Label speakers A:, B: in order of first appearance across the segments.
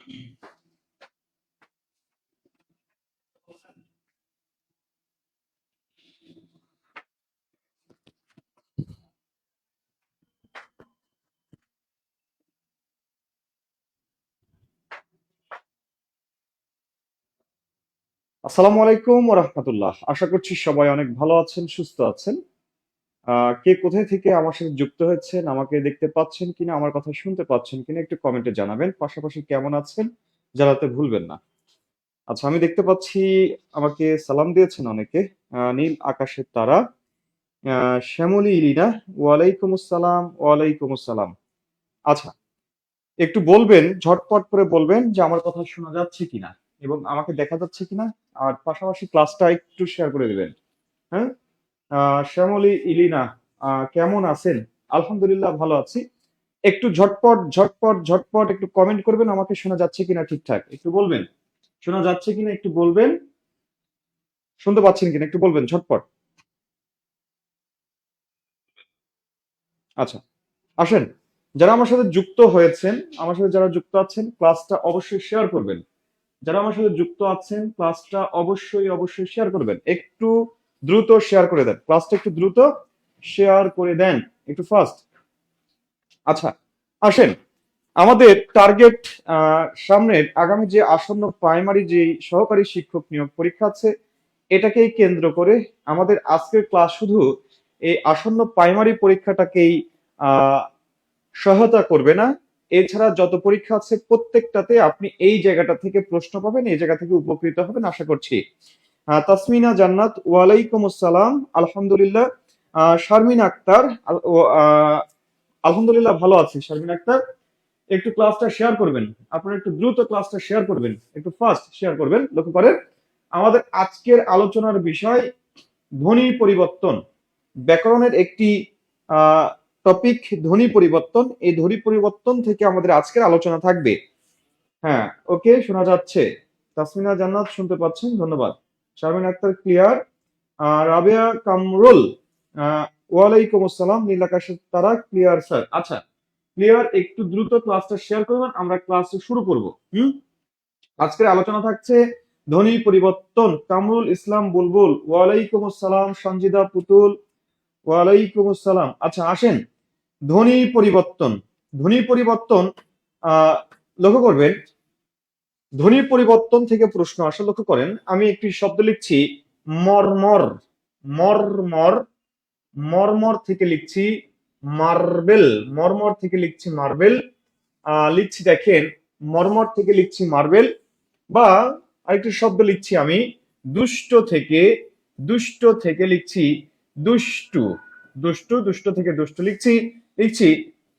A: আসসালামু আলাইকুম ওয়া রাহমাতুল্লাহ। আশা করছি সবাই অনেক ভালো আছেন, সুস্থ আছেন। কে কোথায় থেকে আমার সাথে যুক্ত হয়েছেন, আমাকে দেখতে পাচ্ছেন কিনা, আমার কথা শুনতে পাচ্ছেন কিনা একটু কমেন্টে জানাবেন। পাশাপাশি কেমন আছেন জানাতে ভুলবেন না। আচ্ছা, আমি দেখতে পাচ্ছি আমাকে সালাম দিয়েছেন অনেকে। নীল আকাশের তারা, শ্যামলী ইলিনা, ওয়ালাইকুম আসসালাম, ওয়ালাইকুম আসসালাম। আচ্ছা, একটু বলবেন, ঝটপট করে বলবেন যে আমার কথা শোনা যাচ্ছে কিনা এবং আমাকে দেখা যাচ্ছে কিনা। আর পাশাপাশি ক্লাসটা একটু শেয়ার করে দিবেন। হ্যাঁ, শ্যামলী ইলিনা, কেমন আছেন? আলহামদুলিল্লাহ ভালো আছি। একটু ঝটপট ঝটপট ঝটপট একটু কমেন্ট করবেন, আমাকে শোনা যাচ্ছে কিনা ঠিকঠাক একটু বলবেন। শোনা যাচ্ছে কিনা একটু বলবেন, শুনতে পাচ্ছেন কিনা একটু বলবেন ঝটপট। আচ্ছা, আসেন, যারা আমার সাথে যুক্ত হয়েছেন, আমার সাথে যারা যুক্ত আছেন ক্লাসটা অবশ্যই শেয়ার করবেন। যারা আমার সাথে যুক্ত আছেন ক্লাসটা অবশ্যই অবশ্যই শেয়ার করবেন। একটু দ্রুত শেয়ার করে দেন, ক্লাসটা একটু দ্রুত শেয়ার করে দেন, একটু ফাস্ট। আচ্ছা, আসেন, আমাদের টার্গেট সামনের আগামী যে আসন্ন প্রাইমারি যে সহকারী শিক্ষক নিয়োগ পরীক্ষা আছে, এটাকেই কেন্দ্র করে আমাদের আজকের ক্লাস শুধু এই আসন্ন প্রাইমারি পরীক্ষাটাকেই আহ, সহায়তা করবে না। এছাড়া যত পরীক্ষা আছে প্রত্যেকটাতে আপনি এই জায়গাটা থেকে প্রশ্ন পাবেন, এই জায়গা থেকে উপকৃত হবেন আশা করছি। তাসমিনা জান্নাত, ওয়ালাইকুম আসসালাম, আলহামদুলিল্লাহ। শারমিন আক্তার, আলহামদুলিল্লাহ ভালো আছি শারমিন আক্তার। একটু ক্লাসটা শেয়ার করবেন, আপনারা একটু দ্রুত ক্লাসটা শেয়ার করবেন, একটু ফাস্ট শেয়ার করবেন। লক্ষ্য করেন, আমাদের আজকের আলোচনার বিষয় ধ্বনি পরিবর্তন। ব্যাকরণের একটি টপিক ধ্বনি পরিবর্তন। এই ধ্বনি পরিবর্তন থেকে আমাদের আজকের আলোচনা থাকবে। হ্যাঁ, ওকে, শোনা যাচ্ছে। তাসমিনা জান্নাত শুনতে পাচ্ছেন, ধন্যবাদ। শারমিন আক্তার ক্লিয়ার। রাবেয়া কামরুল, আহ, ওয়ালাইকুম আসসালাম, নীল আকাশের তারা ক্লিয়ার স্যার। আচ্ছা, ক্লিয়ার, একটু দ্রুত ক্লাসটা শেয়ার করবেন, আমরা ক্লাস শুরু করব। হুম, আজকের আলোচনা থাকছে ধ্বনি পরিবর্তন। কামরুল ইসলাম বুলবুল, ওয়ালাইকুম আসসালাম। সঞ্জিদা পুতুল, ওয়ালাইকুম আসসালাম। আচ্ছা, আসেন, ধ্বনি পরিবর্তন। ধ্বনি পরিবর্তন, আহ লক্ষ্য করবেন, ধ্বনি পরিবর্তন থেকে প্রশ্ন আসা। লক্ষ্য করেন, আমি একটি শব্দ লিখছি মর্মর। মর্মর, মর্মর থেকে লিখছি মার্বেল। মর্মর থেকে লিখছি মার্বেল। লিখছি, দেখেন, মর্মর থেকে লিখছি মার্বেল। বা আরেকটি শব্দ লিখছি আমি দুষ্ট থেকে, দুষ্ট থেকে লিখছি দুষ্টু। দুষ্টু, দুষ্ট থেকে দুষ্টু লিখছি, লিখছি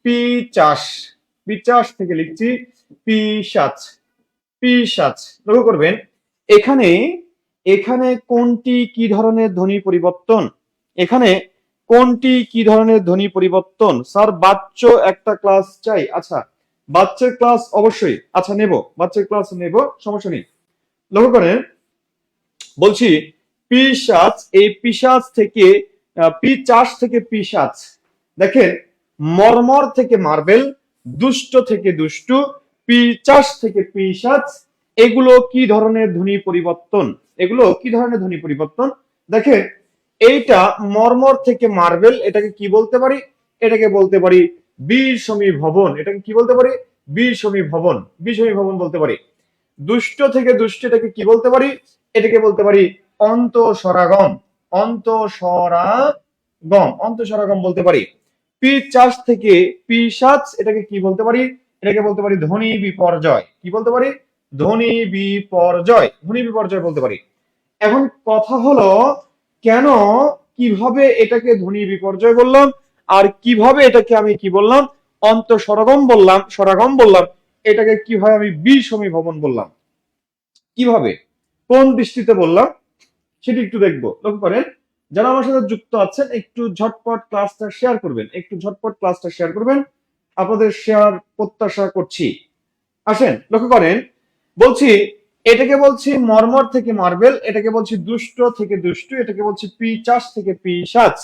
A: পিচাস। পিচাস থেকে লিখছি পিশাচ। পিশাচ। লক্ষ্য করবেন, এখানে এখানে কোনটি কি ধরনের ধ্বনি পরিবর্তন? এখানে কোনটি কি ধরনের ধ্বনি পরিবর্তন? স্যার, বাচ্চ একটা ক্লাস চাই। আচ্ছা, বাচ্চার ক্লাস অবশ্যই, আচ্ছা নেব, বাচ্চার ক্লাস নেব, সমস্যা নেই। লক্ষ্য করেন, বলছি পিশাচ, এই পিশাচ থেকে পিচাস থেকে পিশাচ। দেখেন, মর্মর থেকে মার্বেল, দুষ্ট থেকে দুষ্টু, পিচাস থেকে পিশাচ। এগুলো কি ধরনের ধ্বনি পরিবর্তন? এগুলো কি ধরনের ধ্বনি পরিবর্তন? দেখেন, এইটা মর্মর থেকে মার্বেল, এটাকে কি বলতে পারি? এটাকে বলতে পারি বিষমী ভবন। এটাকে কি বলতে পারি? বিষমী ভবন। বিষমী ভবন বলতে পারি। দুষ্ট থেকে দুষ্ট, এটাকে কি বলতে পারি? এটাকে বলতে পারি অন্তঃসরাগম। অন্তঃসরাগম, অন্তঃসরাগম বলতে পারি। পিচাস থেকে পিশাচ, এটাকে কি বলতে পারি? এটাকে বলতে পারি ধ্বনি বিপর্যয়। কি বলতে পারি? ধ্বনি বিপর্যয়। ধ্বনি বিপর্যয় বলতে পারি। এখন কথা হলো, কেন, কিভাবে এটাকে ধ্বনি বিপর্যয় বললাম, আর কিভাবে এটাকে আমি কি বললাম, অন্তঃসরাগম বললাম, সরাগম বললাম, এটাকে কিভাবে আমি বিষমী ভবন বললাম, কিভাবে, কোন দৃষ্টিতে বললাম, সেটি একটু দেখবো। লক্ষ্য করেন, যারা আমার সাথে যুক্ত আছেন একটু ঝটপট ক্লাসটা শেয়ার করবেন, একটু ঝটপট ক্লাসটা শেয়ার করবেন, আপনাদের শেয়ার প্রত্যাশা করছি। আসেন, লক্ষ্য করেন, বলছি এটাকে বলছি মর্মর থেকে মার্বেল, এটাকে বলছি দুষ্ট থেকে দুষ্টু, এটাকে বলছি পিচাস থেকে পিশাচ।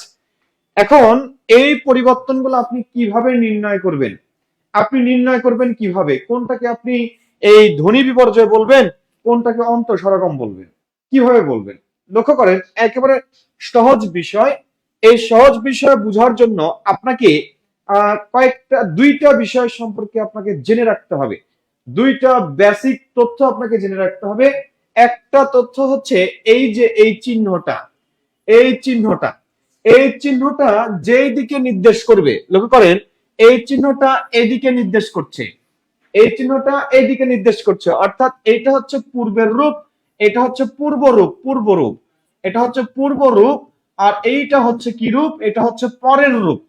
A: এখন এই পরিবর্তনগুলো আপনি কিভাবে নির্ণয় করবেন? আপনি নির্ণয় করবেন কিভাবে? কোনটাকে আপনি এই ধ্বনি বিপর্যয় বলবেন, কোনটাকে অন্তঃস্বরগম বলবেন, কিভাবে বলবেন? লক্ষ্য করেন, একেবারে সহজ বিষয়। এই সহজ বিষয় বোঝার জন্য আপনাকে দুইটা বিষয় সম্পর্কে আপনাকে জেনে রাখতে হবে। দুইটা বেসিক তথ্য আপনাকে জেনে রাখতে হবে। একটা তথ্য হচ্ছে এই যে এই চিহ্নটা, এই চিহ্নটা, এই চিহ্নটা যেই দিকে নির্দেশ করবে, লক্ষ্য করেন এই চিহ্নটা এদিকে নির্দেশ করছে, এই চিহ্নটা এইদিকে নির্দেশ করছে, অর্থাৎ এটা হচ্ছে পূর্বের রূপ, এটা হচ্ছে পূর্ব রূপ, পূর্ব রূপ, এটা হচ্ছে পূর্ব রূপ, আর এইটা হচ্ছে কি রূপ? এটা হচ্ছে পরের রূপ,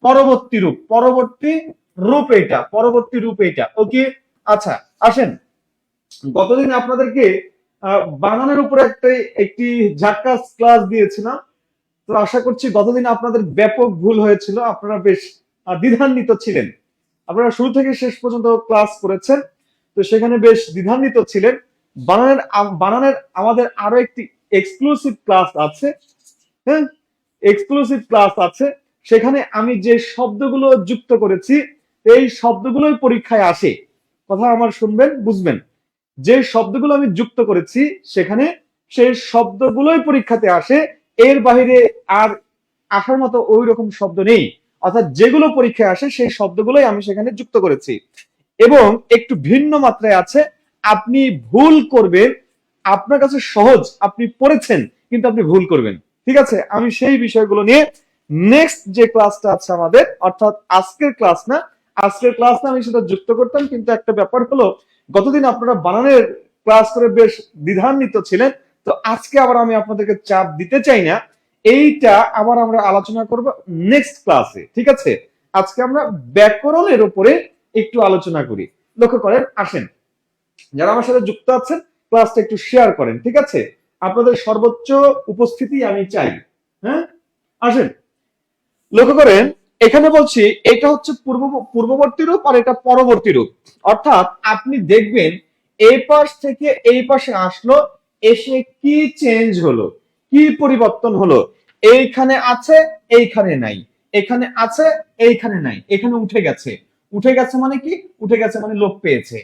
A: পরবর্তী রূপ, পরবর্তী রূপ, এইটা পরবর্তী রূপ, এইটা। ওকে, আচ্ছা আসেন, গতদিন আপনাদেরকে বানানের উপরে একটি ঝাক্কাস ক্লাস দিয়েছিলাম। তো আশা করছি গতদিন আপনাদের ব্যাপক ভুল হয়েছিল, আপনারা বেশ দ্বিধান্বিত ছিলেন। আপনারা শুরু থেকে শেষ পর্যন্ত ক্লাস করেছেন, তো সেখানে বেশ দ্বিধান্বিত ছিলেন। বানানের আমাদের আরো একটি এক্সক্লুসিভ ক্লাস আছে, হ্যাঁ, এক্সক্লুসিভ ক্লাস আছে। সেখানে আমি যে শব্দগুলো যুক্ত করেছি, এই শব্দগুলোই পরীক্ষায় আসে। কথা আমার শুনবেন, বুঝবেন। যে শব্দগুলো আমি যুক্ত করেছি সেখানে, সেই শব্দগুলোই পরীক্ষাতে আসে, এর বাইরে আর আসার মতো ওই রকম শব্দ নেই। অর্থাৎ যেগুলো পরীক্ষায় আসে সেই শব্দগুলোই আমি সেখানে যুক্ত করেছি, এবং একটু ভিন্ন মাত্রায় আছে। আপনি ভুল করবেন, আপনার কাছে সহজ, আপনি পড়েছেন কিন্তু আপনি ভুল করবেন। ঠিক আছে, আমি সেই বিষয়গুলো নিয়ে নেক্সট যে ক্লাসটা আছে আমাদের, অর্থাৎ আজকের ক্লাস না, আজকের ক্লাস না আমি সেটা যুক্ত করতাম, কিন্তু একটা ব্যাপার হলো গতদিন আপনারা বানানের ক্লাস করে বেশ দ্বিধান্বিত ছিলেন, তো আজকে আবার আমি আপনাদেরকে চাপ দিতে চাই না, এইটা আবার আমরা আলোচনা করব নেক্সট ক্লাসে। ঠিক আছে, আজকে আমরা ব্যাকরণের উপরে একটু আলোচনা করি। লক্ষ্য করেন, আসেন যারা আমার সাথে যুক্ত আছেন ক্লাসটা একটু শেয়ার করেন। ঠিক আছে, আপনাদের সর্বোচ্চ উপস্থিতি আমি চাই। হ্যাঁ, আসেন, লক্ষ্য করেন এখানে বলছি এটা হচ্ছে পূর্ববর্তী রূপ আর এটা পরবর্তী রূপ। অর্থাৎ আপনি দেখবেন এই পাশ থেকে এই পাশে আসলো, এসে কি চেঞ্জ হলো, কি পরিবর্তন হলো? এইখানে আছে, এইখানে নাই, এখানে আছে, এইখানে নাই, এখানে উঠে গেছে। উঠে গেছে মানে কি? উঠে গেছে মানে লোপ পেয়েছে।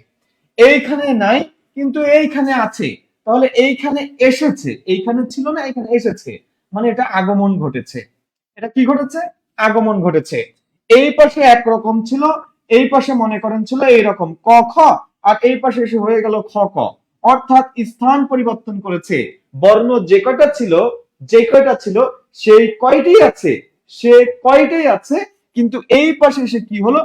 A: এইখানে নাই কিন্তু এইখানে আছে, তাহলে এইখানে এসেছে, এইখানে ছিল না, এইখানে এসেছে, মানে এটা আগমন ঘটেছে। এটা কি ঘটেছে? আগমন ঘটেছে। এই পাশে একরকম ছিল, এই পাশে মনে করেন ছিল এইরকম ক খ, আর এই পাশে এসে হয়ে গেল খ ক। অর্থাৎ স্থান পরিবর্তন করেছে। বর্ণ যে কয়টা ছিল, যে কয়টা ছিল সেই কয়টাই আছে, সে কয়টাই আছে, কিন্তু এই পাশে এসে কি হলো?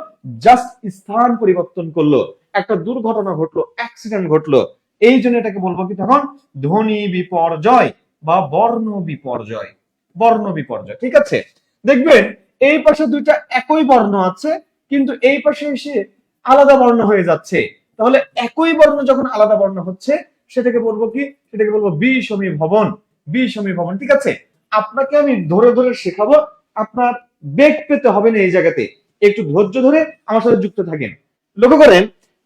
A: জাস্ট স্থান পরিবর্তন করলো, একটা দুর্ঘটনা ঘটলো, অ্যাক্সিডেন্ট ঘটলো। এই জন্য এটাকে বলবো কি তখন? ধ্বনি বিপর্যয় বা বর্ণ বিপর্যয়, বর্ণ বিপর্যয়। ঠিক আছে, দেখবেন এই পাশে দুইটা একই বর্ণ আছে, কিন্তু এই পাশে এসে আলাদা বর্ণ হয়ে যাচ্ছে। তাহলে একই বর্ণ যখন আলাদা বর্ণ হচ্ছে, সেটাকে বলবো কি? সেটাকে বলবো বিষমী ভবন, বিষমী ভবন। ঠিক আছে, আপনাকে আমি ধরে ধরে শেখাবো, আপনার বেগ পেতে হবে না এই জায়গাতে, একটু ধৈর্য ধরে আমার সাথে যুক্ত থাকেন। লক্ষ্য করেন,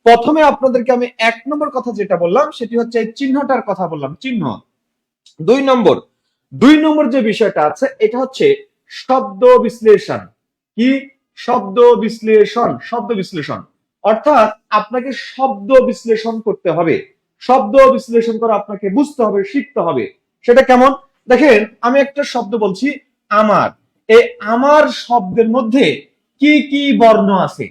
A: প্রথমে আপনাদেরকে আমি 1 নম্বর কথা যেটা বললাম সেটি হচ্ছে এই চিহ্নটার কথা বললাম, চিহ্ন। 2 নম্বর, 2 নম্বর যে বিষয়টা আছে এটা হচ্ছে শব্দ বিশ্লেষণ। কি? শব্দ বিশ্লেষণ, শব্দ বিশ্লেষণ। অর্থাৎ আপনাকে শব্দ বিশ্লেষণ করতে হবে, শব্দ বিশ্লেষণ করে আপনাকে বুঝতে হবে, শিখতে হবে। সেটা কেমন? দেখেন, আমি একটা শব্দ বলছি আমার, এই আমার শব্দের মধ্যে কি কি বর্ণ আছে,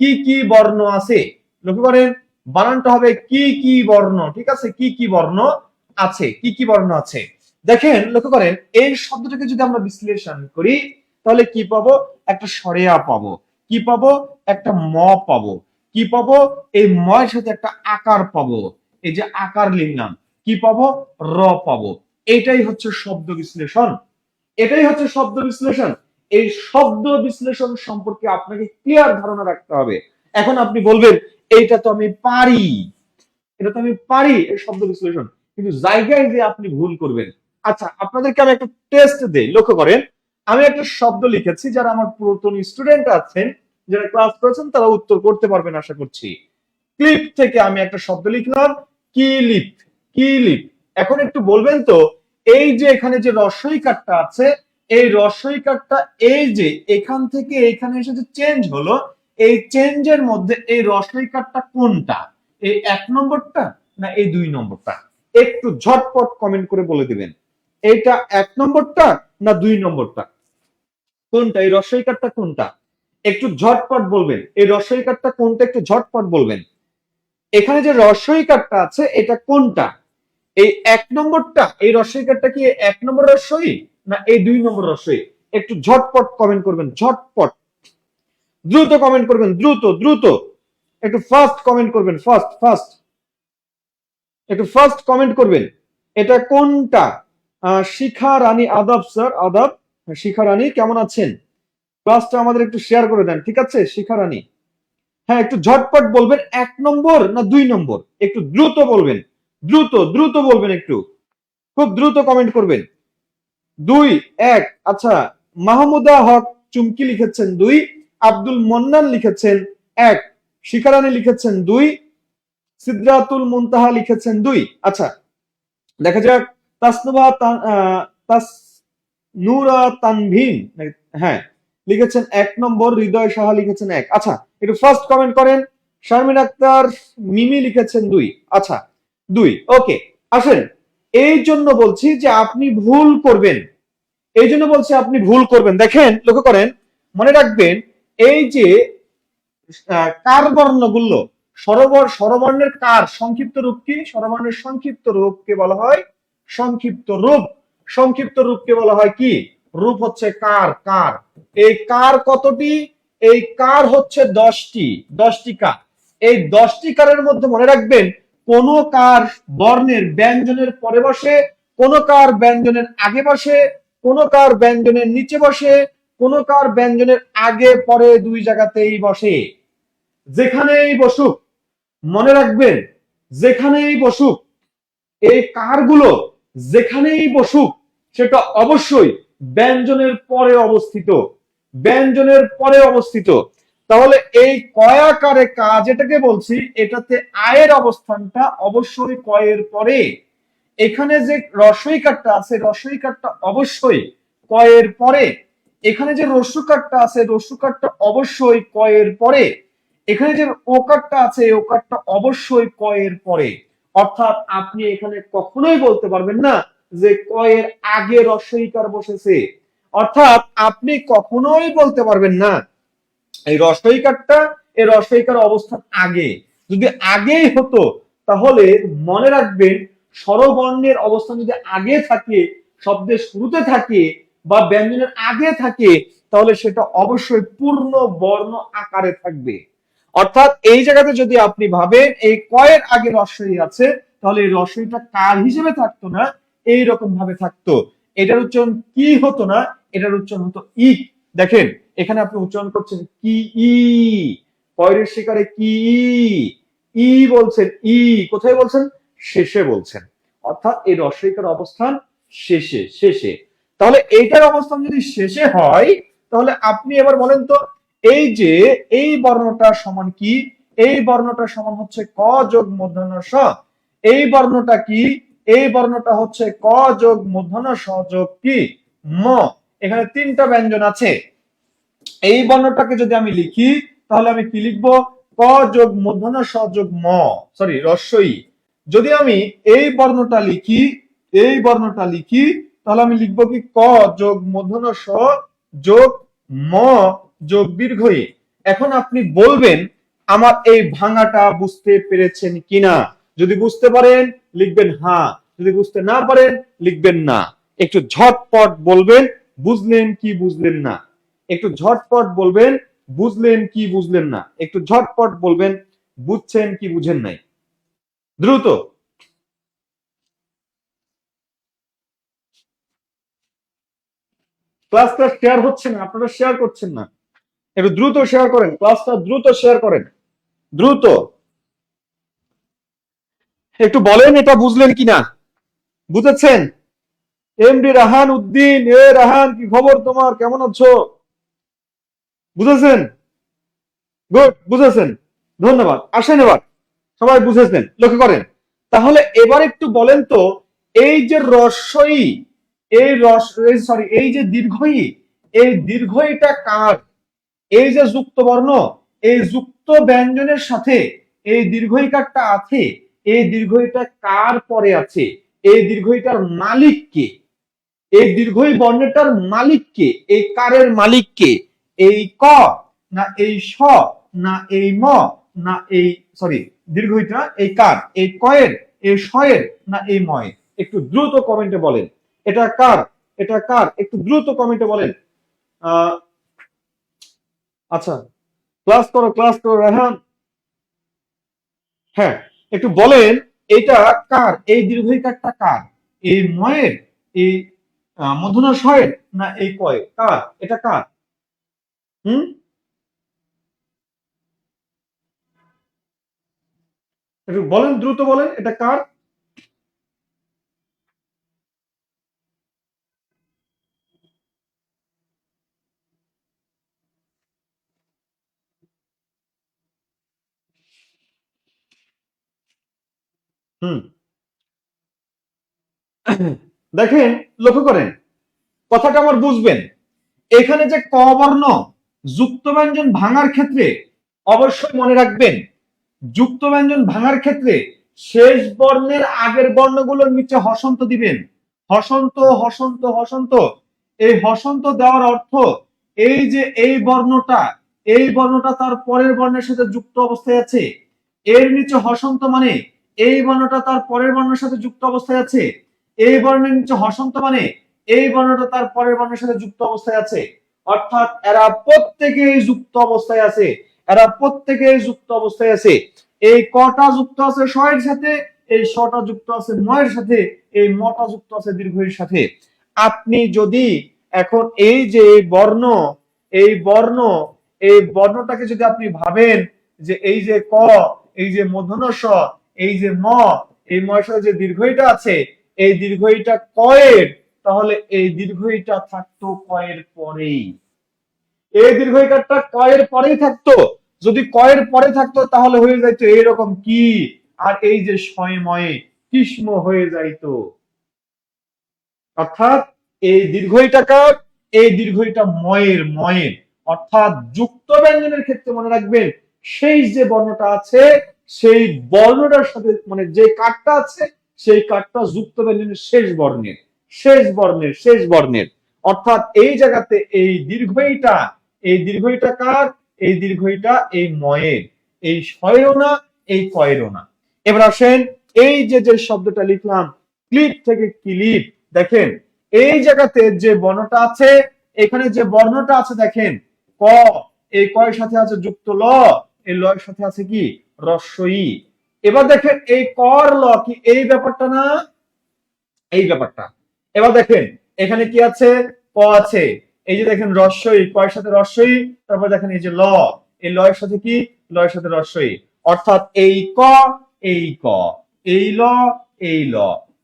A: কি কি বর্ণ আছে? লক্ষ্য করেন, বানানটা হবে কি কি বর্ণ। ঠিক আছে, কি কি বর্ণ আছে, কি কি বর্ণ আছে। দেখেন, লক্ষ্য করেন এই শব্দটাকে যদি আমরা বিশ্লেষণ করি তাহলে কি পাবো? একটা সরেয়া পাবো। কি পাবো? একটা ম পাবো। কি পাবো? এই ময়ের সাথে একটা আকার পাবো, এই যে আকার লিখলাম। কি পাবো? র পাবো। এটাই হচ্ছে শব্দ বিশ্লেষণ, এটাই হচ্ছে শব্দ বিশ্লেষণ। এই শব্দ বিশ্লেষণ সম্পর্কে আপনাকে ক্লিয়ার ধারণা রাখতে হবে। এখন আপনি বলবেন এইটা তো আমি পারি, এটা তো আমি পারি এই শব্দ বিশ্লেষণ, কিন্তু জায়গায় যে আপনি ভুল করবেন। আচ্ছা, আপনাদেরকে আমি একটা টেস্ট দেই। লক্ষ্য করেন, আমি একটা শব্দ লিখেছি, যারা আমার পুরাতন স্টুডেন্ট আছেন, যারা ক্লাস করেছেন, তারা উত্তর করতে পারবেন আশা করছি। ক্লিপ থেকে আমি একটা শব্দ লিখলাম, কিলিপ, কিলিপ। এখন একটু বলবেন তো, এই যে এখানে যে রস্বই কারটা আছে, এই রস্বই কারটা এই যে এখান থেকে এখানে এসে যে চেঞ্জ হলো, এই চেঞ্জের মধ্যে এই রস্বই কারটা কোনটা? এই 1 নম্বরটা না এই 2 নম্বরটা? একটু ঝটপট কমেন্ট করে বলে দিবেন, এটা 1 নম্বরটা না 2 নম্বরটা? কোনটা এই রস্বইকারটা কোনটা? একটু ঝটপট বলবেন, এই রস্বইকারটা কোনটা একটু ঝটপট বলবেন। এখানে যে রস্বইকারটা আছে এটা কোনটা? এই 1 নম্বরটা, এই রস্বইকারটা কি 1 নম্বর রস্বই না এই 2 নম্বর রস্বই? একটু ঝটপট কমেন্ট করবেন, ঝটপট, দ্রুত কমেন্ট করবেন, দ্রুত দ্রুত, একটু ফাস্ট কমেন্ট করবেন, ফাস্ট ফাস্ট, একটু ফাস্ট কমেন্ট করবেন। এটা কোনটা? শিখা রানী, আদাব স্যার, আদাব। শিখা রানী কেমন আছেন? ক্লাসটা আমাদের একটু শেয়ার করে দেন, ঠিক আছে শিখা রানী? হ্যাঁ, একটু ঝটপট বলবেন, 1 নম্বর না 2 নম্বর? একটু দ্রুত বলবেন, দ্রুত দ্রুত বলবেন, একটু খুব দ্রুত কমেন্ট করবেন। 2 1। আচ্ছা, মাহমুদা হক চুমকি লিখেছেন 2, আব্দুল মন্নান লিখেছেন 1, শিখা রানী লিখেছেন 2, সিদরাতুল মুনতাহা লিখেছেন 2। আচ্ছা, দেখা যাক। তাসনুবা তাসনুরা তানভীম, হ্যাঁ লিখেছেন 1 নম্বর, হৃদয় সাহা লিখেছেন 1। আচ্ছা, একটু ফার্স্ট কমেন্ট করেন। শারমিন আক্তার মিমি লিখেছেন 2। আচ্ছা 2, ওকে। আসেন, এই জন্য বলছি যে আপনি ভুল করবেন, এই জন্য বলছি আপনি ভুল করবেন। দেখেন, লক্ষ্য করেন, মনে রাখবেন, এই যে কার বর্ণগুলো, স্বরবর্ণের কার সংক্ষিপ্ত রূপ কি? স্বরবর্ণের সংক্ষিপ্ত রূপকে বলা হয় সংক্ষিপ্ত রূপ। সংক্ষিপ্ত রূপকে বলা হয় কি? রূপ হচ্ছে কার। কার, এই কার কতটি? এই কার হচ্ছে 10টি, 10টি কার। এই 10টি কারের মধ্যে মনে রাখবেন, কোন কার বর্ণের ব্যঞ্জনের পরে বসে, কোন কার ব্যঞ্জনের আগে বসে, কোন কার ব্যঞ্জনের নিচে বসে, কোন কার ব্যঞ্জনের আগে পরে 2 জায়গাতেই বসে। যেখানেই বসুক, মনে রাখবেন, যেখানেই বসুক, এই কারগুলো যেখানেই বসুক সেটা অবশ্যই ব্যঞ্জনের পরে অবস্থিত, ব্যঞ্জনের পরে অবস্থিত। তাহলে এই কয়াকারে কা যেটাকে বলছি, এটাতে আয়ের অবস্থানটা অবশ্যই কয়ের পরে। এখানে যে রস্বইকারটা আছে, রস্বইকারটা অবশ্যই কয়ের পরে। এখানে যে রস্যকারটা আছে, রস্যকারটা অবশ্যই কয়ের পরে। এখানে যে ওকারটা আছে, ওকারটা অবশ্যই কয়ের পরে। অর্থাৎ আপনি এখানে কখনোই বলতে পারবেন না যে কয়ের আগে রস্বইকার বসেছে। অর্থাৎ আপনি কখনোই বলতে পারবেন না এই রস্বইকারটা, এই রস্বইকার অবস্থান আগে। যদি আগেই হতো তাহলে মনে রাখবেন, স্বরবর্ণের অবস্থান যদি আগে থাকে, শব্দের শুরুতে থাকে বা ব্যঞ্জনের আগে থাকে, তাহলে সেটা অবশ্যই পূর্ণ বর্ণ আকারে থাকবে। অর্থাৎ এই জায়গাতে যদি আপনি ভাবেন এই কয়ের আগে রস্বই আছে, তাহলে এই রস্বইটা কার হিসেবে থাকতো না, এইরকম ভাবে থাকতো। এটার উচ্চারণ কি হতো না, এটার উচ্চারণ হতো ই। দেখেন, এখানে আপনি উচ্চারণ করছেন কি ই, পয়ের শিকারে কি ই বলছেন, ই কোথায় বলছেন? শেষে বলছেন। অর্থাৎ এই রস্বইকার অবস্থান শেষে, শেষে। তাহলে এইটার অবস্থান যদি শেষে হয়, তাহলে আপনি এবার বলেন তো, এই যে এই বর্ণটা সমান কি? এই বর্ণটা সমান হচ্ছে ক যোগ মূর্ধন্য স। এই বর্ণটা কি? এই বর্ণটা হচ্ছে ক যোগ মূর্ধন্য স যোগ কি? ম। এখানে 3টা ব্যঞ্জন আছে। এই বর্ণটাকে যদি আমি লিখি, তাহলে আমি কি লিখবো? ক যোগ মূর্ধন্য স যোগ ম, সরি রস্বই। যদি আমি এই বর্ণটা লিখি, এই বর্ণটা লিখি, তাহলে আমি লিখবো কি? ক যোগ মূর্ধন্য স যোগ ম যোগ দীর্ঘই। এখন আপনি বলবেন আমার এই ভাঙাটা বুঝতে পেরেছেন কিনা? যদি বুঝতে পারেন লিখবেন হ্যাঁ, যদি বুঝতে না পারেন লিখবেন না। একটু ঝটপট বলবেন বুঝলেন কি বুঝলেন না। একটু ঝটপট বলবেন বুঝলেন কি বুঝলেন না। একটু ঝটপট বলবেন বুঝছেন কি বুঝেন নাই। দ্রুত। ক্লাসটা শেয়ার হচ্ছে না, আপনারা শেয়ার করছেন না। একটু দ্রুত শেয়ার করেন, ক্লাসটা দ্রুত শেয়ার করেন, দ্রুত। একটু বলেন এটা বুঝলেন কিনা, বুঝেছেন? এমডি রাহান উদ্দিন, এ রাহান কি খবর তোমার, কেমন আছো? বুঝেছেন? গুড, বুঝেছেন, ধন্যবাদ। আসেন এবার, সবাই বুঝেছেন, লক্ষ্য করেন। তাহলে এবার একটু বলেন তো, এই যে রস্বই, এই সরি এই যে দীর্ঘই, এই দীর্ঘইটা কার? এই যে যুক্ত বর্ণ, এই যুক্ত ব্যঞ্জনের সাথে এই দীর্ঘইকারটা আছে, এই দীর্ঘইটা কার পরে আছে, এই দীর্ঘইটার মালিক কে, এই দীর্ঘই বর্ণটার মালিক কে, এই কারের মালিক কে, এই ক না এই স না এই ম না এই সরি দীর্ঘইটা এই কার, এই কয়ের, এই শয়ের না এই ময়ের? একটু দ্রুত কমেন্টে বলেন এটা কার, এটা কার, একটু দ্রুত কমেন্টে বলেন। আচ্ছা ক্লাস করো ক্লাস করো রেহান। হ্যাঁ একটু বলেন এটা কার, এই দীর্ঘইকারটা কার, এই ময়ের, এই মূর্ধন্য শয়ের না এই কয়ের? কার এটা, কার? হুম, একটু বলেন, দ্রুত বলেন এটা কার। হুম, দেখেন, লক্ষ্য করেন, কথাটা আমার বুঝবেন। এখানে যে ক বর্ণ যুক্ত ব্যঞ্জন ভাঙার ক্ষেত্রে অবশ্যই মনে রাখবেন, যুক্ত ব্যঞ্জন ভাঙার ক্ষেত্রে শেষ বর্ণের আগের বর্ণগুলোর নিচে হসন্ত দিবেন। হসন্ত হসন্ত হসন্ত, এই হসন্ত দেওয়ার অর্থ এই যে এই বর্ণটা, এই বর্ণটা তার পরের বর্ণের সাথে যুক্ত অবস্থায় আছে, এর নিচে হসন্ত মানে এই বর্ণটা তার পরের বর্ণের সাথে যুক্ত অবস্থায় আছে, এই বর্ণের নিচে হসন্ত মানে এই বর্ণটা তার পরের বর্ণের সাথে যুক্ত অবস্থায় আছে। অর্থাৎ এরা প্রত্যেকেই যুক্ত অবস্থায় আছে, এরা প্রত্যেকেই যুক্ত অবস্থায় আছে। এই কটা যুক্ত আছে শয়ের সাথে, এই শটা যুক্ত আছে ময়ের সাথে, এই মটা যুক্ত আছে দীর্ঘের সাথে। আপনি যদি এখন এই যে বর্ণ, এই বর্ণ, এই বর্ণটাকে যদি আপনি ভাবেন যে এই যে ক, এই যে মূর্ধন্য ষ, এই যে ম, এই ময়ের সাথে যে দীর্ঘইটা আছে, এই দীর্ঘইটা কয়ের, তাহলে এই দীর্ঘইটা থাকতো কয়ের পরেই, এই দীর্ঘইকারটা কয়ের পরেই থাকতো। যদি কয়ের পরে থাকতো তাহলে হয়ে যাইতো এইরকম কি, আর এই যে স্বয়ময়ে কৃষ্ণ হয়ে যাইতো। অর্থাৎ এই দীর্ঘইটাকার, এই দীর্ঘইটা ময়ের, ময়ের। অর্থাৎ যুক্ত ব্যঞ্জনের ক্ষেত্রে মনে রাখবেন সেই যে বর্ণটা আছে, সেই বর্ণটার সাথে মানে যে কাঠটা আছে, সেই কাঠটা যুক্ত ব্যঞ্জনের শেষ বর্ণের, শেষ বর্ণের, শেষ বর্ণের। অর্থাৎ এই জায়গাতে এই দীর্ঘইটা, এই দীর্ঘইটা কার, এই দীর্ঘইটা এই ময়ের, এই শয়েরও না, এই কয়েরও না। এবার আসেন এই যে যে শব্দটা লিখলাম ক্লিপ থেকে ক্লিপ, দেখেন এই জায়গাতে যে বর্ণটা আছে, এখানে যে বর্ণটা আছে দেখেন ক, এই কয়ের সাথে আছে যুক্ত ল, এই ল এর সাথে আছে কি রস্বই। এবার দেখেন এই কর ল কি এই ব্যাপারটা না, এই ব্যাপারটা। এবার দেখেন এখানে কি আছে, ক আছে, এই যে দেখেন রস্বই, কয়ের সাথে রস্বই, তারপর দেখেন এই যে ল, এই ল এর সাথে কি, ল এর সাথে রস্বই। অর্থাৎ এই ক, এই ক, এই ল, এই ল,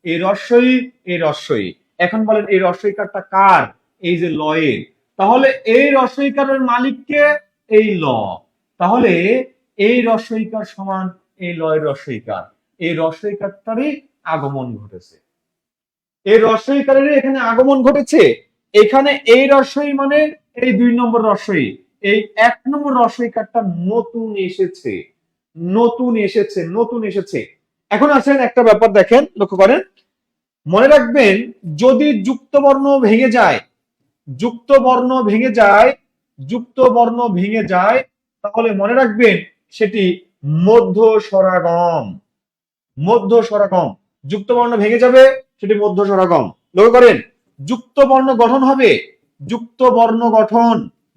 A: এই রস্বই, এই রস্বই। এখন বলেন এই রস্বইকারটা কার, এই যে ল এর। তাহলে এই রস্বইকারের মালিককে, এই ল। তাহলে এই রস্বইকার সমান এই ল এর রস্বইকার, এই রস্বইকারটারই আগমন ঘটেছে, এই রস্বইকারের এখানে আগমন ঘটেছে। এখানে এই রস্বই মানে এই 2 নম্বর রস্বই, এই 1 নম্বর রস্বইকারটা নতুন এসেছে, নতুন এসেছে, নতুন এসেছে। এখন আসেন একটা ব্যাপার দেখেন, লক্ষ্য করেন, মনে রাখবেন যদি যুক্ত বর্ণ ভেঙে যায়, যুক্ত বর্ণ ভেঙে যায়, যুক্ত বর্ণ ভেঙে যায়, তাহলে মনে রাখবেন সেটি মধ্য স্বরাগম, মধ্য স্বরাগম। যুক্ত বর্ণ ভেঙে যাবে সেটি মধ্য স্বরাগম। লক্ষ্য করেন যুক্ত বর্ণ গঠন হবে, যুক্ত বর্ণ গঠন,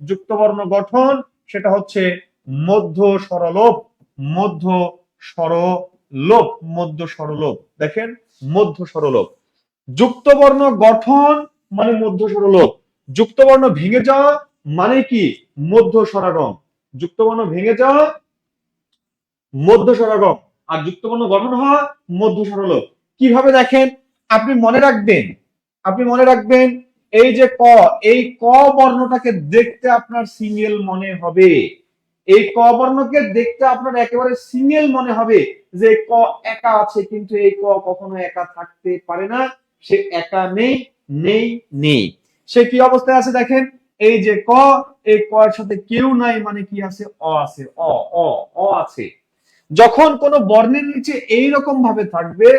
A: যুক্ত বর্ণ গঠন সেটা হচ্ছে মধ্য স্বরলোপ, মধ্য স্বরলোপ, মধ্য স্বরলোপ। দেখেন মধ্য স্বরলোপ, যুক্ত বর্ণ গঠন মানে মধ্য স্বরলোপ, যুক্ত বর্ণ ভেঙে যাওয়া মানে কি মধ্য স্বরাগম, যুক্ত বর্ণ ভেঙে যাওয়া মধ্য স্বরাগম, আর যুক্তবর্ণ গঠন হওয়া মধ্য স্বরলোপ। কিভাবে দেখেন, আপনি মনে রাখবেন, আপনি মনে রাখবেন এই যে ক, এই ক বর্ণটাকে দেখতে আপনার সিঙ্গেল মনে হবে, এই ক বর্ণকে দেখতে আপনার একেবারে সিঙ্গেল মনে হবে যে ক একা আছে, কিন্তু এই ক কখনো একা থাকতে পারে না, সে একা নেই, নেই, নেই। সে কি অবস্থায় আছে দেখেন, এই যে ক, এই ক এর সাথে কেউ নাই মানে কি আছে, অ আছে, অ, অ, অ আছে। যখন কোনো বর্ণের নিচে এইরকম ভাবে থাকবে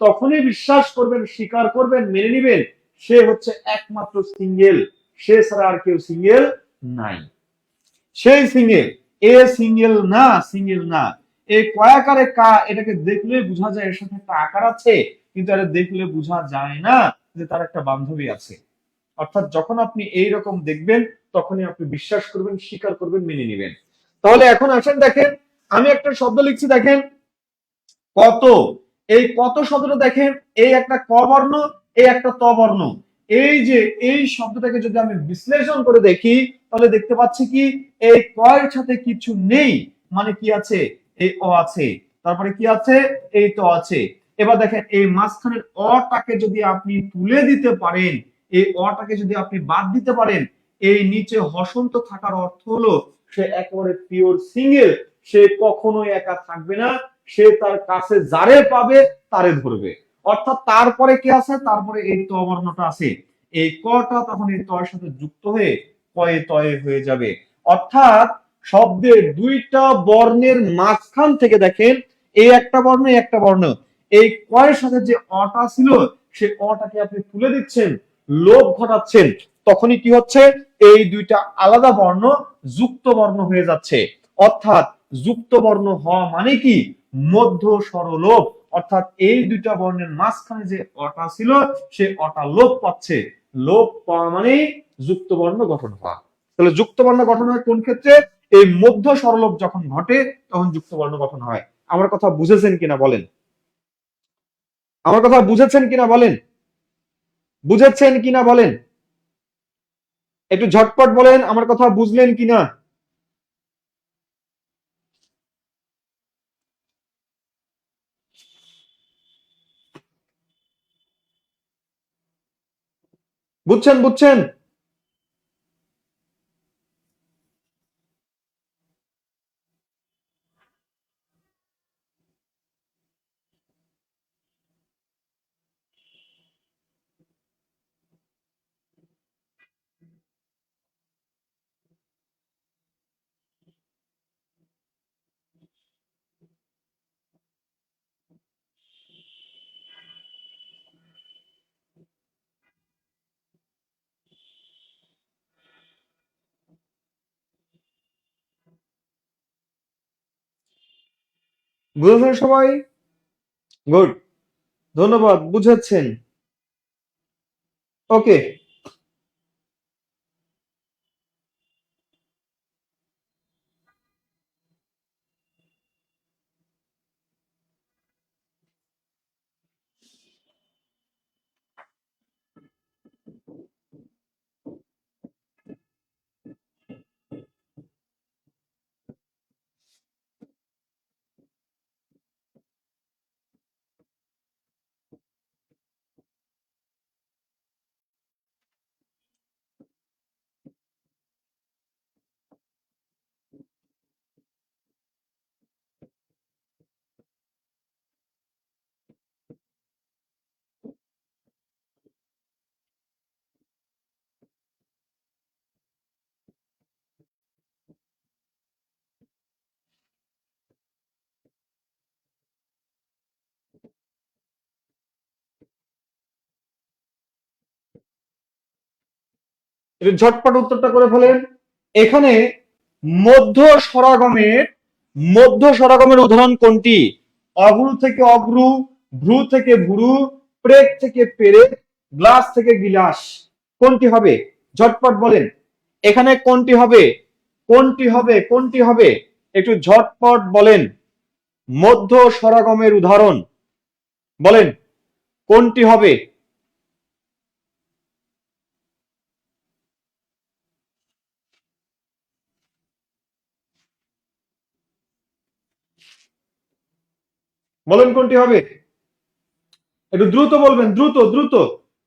A: তখনই বিশ্বাস করবেন, স্বীকার করবেন, মেনে নিবেন সে হচ্ছে একমাত্র সিঙ্গেল, সে ছাড়া আর কেউ সিঙ্গেল নাই। সেই সিঙ্গেল, এ সিঙ্গেল না, সিঙ্গেল না। এই কয়াকারে কা, এটাকে দেখলে বোঝা যায় এর সাথে একটা আকার আছে, কিন্তু এটা দেখলে বোঝা যায় না যে তার একটা বান্ধবী আছে। অর্থাৎ যখন আপনি এইরকম দেখবেন তখনই আপনি বিশ্বাস করবেন, স্বীকার করবেন, মেনে নেবেন। তাহলে এখন আসেন দেখেন, আমি একটা শব্দ লিখছি, দেখেন কত। এই কত শব্দটা দেখেন, এই একটা ক বর্ণ, এই একটা ত বর্ণ। এই যে এই শব্দটাকে যদি আমি বিশ্লেষণ করে দেখি তাহলে দেখতে পাচ্ছি কি এই কয়ের সাথে কিছু নেই, মানে কি আছে, এই অ আছে, তারপরে কি আছে, এই ত আছে। এবার দেখেন এই মাঝখানের অটাকে যদি আপনি তুলে দিতে পারেন, এই অটাকে যদি আপনি বাদ দিতে পারেন, এই নিচে হসন্ত থাকার অর্থ হলো সে একেবারে পিওর সিঙ্গেল, সে কখনোই একা থাকবে না, সে তার কাছে যারে পাবে তারে ধরবে। অর্থাৎ তারপরে কি আছে, তারপরে এই ত বর্ণটা আছে, এই কটা তখন এই তয়ের সাথে যুক্ত হয়ে কয়ে তয়ে হয়ে যাবে। অর্থাৎ শব্দের দুইটা বর্ণের মাঝখান থেকে দেখেন এই একটা বর্ণ, এই একটা বর্ণ, এই কয়ের সাথে যে অটা ছিল সে অটাকে আপনি তুলে দিচ্ছেন, লোপ ঘটাচ্ছেন, তখনই কি হচ্ছে, এই দুইটা আলাদা বর্ণ যুক্ত বর্ণ হয়ে যাচ্ছে। অর্থাৎ যুক্ত বর্ণ হওয়া মানে কি, মধ্য স্বরলোপ। অর্থাৎ এই দুইটা বর্ণের মাঝখানে যে অটা ছিল সে অটা লোপ পাচ্ছে, লোপ পাওয়া মানে যুক্ত বর্ণ গঠন হওয়া। তাহলে যুক্ত বর্ণ গঠন হয় কোন ক্ষেত্রে, এই মধ্য স্বরলোপ যখন ঘটে তখন যুক্ত বর্ণ গঠন হয়। আমার কথা বুঝেছেন কিনা বলেন, আমার কথা বুঝেছেন কিনা বলেন, বুঝেছেন কিনা বলেন, একটু ঝটপট বলেন আমার কথা বুঝলেন কিনা। বুঝছেন, বুঝছেন। বুঝেছেন সবাই? গুড, ধন্যবাদ, বুঝেছেন। ওকে, একটু ঝটপট উত্তরটা করে ফেলেন। এখানে মধ্য স্বরাগমের, মধ্য স্বরাগমের উদাহরণ কোনটি? অগ্রু থেকে অগ্রু, ভ্রু থেকে ভ্রু, প্রেক থেকে পেরেক, গ্লাস থেকে গিলাস। কোনটি হবে? ঝটপট বলেন, এখানে কোনটি হবে, কোনটি হবে, কোনটি হবে? একটু ঝটপট বলেন, মধ্য স্বরাগমের উদাহরণ বলেন, কোনটি হবে? বলেন কোনটি হবে, একটু দ্রুত বলবেন, দ্রুত দ্রুত।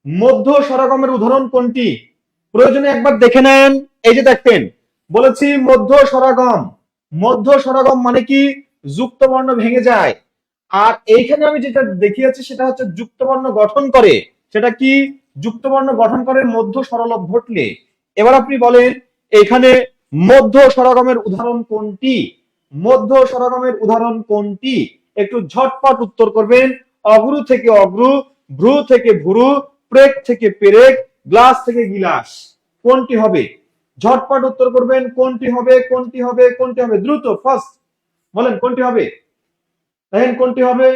A: মধ্য স্বরাগমের উদাহরণ কোনটি? প্রয়োজনে একবার দেখে নেন। এই যে দেখেন, বলেছি মধ্য স্বরাগম, মধ্য স্বরাগম মানে কি, যুক্ত বর্ণ ভেঙে যায়। আর এইখানে আমি যেটা দেখিয়েছি সেটা হচ্ছে যুক্ত বর্ণ গঠন করে। সেটা কি? যুক্ত বর্ণ গঠন করে মধ্য স্বরলোপ ঘটলে। এবার আপনি বলেন এখানে মধ্য স্বরাগমের উদাহরণ কোনটি? মধ্য স্বরগমের উদাহরণ কোনটি? একটু ঝটপট উত্তর করবেন। অগ্রু থেকে অগ্রু, ভ্রু থেকে ভ্রু, প্রেক থেকে পেরেক, গ্লাস থেকে গিলাস, কোনটি হবে? ঝটপট উত্তর করবেন। কোনটি হবে, কোনটি হবে, কোনটি হবে? দ্রুত ফার্স্ট বলেন কোনটি হবে, দেখেন কোনটি হবে।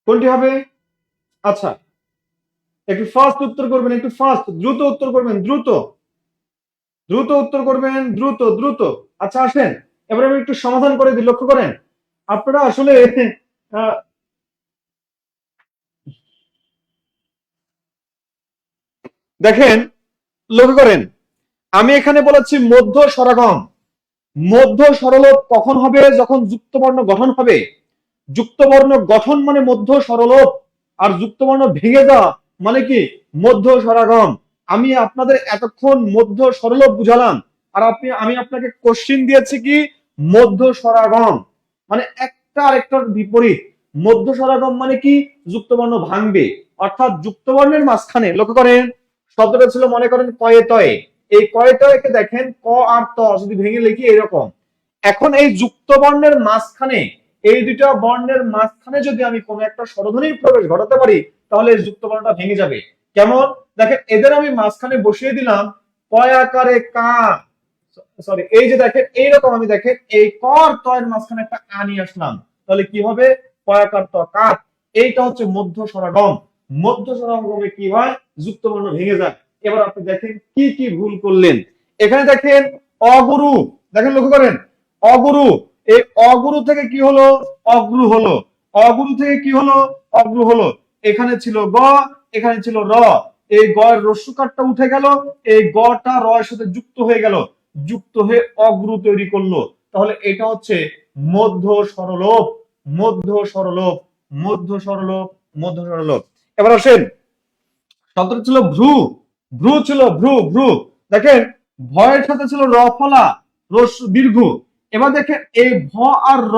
A: কোনটি হবে? আচ্ছা, একটু ফাস্ট উত্তর করবেন, একটু ফাস্ট, দ্রুত উত্তর করবেন, দ্রুত দ্রুত উত্তর করবেন, দ্রুত দ্রুত। আচ্ছা আসেন, এবার আমি একটু সমাধান করে দিই। লক্ষ্য করেন আপনারা আসলে আহ, দেখেন, লক্ষ্য করেন, আমি এখানে বলেছি মধ্য স্বরগম। মধ্য স্বরলোপ কখন হবে? যখন যুক্তবর্ণ গঠন হবে। যুক্তবর্ণ গঠন মানে মধ্য স্বরলোপ, আর যুক্তবর্ণ ভেঙে যাওয়া মানে কি? মধ্য স্বরাগম। আমি আপনাদের এতক্ষণ মধ্য স্বরলোপ বুঝালাম, আর আমি আপনাকে কোশ্চিন দিয়েছি কি? মধ্য স্বরাগম মানে একটা আরেকটার বিপরীত। মধ্য স্বরাগম মানে কি? যুক্তবর্ণ ভাঙবে, অর্থাৎ যুক্তবর্ণের মাঝখানে। লক্ষ্য করেন, শব্দটা ছিল মনে করেন কয়ে তয়ে। এই কয়ে তয়কে দেখেন ক আর ত যদি ভেঙে লিখি এরকম। এখন এই যুক্ত বর্ণের মাঝখানে, এই দুইটা বর্ণের মাঝখানে যদি আমি কোনো একটা স্বরধ্বনির প্রবেশ ঘটাতে পারি, তাহলে এই যুক্ত বর্ণটা ভেঙে যাবে। কেমন? দেখেন, এদের আমি মাঝখানে বসিয়ে দিলাম কয় আকারে কা, সরি, এই যে দেখেন এইরকম, আমি দেখেন এই কর তয়ের মাঝখানে একটা আ নিয়ে আসলাম, তাহলে কি হবে? কয়াকার ত কাত। এইটা হচ্ছে মধ্য স্বরাগম। মধ্য স্বরাগমে কি হয়? যুক্ত বর্ণ ভেঙে যায়। এবার আপনি দেখেন কি কি ভুল করলেন। এখানে দেখেন অগুরু, দেখেন লক্ষ্য করেন, অগুরু, এই অগুরু থেকে কি হলো? অগ্রু হলো। অগুরু থেকে কি হলো? অগ্রু হলো। এখানে ছিল গ, এখানে ছিল র, এই গ এর রস্যকারটা উঠে গেল, এই গটা র এর সাথে যুক্ত হয়ে গেল, যুক্ত হয়ে অগ্রু তৈরি করলো। তাহলে এটা হচ্ছে মধ্য স্বরলোপ, মধ্য স্বরলোপ, মধ্য স্বরলোপ, মধ্য স্বরলোপ। এবার আসেন, শব্দটা ছিল ভ্রু, ভ্রু ছিল ভ্রু, ভ্রু। দেখেন ভয়ের সাথে ছিল র ফলা, দীর্ঘ। এবার দেখেন এই ভ আর র,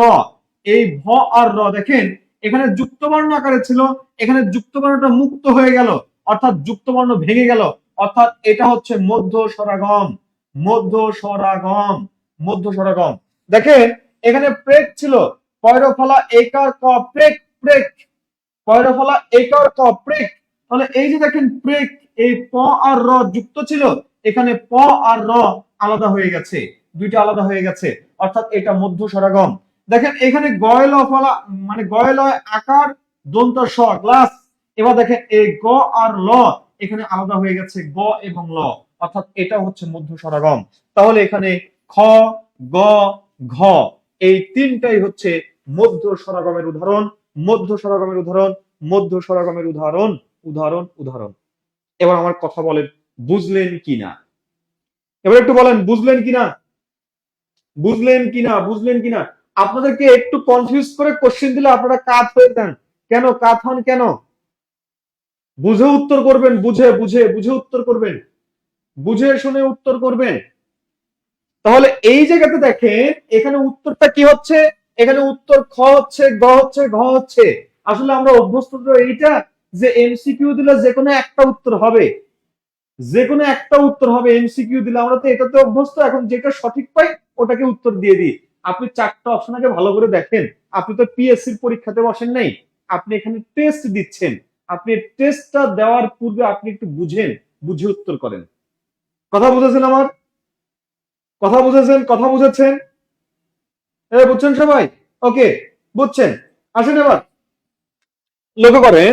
A: এই ভ আর র দেখেন এখানে যুক্তবর্ণ আকারে ছিল, এখানে যুক্তবর্ণটা মুক্ত হয়ে গেল, অর্থাৎ যুক্তবর্ণ ভেঙে গেল, অর্থাৎ এটা হচ্ছে মধ্য স্বরাগম, মধ্য স্বরাগম, মধ্য স্বরাগম। দেখেন এখানে প্রেক ছিল, পয়র ফলা একার ক, প্রেক, প্রেক, পয়র ফলা একার ক, প্রেক। তাহলে এই যে দেখেন প্রেক, এই প আর র যুক্ত ছিল, এখানে প আর র আলাদা হয়ে গেছে, দুইটা আলাদা হয়ে গেছে, অর্থাৎ এটা মধ্য স্বরাগম। দেখেন এখানে গয়ল ফলা মানে গয়ল আকার দন্ত স, গ্লাস। এবার দেখেন এই গ আর ল এখানে আলাদা হয়ে গেছে, গ এবং ল, অর্থাৎ এটা হচ্ছে মধ্য স্বরাগম। তাহলে এখানে খ, গ, ঘ এই তিনটাই হচ্ছে মধ্য স্বরাগমের উদাহরণ, মধ্য স্বরাগমের উদাহরণ, মধ্য স্বরাগমের উদাহরণ, উদাহরণ, উদাহরণ। এবার আমার কথা বলেন, বুঝলেন কিনা? এবার একটু বলেন বুঝলেন কিনা, বুঝলেন কিনা, বুঝলেন কিনা? আপনাদেরকে একটু কনফিউজ করে কোশ্চেন দিলে আপনারা কাত হয়ে যান। কেন কাত হন কেন? বুঝে উত্তর করবেন, বুঝে বুঝে বুঝে উত্তর করবেন, বুঝে শুনে উত্তর করবেন। তাহলে এই জায়গাতে দেখেন এখানে উত্তরটা কি হচ্ছে? এখানে উত্তর খ হচ্ছে, গ হচ্ছে, ঘ হচ্ছে। আসলে আমরা অভ্যস্ত তো এইটা, যে এমসিকিউ দিলে যে কোনো একটা উত্তর হবে, যে কোনো একটা উত্তর হবে এমসিকিউ দিলে। আমরা তো এটাতে অভ্যস্ত, এখন যেটা সঠিক পাই ওটাকে উত্তর দিয়ে দিই। আপনি চারটা অপশন আগে ভালো করে দেখেন। আপনি তো পিএসসির পরীক্ষাতে বসেন নাই, আপনি এখানে টেস্ট দিচ্ছেন। আপনি টেস্টটা দেওয়ার পূর্বে আপনি একটু বুঝেন, বুঝে উত্তর করেন। কথা বুঝেছেন আমার? কথা বুঝেছেন? কথা বুঝেছেন? বুঝছেন সবাই? ওকে, বুঝছেন। আসেন এবার লক্ষ্য করেন,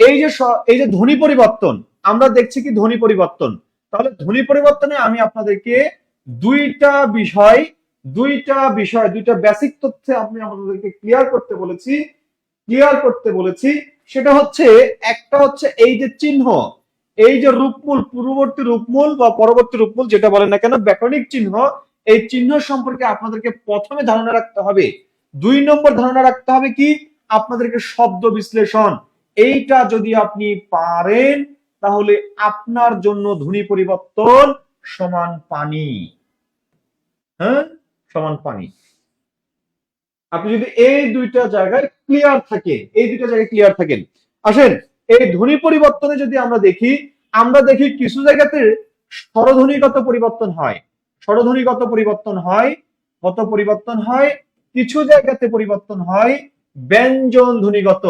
A: এই যে ধ্বনি পরিবর্তন, আমরা দেখছি কি ধ্বনি পরিবর্তন। তাহলে ধ্বনি পরিবর্তনে আমি আপনাদেরকে দুইটা বিষয়, দুইটা বেসিক তথ্যে আমি আপনাদেরকে ক্লিয়ার করতে বলেছি, ক্লিয়ার করতে বলেছি। সেটা হচ্ছে, একটা হচ্ছে এই যে চিহ্ন, এই যে রূপমূল, পূর্ববর্তী রূপমূল বা পরবর্তী রূপমূল যেটা বলেন না কেন, ব্যাকরণিক চিহ্ন, এই চিহ্ন সম্পর্কে আপনাদেরকে প্রথমে ধারণা রাখতে হবে। 2 নম্বর ধারণা রাখতে হবে কি? আপনাদেরকে শব্দ বিশ্লেষণ। এইটা যদি আপনি পারেন, তাহলে আপনার জন্য ধ্বনি পরিবর্তন সমান পানি। হ্যাঁ, সমান পানি। আপনি যদি এই দুইটা জায়গায় ক্লিয়ার থাকেন, এই দুইটা জায়গায় ক্লিয়ার থাকেন, আসেন এই ধ্বনি পরিবর্তনে যদি আমরা দেখি কিছু জায়গাতে স্বরধ্বনিগত পরিবর্তন হয়, স্বরধ্বনিগত পরিবর্তন হয়, কত পরিবর্তন হয়, কিছু জায়গাতে পরিবর্তন হয় ব্যঞ্জন ধ্বনিগত,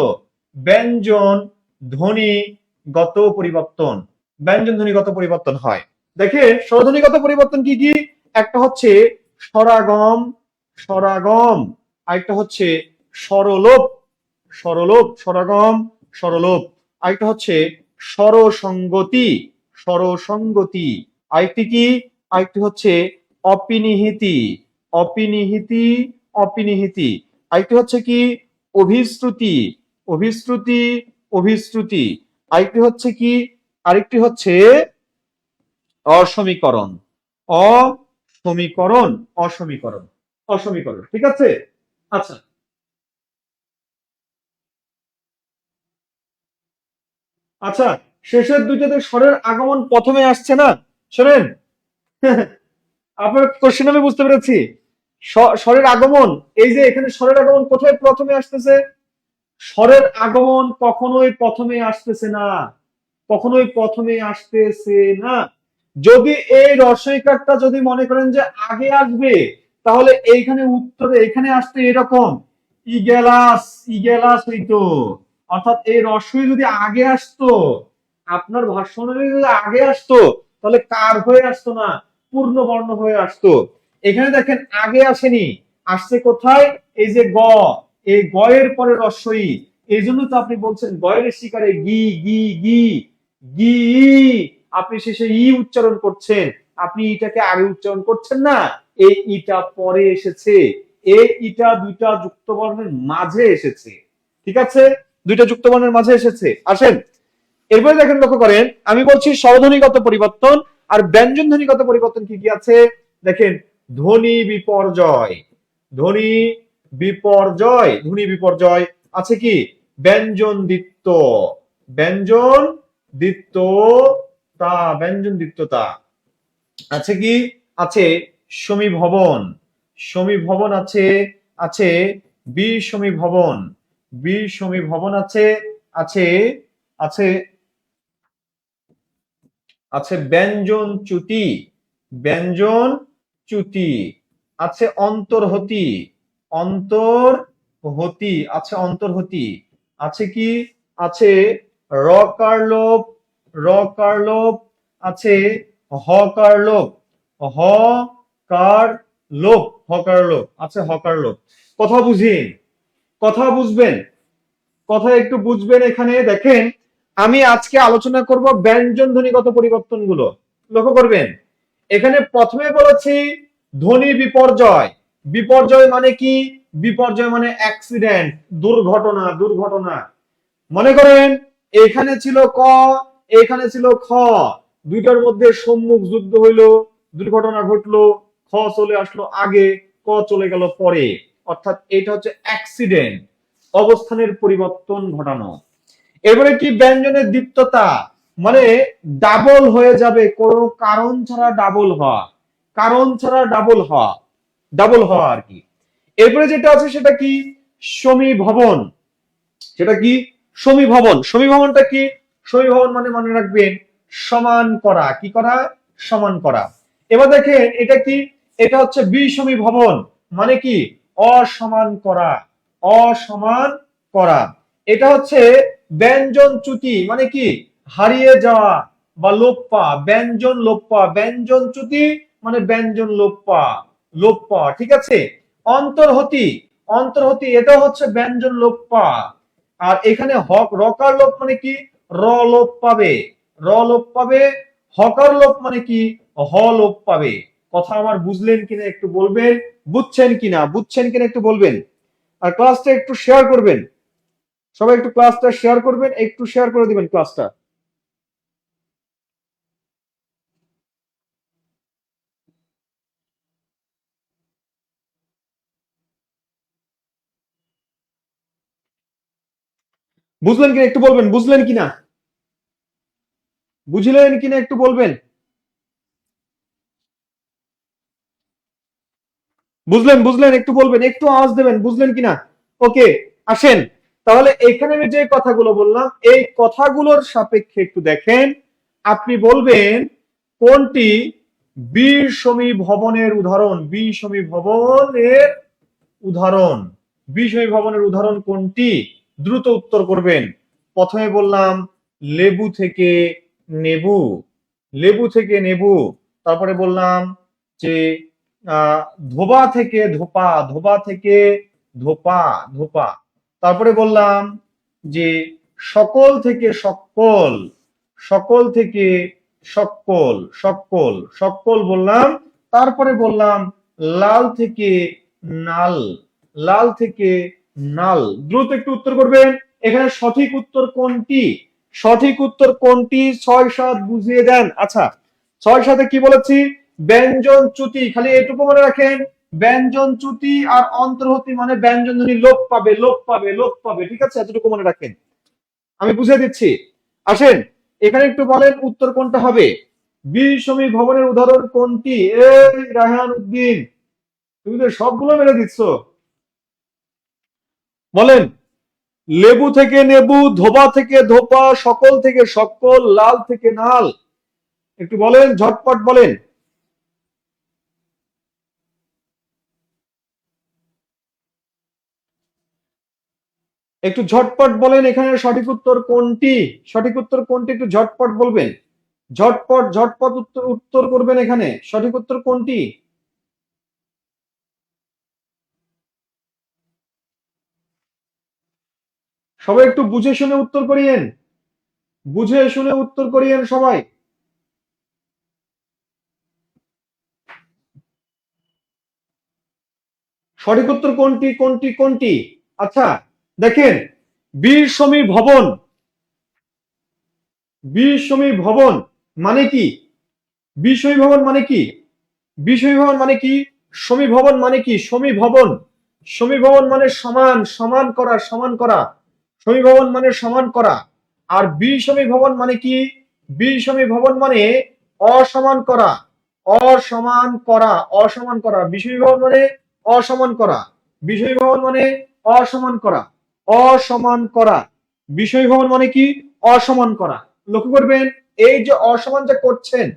A: ব্যঞ্জন ধ্বনিগত পরিবর্তন, ব্যঞ্জন ধ্বনিগত পরিবর্তন হয়। দেখেন স্বরধ্বনিগত পরিবর্তন কি কি, একটা হচ্ছে স্বরাগম, স্বরাগম, আরেকটা হচ্ছে স্বরলোপ, স্বরলোপ, স্বরাগম, স্বরলোপ, আরেকটা হচ্ছে স্বরসঙ্গতি, স্বরসঙ্গতি, আরেকটি কি, আরেকটি হচ্ছে অপিনিহিতি, অপিনিহিতি, অপিনিহিতি, আরেকটি হচ্ছে কি অভিশ্রুতি, অভিশ্রুতি, অভিশ্রুতি, আরেকটি হচ্ছে কি, আরেকটি হচ্ছে অসমীকরণ, অসমীকরণ, অসমীকরণ, অসমীকরণ, ঠিক আছে। আচ্ছা, আচ্ছা, শেষের দুইটাতে স্বরের আগমন প্রথমে আসছে না, শোনেন, আপনার কোশ্চেন আমি বুঝতে পেরেছি। স্বরের আগমন, এই যে এখানে স্বরের আগমন কোথায় প্রথমে আসতেছে, স্বরের আগমন কখনোই প্রথমে আসতেছে না, কখনোই প্রথমে আসতেছে না। যদি এই রসইকারটা যদি মনে করেন যে আগে আসবে, তাহলে এইখানে উত্তরে এখানে আসতে এরকম ইগেলাস, ইগেলাস হইতো, অর্থাৎ এই রসই যদি আগে আসতো, আপনার ভাষণে যদি আগে আসতো, তাহলে কার হয়ে আসতো না, পূর্ণ বর্ণ হয়ে আসতো। এখানে দেখেন আগে আসেনি, আসছে কোথায়, এই যে গ, এই গ এর পরে রস্বই, এই জন্য তো আপনি বলছেন গয়ের শিকারে গি গি গি গি, আপনি শেষে ই উচ্চারণ করছেন, আপনি ইটাকে আগে উচ্চারণ করছেন না, এই ইটা পরে এসেছে, এই ইটা দুইটা যুক্ত বর্ণের মাঝে এসেছে, ঠিক আছে, দুইটা যুক্ত বর্ণের মাঝে এসেছে। আসেন এরপরে দেখেন, লক্ষ্য করেন, আমি বলছি স্বরধ্বনিগত পরিবর্তন, আর ব্যঞ্জন ধ্বনিগত পরিবর্তন কি কি আছে, দেখেন ধ্বনি বিপর্যয়, ধ্বনি বিপর্যয়, ধ্বনি বিপর্যয় আছে কি, ব্যঞ্জন দ্বিত্ব, ব্যঞ্জন দ্বিত্বতা, ব্যঞ্জন দ্বিত্বতা আছে কি, আছে সমীভবন, সমীভবন আছে, আছে বিষমীভবন, বিষমীভবন আছে, আছে, আছে, আছে ব্যঞ্জন চ্যুতি, ব্যঞ্জন চ্যুতি, আছে অন্তর্হতি, অন্তর্হতি, আছে অন্তর্হতি, আছে কি, আছে রকার লোপ, রকার লোপ, আছে হকার লোপ, হকার লোপ, হকার লোপ, আছে হকার লোপ। কথা বুঝিন, কথা বুঝবেন, কথা একটু বুঝবেন। এখানে দেখেন আমি আজকে আলোচনা করব ব্যঞ্জন ধ্বনিগত পরিবর্তন গুলো, লক্ষ্য করবেন। এখানে প্রথমে বলেছি ধ্বনি বিপর্যয়, বিপর্যয় মানে কি, বিপর্যয় মানে অ্যাক্সিডেন্ট, দুর্ঘটনা, দুর্ঘটনা। মনে করেন এখানে ছিল ক, এখানে ছিল খ, দুইটার মধ্যে সম্মুখ যুদ্ধ হইলো, দুর্ঘটনা ঘটলো, খ চলে আসলো আগে, ক চলে গেল পরে, অর্থাৎ এটা হচ্ছে অ্যাক্সিডেন্ট, অবস্থানের পরিবর্তন ঘটানো। এবারে কি ব্যঞ্জনের দ্বিত্বতা, মানে ডাবল হয়ে যাবে, কোনো কারণ ছাড়া ডাবল হওয়া, কারণ ছাড়া ডাবল হওয়া, ডাবল হওয়া আর কি। এরপরে যেটা আছে সেটা কি সমীভবন, সেটা কি সমীভবন, সমীভবনটা কি, সমীভবন মানে মনে রাখবেন সমান করা, কি করা, সমান করা। এবার দেখেন এটা কি, এটা হচ্ছে বিষমীভবন, মানে কি অসমান করা, অসমান করা। এটা হচ্ছে ব্যঞ্জন চ্যুতি, মানে কি হারিয়ে যাওয়া বা লোপ পাওয়া, ব্যঞ্জন লোপ পাওয়া, ব্যঞ্জন চ্যুতি মানে ব্যঞ্জন লোপ পাওয়া, লোপ পাওয়া, ঠিক আছে। অন্তর্হতি, অন্তর্হতি এটা হচ্ছে ব্যঞ্জন লোপ পাওয়া। আর এখানে হক রকার লোপ মানে কি র লোপ পাবে, র লোপ পাবে। হকার লোপ মানে কি হ লোপ পাবে। কথা আমার বুঝলেন কিনা একটু বলবেন, বুঝছেন কিনা, বুঝছেন কিনা একটু বলবেন। আর ক্লাসটা একটু শেয়ার করবেন, সবাই একটু ক্লাসটা শেয়ার করবেন, একটু শেয়ার করে দিবেন ক্লাসটা। বুঝলেন কিনা একটু বলবেন, বুঝলেন কিনা, বুঝলেন কিনা একটু বলবেন। বুঝলেন বুঝলেন, একটু বলবেন, একটু আওয়াজ দেবেন, বুঝলেন কিনা? ওকে, আসেন তাহলে এখানে আমি যে কথাগুলো বললাম এই কথাগুলোর সাপেক্ষে একটু দেখেন, আপনি বলবেন কোনটি বীর সমীভবনের উদাহরণ। বীর সমীভবনের উদাহরণ, বীর সমীভবনের উদাহরণ কোনটি? দ্রুত উত্তর করবেন। প্রথমে বললাম লেবু থেকে নেবু, লেবু থেকে নেবু। তারপরে বললাম যে ধোবা থেকে ধোপা, ধোবা থেকে ধোপা, ধোপা। তারপরে বললাম যে সকল থেকে সকল, সকল থেকে সকল, সকল, সকল বললাম। তারপরে বললাম লাল থেকে নাল, লাল থেকে নাল। দ্রুত একটু উত্তর করবেন। এখানে সঠিক উত্তর কোনটি? সঠিক উত্তর কোনটি? 6-7 বুঝিয়ে দেন। আচ্ছা, 6-7 কি বলেছি? ব্যঞ্জন চ্যুতি, খালি এটুকু মনে রাখেন, ব্যঞ্জন চ্যুতি আর অন্তর্হতি মানে ব্যঞ্জন ধ্বনি লোপ পাবে, লোপ পাবে, লোপ পাবে, ঠিক আছে? এতটুকু মনে রাখেন, আমি বুঝিয়ে দিচ্ছি। আসেন এখানে একটু বলেন উত্তর কোনটা হবে? বীর সমীভবনের উদাহরণ কোনটি? এই রায়হান উদ্দিন, তুমি তো সবগুলো মেরে দিচ্ছ। বলেন লেবু থেকে নেবু, ধোবা থেকে ধোপা, সকল থেকে সকল, লাল থেকে নাল। একটু বলেন, ঝটপট বলেন। একটু ঝটপট বলেন এখানে সঠিক উত্তর কোনটি? সঠিক উত্তর কোনটি একটু ঝটপট বলবেন। ঝটপট ঝটপট উত্তর উত্তর করবেন, এখানে সঠিক উত্তর কোনটি? সবাই একটু বুঝে শুনে উত্তর করিয়েন, বুঝে শুনে উত্তর করিয়েন সবাই। সঠিক উত্তর কোনটি কোনটি কোনটি? আচ্ছা দেখেন, বীর সমীভবন, বীর সমীভবন মানে কি? বীর সমীভবন মানে কি? বীর সমীভবন মানে কি? সমীভবন মানে কি? সমীভবন, সমীভবন মানে সমান, সমান করা, সমান করা। সমীভবন মানে সমান করা। আর বীর সমীভবন মানে কি? বীর সমীভবন মানে অসমান করা, অসমান করা, অসমান করা। বিষমীভবন মানে অসমান করা, বিষমীভবন মানে অসমান করা, অসমান করা। বিষমীভবন মানে কি? অসমান করা। লক্ষ্য করবেন এই যে অসমান যে করছেন,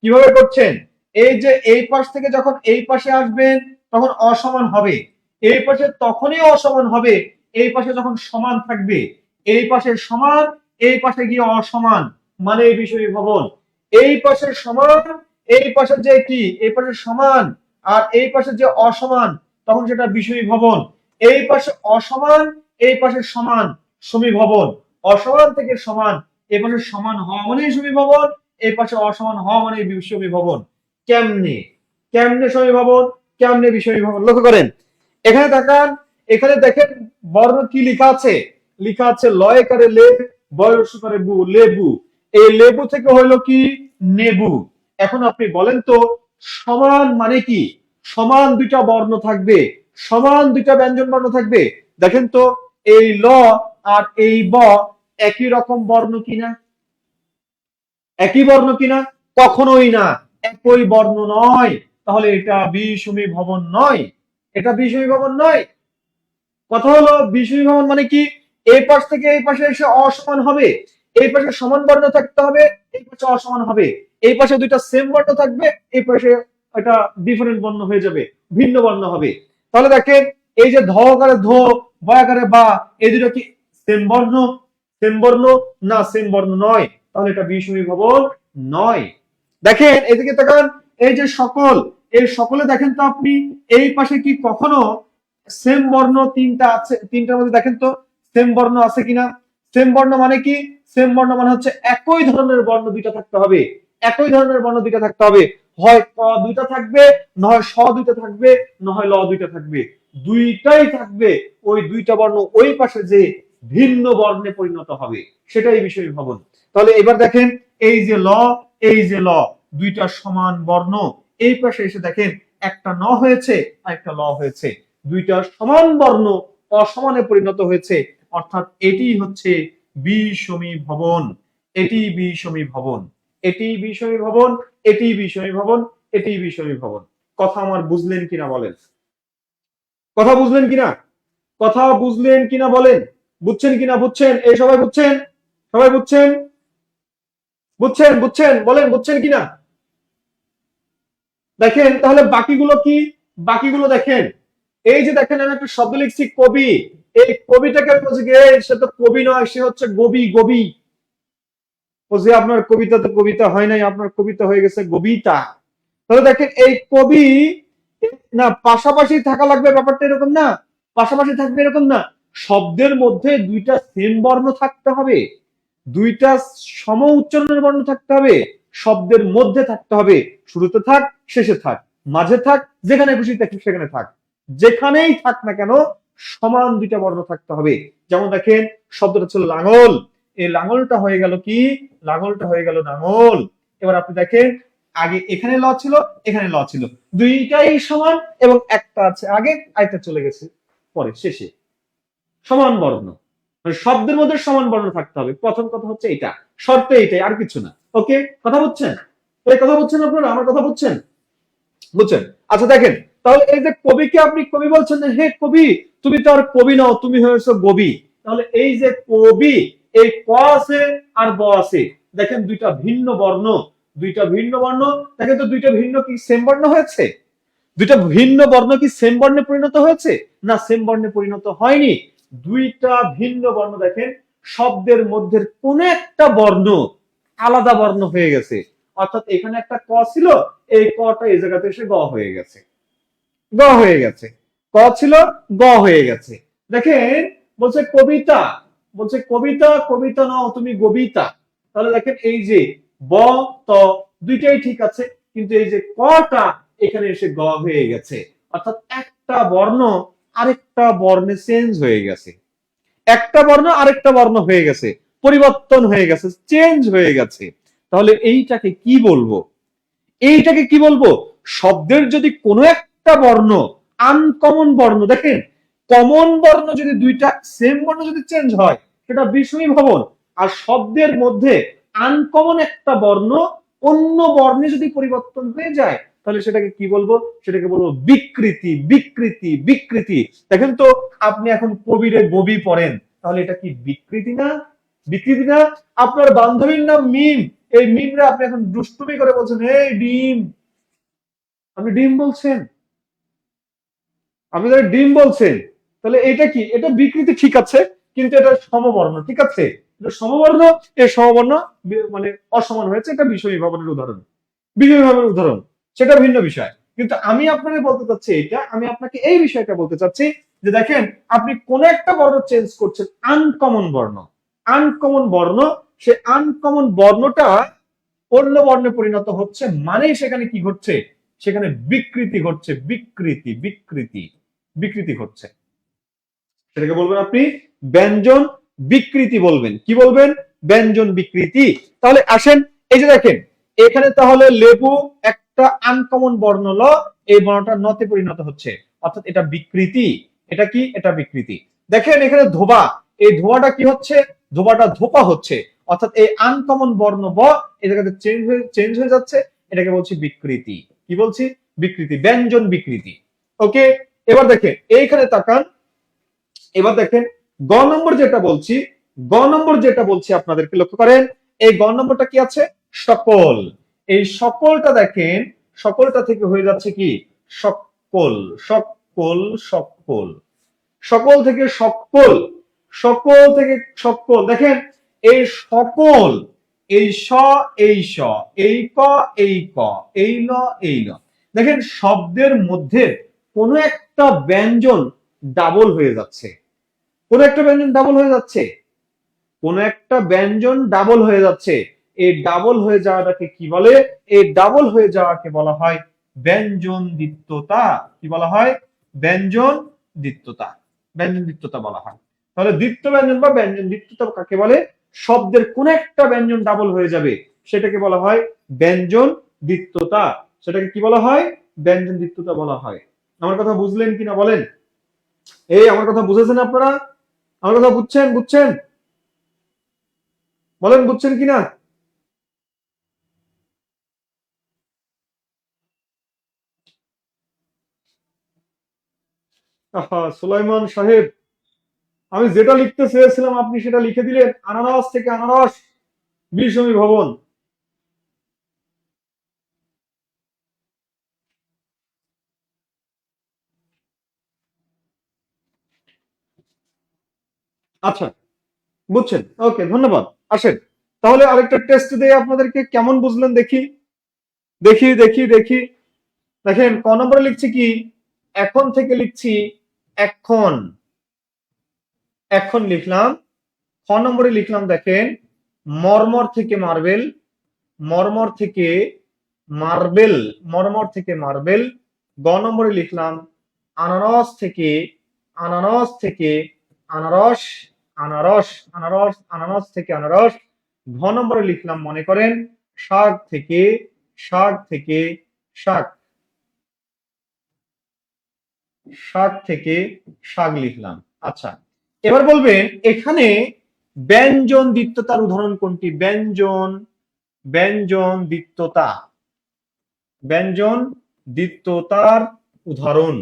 A: কিভাবে করছেন? এই যে এই পাশ থেকে যখন এই পাশে আসবেন তখন অসমান হবে, এই পাশে তখনই অসমান হবে এই পাশে যখন সমান থাকবে। এই পাশে সমান, এই পাশে গিয়ে অসমান, মানে এই বিষমীভবন। এই পাশে সমান, এই পাশে যে কি, এই পাশে সমান আর এই পাশে যে অসমান, তখন সেটা বিষমীভবন। এই পাশে অসমান, এই পাশে সমান, সমীভবন। অসমান থেকে সমান, এই পাশে সমান হওয়া মানে সমীভবন, এই পাশে অসমান হওয়া মানে বিষমীভবন। কেমনে? কেমনে সমীভবন, কেমনে বিষমীভবন? লক্ষ্য করেন এখানে তাকান, এখানে দেখেন বর্ণ কি লেখা আছে? লেখা আছে লয়কারে লে, বয়স্কারে বু, লেবু। এই লেবু থেকে হইলো কি? নেবু। এখন আপনি বলেন তো সমান মানে কি? সমান দুইটা বর্ণ থাকবে, সমান দুইটা ব্যঞ্জন বর্ণ থাকবে। দেখেন তো এই ল আর এই ব একই রকম বর্ণ কিনা? একই বর্ণ কিনা? কখনোই না, একই বর্ণ নয়। তাহলে এটা বিষমীভবন নয়, এটা বিষমীভবন নয়। কথা হলো বিষমীভবন মানে কি? এই পাশ থেকে এই পাশে এসে অসমান হবে, এই পাশে সমান বর্ণ থাকতে হবে, এই পাশে অসমান হবে। এই পাশে দুইটা সেম বর্ণ থাকবে, এই পাশে এটা ডিফারেন্ট বর্ণ হয়ে যাবে, ভিন্ন বর্ণ হবে। তাহলে দেখেন এই যে ধ আকারে ধো, বা আকারে বা, এই দুটো কি সেম বর্ণ? সেম বর্ণ না, সেম বর্ণ নয়। তাহলে এটা বিষমীভবন নয়। দেখেন এদিকে তাকান, এই যে সকল, এই সকলে দেখেন তো আপনি এই পাশে কি কখনো সেম বর্ণ তিনটা আছে? তিনটার মধ্যে দেখেন তো সেম বর্ণ আছে কিনা? সেম বর্ণ মানে কি? সেম বর্ণ মানে হচ্ছে একই ধরনের বর্ণ দুইটা থাকতে হবে, একই ধরনের বর্ণ দুইটা থাকতে হবে। হয় ক দুইটা থাকবে, না হয় স দুইটা থাকবে, না হয় ল দুইটা থাকবে, দুইটাই থাকবে। ওই দুইটা বর্ণ ওই পাশে যে ভিন্ন বর্ণে পরিণত হবে, সেটাই বিষমীভবন। তাহলে এবার দেখেন এই যে ল, এই যে ল, দুইটা সমান বর্ণ, এই পাশে এসে দেখেন একটা ন হয়েছে আর একটা ল হয়েছে, দুইটা সমান বর্ণ অসমানে পরিণত হয়েছে, অর্থাৎ এটি হচ্ছে বিষমীভবন। এটি বিষমীভবন, এটি বিষমীভবন, এটি বিষমীভবন, এটি বিষমীভবন। কথা আমার বুঝলেন কিনা বলেন? কথা বুঝলেন কিনা? কথা বুঝলেন কিনা বলেন? বুঝছেন কিনা? বুঝছেন? এই সবাই বুঝছেন? সবাই বুঝছেন? বুঝছেন? বুঝছেন? বলেন বুঝছেন কিনা? দেখেন তাহলে বাকিগুলো কি? বাকিগুলো দেখেন। এই যে দেখেন আমি একটা শব্দ লিখছি কবি, এই কবিটাকে বলছি কি সে তো কবি নয়, সে হচ্ছে গবি। গবি ও যে আপনার কবিতা তো কবিতা হয় নাই, আপনার কবিতা হয়ে গেছে কবিতা। তাহলে দেখেন এই কবি না পাশাপাশি থাকা লাগবে, ব্যাপারটা এরকম না। পাশাপাশি থাকবে এরকম না। শব্দের মধ্যে দুইটা সেম বর্ণ থাকতে হবে, দুইটা সম উচ্চারণের বর্ণ থাকতে হবে, শব্দের মধ্যে থাকতে হবে, শুরুতে থাক শেষে থাক মাঝে থাক যেখানে খুশি থাক সেখানে থাক, যেখানেই থাক না কেন সমান দুইটা বর্ণ থাকতে হবে। যেমন দেখেন শব্দটা ছিল লাঙল, এই লাঙলটা হয়ে গেল কি? লাঙলটা হয়ে গেল নাঙল। এবার আপনি দেখেন আগে এখানে ল ছিল, এখানে ল ছিল, দুইটাই সমান এবং একটা আছে আগে আরেকটা চলে গেছে পরে শেষে, সমান বর্ণ। মানে শব্দের মধ্যে সমান বর্ণ থাকতে হবে, প্রথম কথা হচ্ছে এটা, শর্ত এইটাই, আর কিছু না। ওকে, কথা বুঝছেন? এই কথা বুঝছেন আপনারা? আমার কথা বুঝছেন? বুঝছেন? আচ্ছা দেখেন, তাহলে এই যে কবিকে আপনি কবি বলছেন না, হে কবি তুমি তো আর কবি নও, তুমি হয়েছো গবি। তাহলে এই যে কবি, এই ক আছে আর ব আছে, দেখেন দুইটা ভিন্ন বর্ণ, দুইটা ভিন্ন বর্ণ। দেখেন তো দুইটা ভিন্ন কি সেম বর্ণ হয়েছে? দুইটা ভিন্ন বর্ণ কি সেম বর্ণে পরিণত হয়েছে? না, সেম বর্ণে পরিণত হয়নি। দুইটা ভিন্ন বর্ণ দেখেন শব্দের মধ্যে কোন একটা বর্ণ আলাদা বর্ণ হয়ে গেছে। অর্থাৎ এখানে একটা ক ছিল, এই কটা এই জায়গাতে এসে গ হয়ে গেছে, গ হয়ে গেছে। ক ছিল, গ হয়ে গেছে। দেখেন বলছে কবিতা, বলছে কবিতা, কবিতা নও তুমি গবিতা। তাহলে দেখেন এই যে ব ত দুইটাই ঠিক আছে, কিন্তু এই যে কটা এখানে এসে গ হয়ে গেছে, অর্থাৎ একটা বর্ণ আরেকটা বর্ণে চেঞ্জ হয়ে গেছে, একটা বর্ণ আরেকটা বর্ণ হয়ে গেছে, পরিবর্তন হয়ে গেছে, চেঞ্জ হয়ে গেছে। তাহলে এইটাকে কি বলবো? এইটাকে কি বলবো? শব্দের যদি কোনো একটা বর্ণ আনকমন বর্ণ, দেখেন কমন বর্ণ যদি দুইটা সেম বর্ণ যদি চেঞ্জ হয় সেটা বিষমী ভবন। আর শব্দের মধ্যে আনকমন একটা বর্ণ অন্য বর্ণে যদি পরিবর্তন হয়ে যায় তাহলে সেটাকে কি বলবো? সেটাকে বলবো বিকৃতি। বিকৃতি, বিকৃতি। দেখেন তো আপনি এখন কবিরে গবি পড়েন, তাহলে এটা কি বিকৃতি না? বিকৃতি না? আপনার বান্ধবীর নাম মিম, এই মিমরা আপনি এখন দুষ্টুমি করে বলছেন এই ডিম, আপনি ডিম বলছেন, আপনি তাহলে ডিম বলছেন, তাহলে এটা কি? এটা বিকৃতি ঠিক আছে, কিন্তু এটা সমবর্ণ ঠিক আছে, এটা সমবর্ণ, এই সমবর্ণ মানে অসমান হয়েছে, এটা বিষমী ভবনের উদাহরণ, বিষমী ভবনের উদাহরণ, সেটা ভিন্ন বিষয়। কিন্তু আমি আপনাকে বলতে চাচ্ছি এটা, আমি আপনাকে এই বিষয়টা বলতে চাচ্ছি যে দেখেন আপনি কোন একটা বর্ণ চেঞ্জ করছেন, আনকমন বর্ণ, আনকমন বর্ণ, সে আনকমন বর্ণটা অন্য বর্ণে পরিণত হচ্ছে মানে সেখানে কি ঘটছে? সেখানে বিকৃতি ঘটছে, বিকৃতি, বিকৃতি, বিকৃতি ঘটছে। সেটাকে বলবেন আপনি ব্যঞ্জন বিকৃতি বলবেন। কি বলবেন? ব্যঞ্জন বিকৃতি। তাহলে আসেন এই যে দেখেন এখানে তাহলে লেবু একটা আনকমন বর্ণ ল, এই বর্ণটা নতে পরিণত হচ্ছে, অর্থাৎ এটা বিকৃতি। এটা কি? এটা বিকৃতি। দেখেন এখানে ধোবা, এই ধোবাটা কি হচ্ছে? ধোবাটা ধোপা হচ্ছে, অর্থাৎ এই আনকমন বর্ণ ব এই জায়গাতে চেঞ্জ হয়ে যাচ্ছে, এটাকে বলছি বিকৃতি। কি বলছি? বিকৃতি, ব্যঞ্জন বিকৃতি। ওকে, এবার দেখেন এইখানে তাকান, এবার দেখেন গ নম্বর যেটা বলছি, গ নম্বর যেটা বলছি আপনাদেরকে লক্ষ্য করেন, এই গ নম্বরটা কি আছে? সকল। এই সকলটা দেখেন, সকলটা থেকে হয়ে যাচ্ছে কি? সকল, সকল, সকল, সকল থেকে সকল, সকল থেকে সকল। দেখেন এই সকল, এই স, এই স, এই ক, এই ক, এই ল, এই ল, দেখেন শব্দের মধ্যে কোনো একটা ব্যঞ্জন ডাবল হয়ে যাচ্ছে, কোন একটা ব্যঞ্জন ডাবল হয়ে যাচ্ছে, কোন একটা ব্যঞ্জন ডাবল হয়ে যাচ্ছে। এই ডাবল হয়ে যাওয়াটাকে কি বলে? এই ডাবল হয়ে যাওয়াকে বলা হয় ব্যঞ্জন দ্বিত্বতা। কি বলা হয়? ব্যঞ্জন দ্বিত্বতা, ব্যঞ্জন দ্বিত্বতা বলা হয়। তাহলে দ্বিত্ব ব্যঞ্জন বা ব্যঞ্জন দ্বিত্বতা কাকে বলে? শব্দের কোন একটা ব্যঞ্জন ডাবল হয়ে যাবে সেটাকে বলা হয় ব্যঞ্জন দ্বিত্বতা। সেটাকে কি বলা হয়? ব্যঞ্জন দ্বিত্বতা বলা হয়। আমার কথা বুঝলেন কিনা বলেন? এই আমার কথা বুঝেছেন আপনারা? আমার কথা বুঝছেন? বুঝছেন? বলেন বুঝছেন কিনা? আহা সুলাইমান সাহেব, আমি যেটা লিখতে চেয়েছিলাম আপনি সেটা লিখে দিলেন। আনারস থেকে আনারস, বিষমী ভবন। আচ্ছা, বুঝছেন, ওকে, ধন্যবাদ। আসেন তাহলে আরেকটা টেস্ট দেই আপনাদেরকে, কেমন বুঝলেন দেখি। দেখি দেখি দেখি। দেখেন ক নম্বরে লিখছি কি, এখন থেকে লিখছি এখন, এখন লিখলাম। খ নম্বরে লিখলাম দেখেন, মর্মর থেকে মার্বেল, মর্মর থেকে মার্বেল, মর্মর থেকে মার্বেল। গ নম্বরে লিখলাম আনারস থেকে, আনারস থেকে আনারস, আনারস আনারস আনারস থেকে আনারস। ঘ নম্বরে লিখলাম মনে করেন শাক থেকে, শাক থেকে শাক, শাক থেকে শাক লিখলাম। আচ্ছা, এবার বলবেন এখানে ব্যঞ্জন দ্বিত্বতার উদাহরণ কোনটি? ব্যঞ্জন, ব্যঞ্জন দ্বিত্বতা, ব্যঞ্জন দ্বিত্বতার উদাহরণ,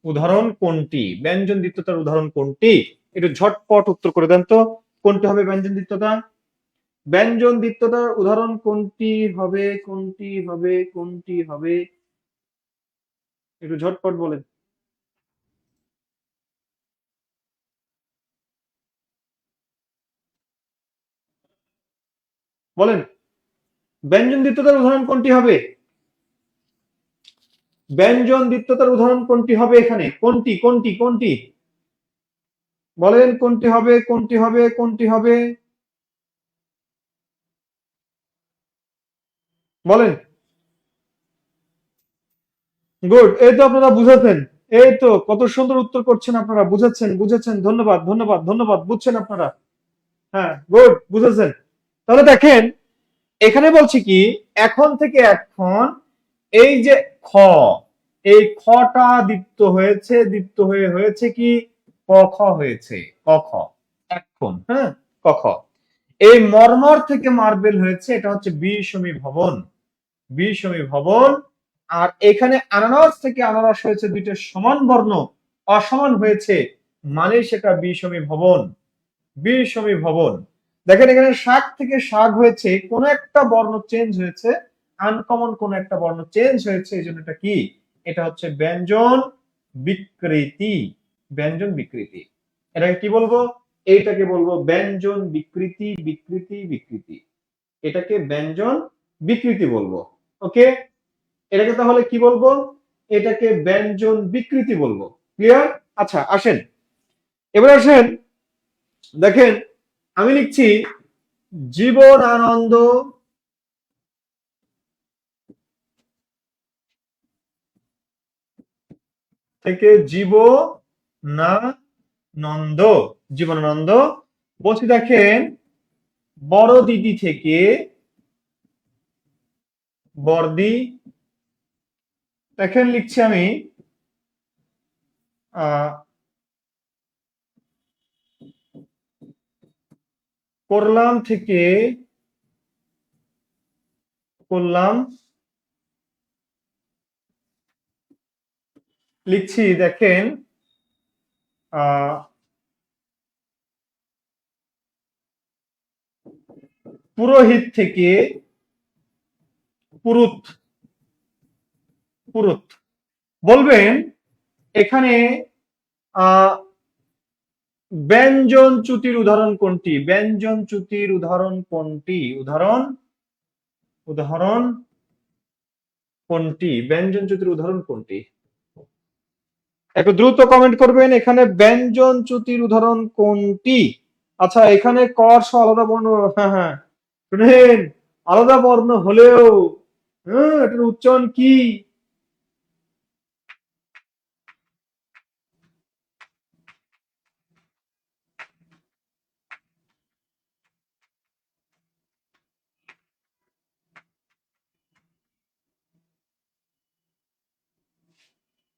A: উদাহরণ কোনটি? ব্যঞ্জন দ্বিত্বতার উদাহরণ কোনটি? একটু ঝটপট উত্তর করে দেন তো, কোনটি হবে ব্যঞ্জন দ্বিত্বতা? ব্যঞ্জন দ্বিত্বতার উদাহরণ কোনটি হবে? কোনটি হবে? কোনটি হবে? একটু ঝটপট বলেন। বলেন, ব্যঞ্জন দ্বিত্বতার উদাহরণ কোনটি হবে? ব্যঞ্জন দ্বিত্বতার উদাহরণ কোনটি হবে এখানে? কোনটি কোনটি কোনটি? বলেন কোনটি হবে? কোনটি হবে? কোনটি হবে? বলেন। গুড, এই তো আপনারা বুঝেছেন। এই তো কত সুন্দর উত্তর করছেন আপনারা, বুঝেছেন বুঝেছেন, ধন্যবাদ ধন্যবাদ ধন্যবাদ, বুঝছেন আপনারা। হ্যাঁ গুড, বুঝেছেন। তাহলে দেখেন এখানে বলছি কি, এখন থেকে এখন, এই যে খ, এই খটা দীপ্ত হয়েছে, দীপ্ত হয়ে হয়েছে কি ক খ হয়েছে, ক খ। এখন হ্যাঁ, ক খ। এই মর্মর থেকে মার্বেল হয়েছে, এটা হচ্ছে বিষমী ভবন, বিষমী ভবন। আর এখানে আনারস থেকে আনারস হয়েছে, দুইটা সমান বর্ণ অসমান হয়েছে, মানে সেটা বিষমী ভবন, বিষমী ভবন। দেখেন এখানে শাক থেকে শাক হয়েছে, কোন একটা বর্ণ চেঞ্জ হয়েছে, আনকমন কোন একটা বর্ণ চেঞ্জ হয়েছে, এই জন্য এটা কি? এটা হচ্ছে ব্যঞ্জন বিকৃতি, ব্যঞ্জন বিকৃতি। এটাকে কি বলবো? এইটাকে বলবো ব্যঞ্জন বিকৃতি, বিকৃতি বিকৃতি। এটাকে ব্যঞ্জন বিকৃতি বলবো। ওকে, এটাকে তাহলে কি বলবো? এটাকে ব্যঞ্জন বিকৃতি বলবো। ক্লিয়ার? আচ্ছা আসেন, এবার আসেন দেখেন, আমি লিখছি জীবন আনন্দ থেকে জীবনানন্দ, জীবনানন্দ। বলছি দেখেন বড় দিদি থেকে বর্দি। দেখেন লিখছি আমি করলাম থেকে করলাম। লিখছি দেখেন পুরোহিত থেকে পুরুত, পুরুত। বলবেন এখানে ব্যঞ্জন চ্যুতির উদাহরণ কোনটি? ব্যঞ্জন চ্যুতির উদাহরণ কোনটি? উদাহরণ, উদাহরণ কোনটি? ব্যঞ্জন চ্যুতির উদাহরণ কোনটি? একটু দ্রুত কমেন্ট করবেন, এখানে ব্যঞ্জন চ্যুতির উদাহরণ কোনটি? আচ্ছা এখানে কর স আলাদা বর্ণ, হ্যাঁ হ্যাঁ শুনেন, আলাদা বর্ণ হলেও হ্যাঁ এটার উচ্চারণ কি?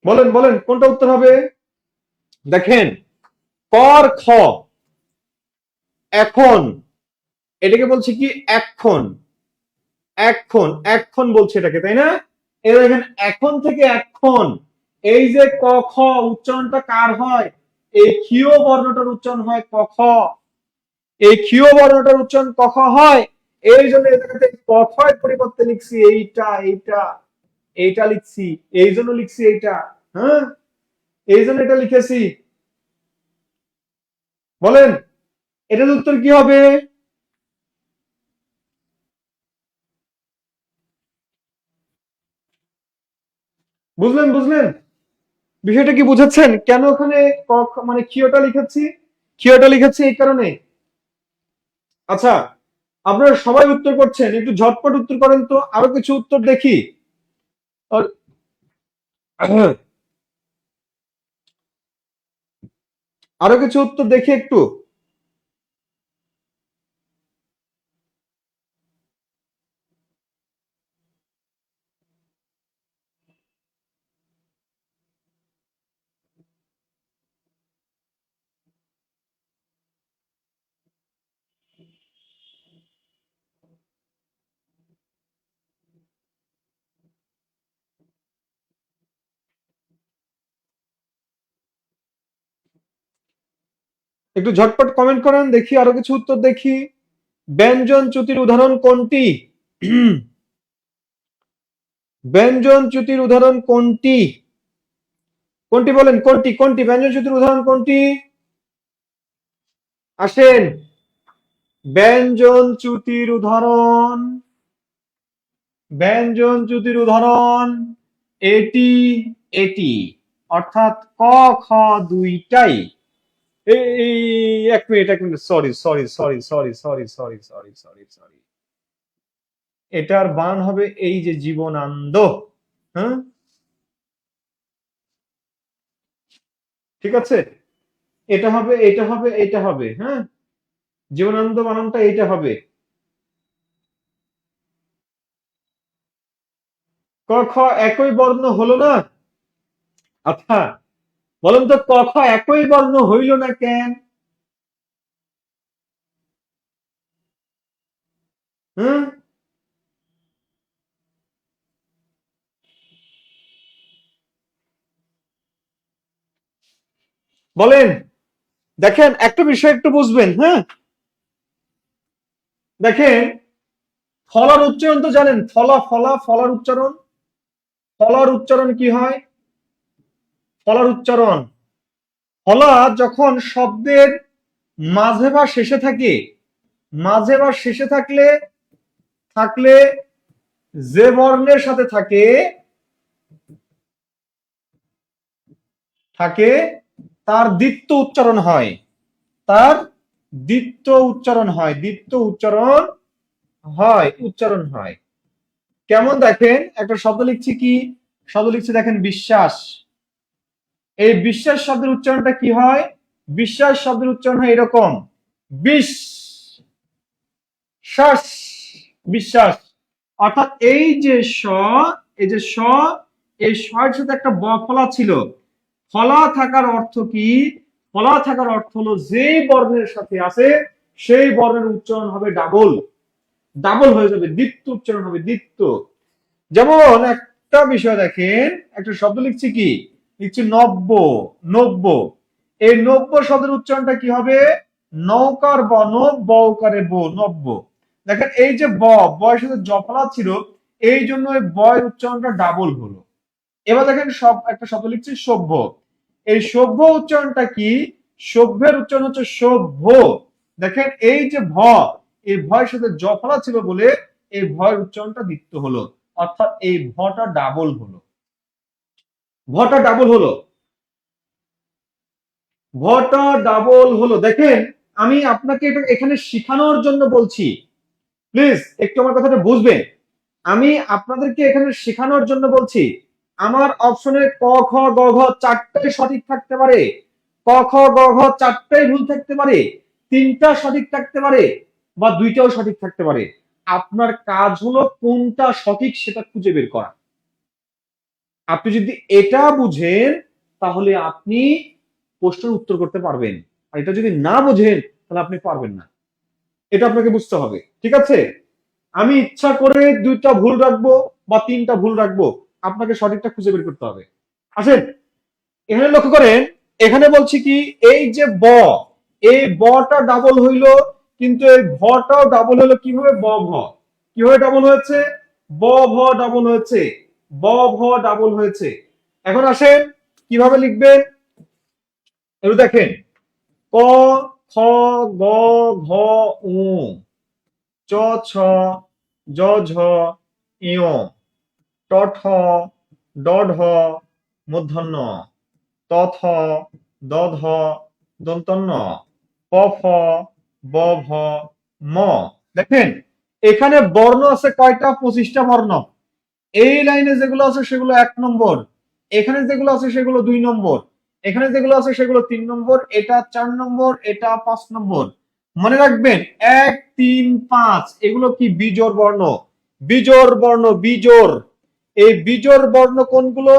A: বলেন বলেন কোনটা উত্তর হবে? দেখেন কর খ, এখন, এটাকে বলছি কি এখন, এখন এখন বলছে এটাকে, তাই না? এবার দেখেন এখন থেকে এখন, এই যে ক খ উচ্চারণটা কার হয়? এই ক্ষীয় বর্ণটার উচ্চারণ হয় ক খ। এই ক্ষীয় বর্ণটার উচ্চারণ ক খ হয়। এই জন্য এটাকে ক খ এর পরিবর্তে লিখছি এইটা এইটা এইটা লিখছি, এই জন্য লিখছি এইটা। হ্যাঁ, এই জন্য এটা লিখেছি। বলেন এটার উত্তর কি হবে? বুঝলেন বুঝলেন বিষয়টা কি বুঝাচ্ছেন? কেন ওখানে মানে ক্ষীয়টা লিখেছি? ক্ষীয়টা লিখেছি এই কারণে। আচ্ছা, আপনারা সবাই উত্তর করছেন, একটু ঝটপট উত্তর করেন তো, আরো কিছু উত্তর দেখি। আরো কিছু উত্তর দেখি একটু। একটু ঝটপট কমেন্ট করেন দেখি, আরো কিছু উত্তর দেখি। ব্যঞ্জন চ্যুতির উদাহরণ কোনটি? ব্যঞ্জন চ্যুতির উদাহরণ কোনটি? কোনটি বলেন, কোনটি কোনটি ব্যঞ্জন চ্যুতির উদাহরণ কোনটি? আসেন, ব্যঞ্জন চ্যুতির উদাহরণ, ব্যঞ্জন চ্যুতির উদাহরণ এটি, এটি, অর্থাৎ ক খ দুইটাই। এই এক মিনিট এক minute, sorry sorry sorry sorry sorry sorry sorry sorry sorry, এটার বান হবে এই যে জীবনানন্দ। হ্যাঁ, ঠিক আছে, এটা হবে এটা হবে এটা হবে। হ্যাঁ, জীবনানন্দ বানানটা এইটা হবে। ক খ একই বর্ণ হলো না? আচ্ছা বলেন তো, ক খ একই বর্ণ হইল না কেন? হ্যাঁ, বলেন। দেখেন একটা বিষয় একটু বুঝবেন। হ্যাঁ, দেখেন ফলার উচ্চারণ তো জানেন, ফলা ফলা ফলার উচ্চারণ, ফলার উচ্চারণ কি হয়? ফলার উচ্চারণ, ফলা যখন শব্দের মাঝে বা শেষে থাকে, মাঝে বা শেষে থাকলে, থাকলে যে বর্ণের সাথে থাকে, থাকে তার দ্বিত্ব উচ্চারণ হয়, তার দ্বিত্ব উচ্চারণ হয়, দ্বিত্ব উচ্চারণ হয়, উচ্চারণ হয়। কেমন দেখেন, একটা শব্দ লিখছি, কি শব্দ লিখছি দেখেন? বিশ্বাস। এই বিশ্বাস শব্দের উচ্চারণটা কি হয়? বিশ্বাস শব্দের উচ্চারণ হয় এরকম, বিশ শ্বাস, বিশ্বাস। অর্থাৎ এই যে স, এই যে স, এই এর সাথে একটা ব ফলা ছিল। ফলা থাকার অর্থ কি? ফলা থাকার অর্থ হলো যে বর্ণের সাথে আছে সেই বর্ণের উচ্চারণ হবে ডাবল, ডাবল হয়ে যাবে, দ্বিত্ব উচ্চারণ হবে, দ্বিত্ব। যেমন একটা বিষয় দেখেন, একটা শব্দ লিখছি, কি লিখছি? নব্য, নব্য। এই নব্য শব্দের উচ্চারণটা কি হবে? নৌকার ব, বউকারে বো, নব্য। দেখেন এই যে বয়ের সাথে জফলা ছিল, এই জন্য এই বয়ের উচ্চারণটা ডাবল হলো। এবার দেখেন সব একটা শব্দ লিখছি সভ্য। এই সভ্য উচ্চারণটা কি? সভ্যের উচ্চারণ হচ্ছে সভ্য। দেখেন এই যে এই ভয়ের সাথে জফলা ছিল বলে এই ভয়ের উচ্চারণটা দ্বিত্ব হলো, অর্থাৎ এই ভটা ডাবল হলো, ভটা ডাবল হলো, ভটা ডাবল হলো। দেখেন আমি আপনাকে এটা এখানে শিখানোর জন্য বলছি, প্লিজ একটু আমার কথাটা বুঝবেন। আমি আপনাদেরকে এখানে শেখানোর জন্য বলছি। আমার অপশনে ক খ গ ঘ চারটাই সঠিক থাকতে পারে, ক খ গ ঘ চারটাই ভুল থাকতে পারে, তিনটা সঠিক থাকতে পারে, বা দুইটাও সঠিক থাকতে পারে। আপনার কাজ হলো কোনটা সঠিক সেটা খুঁজে বের করা। আপনি যদি এটা বুঝেন তাহলে আপনি প্রশ্নের উত্তর করতে পারবেন, আর এটা যদি না বুঝেন তাহলে আপনি পারবেন না। এটা আপনাকে বুঝতে হবে, ঠিক আছে? আমি ইচ্ছা করে দুইটা ভুল রাখবো বা তিনটা ভুল রাখবো, আপনাকে সঠিকটা খুঁজে বের করতে হবে। আসেন এখানে লক্ষ্য করেন, এখানে বলছি কি এই যে এই বটা ডাবল হইলো, কিন্তু এই ভটাও ডাবল হলো কিভাবে? কিভাবে ডাবল হয়েছে? ব ভ ডাবল হয়েছে, ব ভ ডাবল হয়েছে। এখন আসেন কিভাবে লিখবেন একটু দেখেন। ক খ গ ঘ উ, চ ছ জ ঝ ইয়, ট ঠ ড ঢ মূর্ধন্য, ত থ দ ধ দন্তন্য, প ফ ব ভ ম। দেখেন এখানে বর্ণ আছে কয়টা? 25টা বর্ণ। এই লাইনে যেগুলো আছে সেগুলো 1 নম্বর, এখানে যেগুলো আছে সেগুলো 2 নম্বর, এখানে যেগুলো আছে সেগুলো 3 নম্বর, এটা 4 নম্বর, এটা 5 নম্বর। মনে রাখবেন 1 3 5 এগুলো কি? বিজোড় বর্ণ, বিজোড় বর্ণ, বিজোড়। এই বিজোড় বর্ণ কোনগুলো?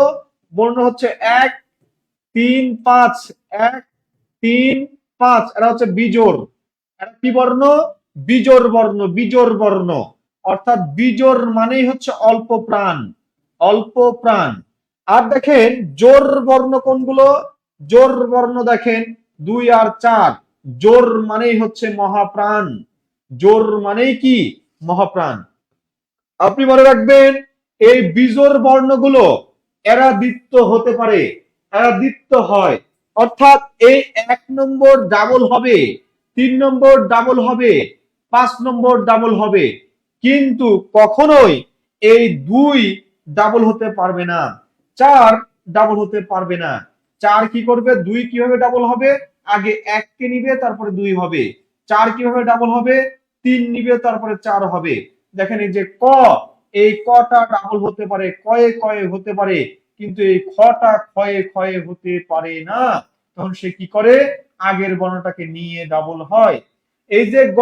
A: বর্ণ হচ্ছে 1 3 5, 1 3 5, এরা হচ্ছে বিজোড়। এরা কি বর্ণ? বিজোড় বর্ণ, বিজোড় বর্ণ। অর্থাৎ বিজোড় মানেই হচ্ছে অল্প প্রাণ, অল্প প্রাণ। আর দেখেন জোর বর্ণ কোনগুলো? জোর বর্ণ দেখেন 2 আর 4। জোর মানেই হচ্ছে মহাপ্রাণ, জোর মানেই কি? মহাপ্রাণ। আপনি মনে রাখবেন এই বিজোড় বর্ণগুলো এরা দ্বিত্ব হতে পারে, এরা দ্বিত্ব হয়। অর্থাৎ এই 1 নম্বর ডাবল হবে, 3 নম্বর ডাবল হবে, 5 নম্বর ডাবল হবে, কিন্তু কখনোই এই 2 ডাবল হতে পারবে না, 4 ডাবল হতে পারবে না। 4 কি করবে? 2 কিভাবে ডাবল হবে? আগে 1 কে নিবে তারপরে 2 হবে। 4 কিভাবে ডাবল হবে? 3 নিবে তারপরে 4 হবে। দেখেন এই যে ক, এই কটা ডাবল হতে পারে, কয়ে কয়ে হতে পারে, কিন্তু এই খটা ক্ষয়ে ক্ষয়ে হতে পারে না। তখন সে কি করে? আগের বর্ণটাকে নিয়ে ডাবল হয়। এই যে গ,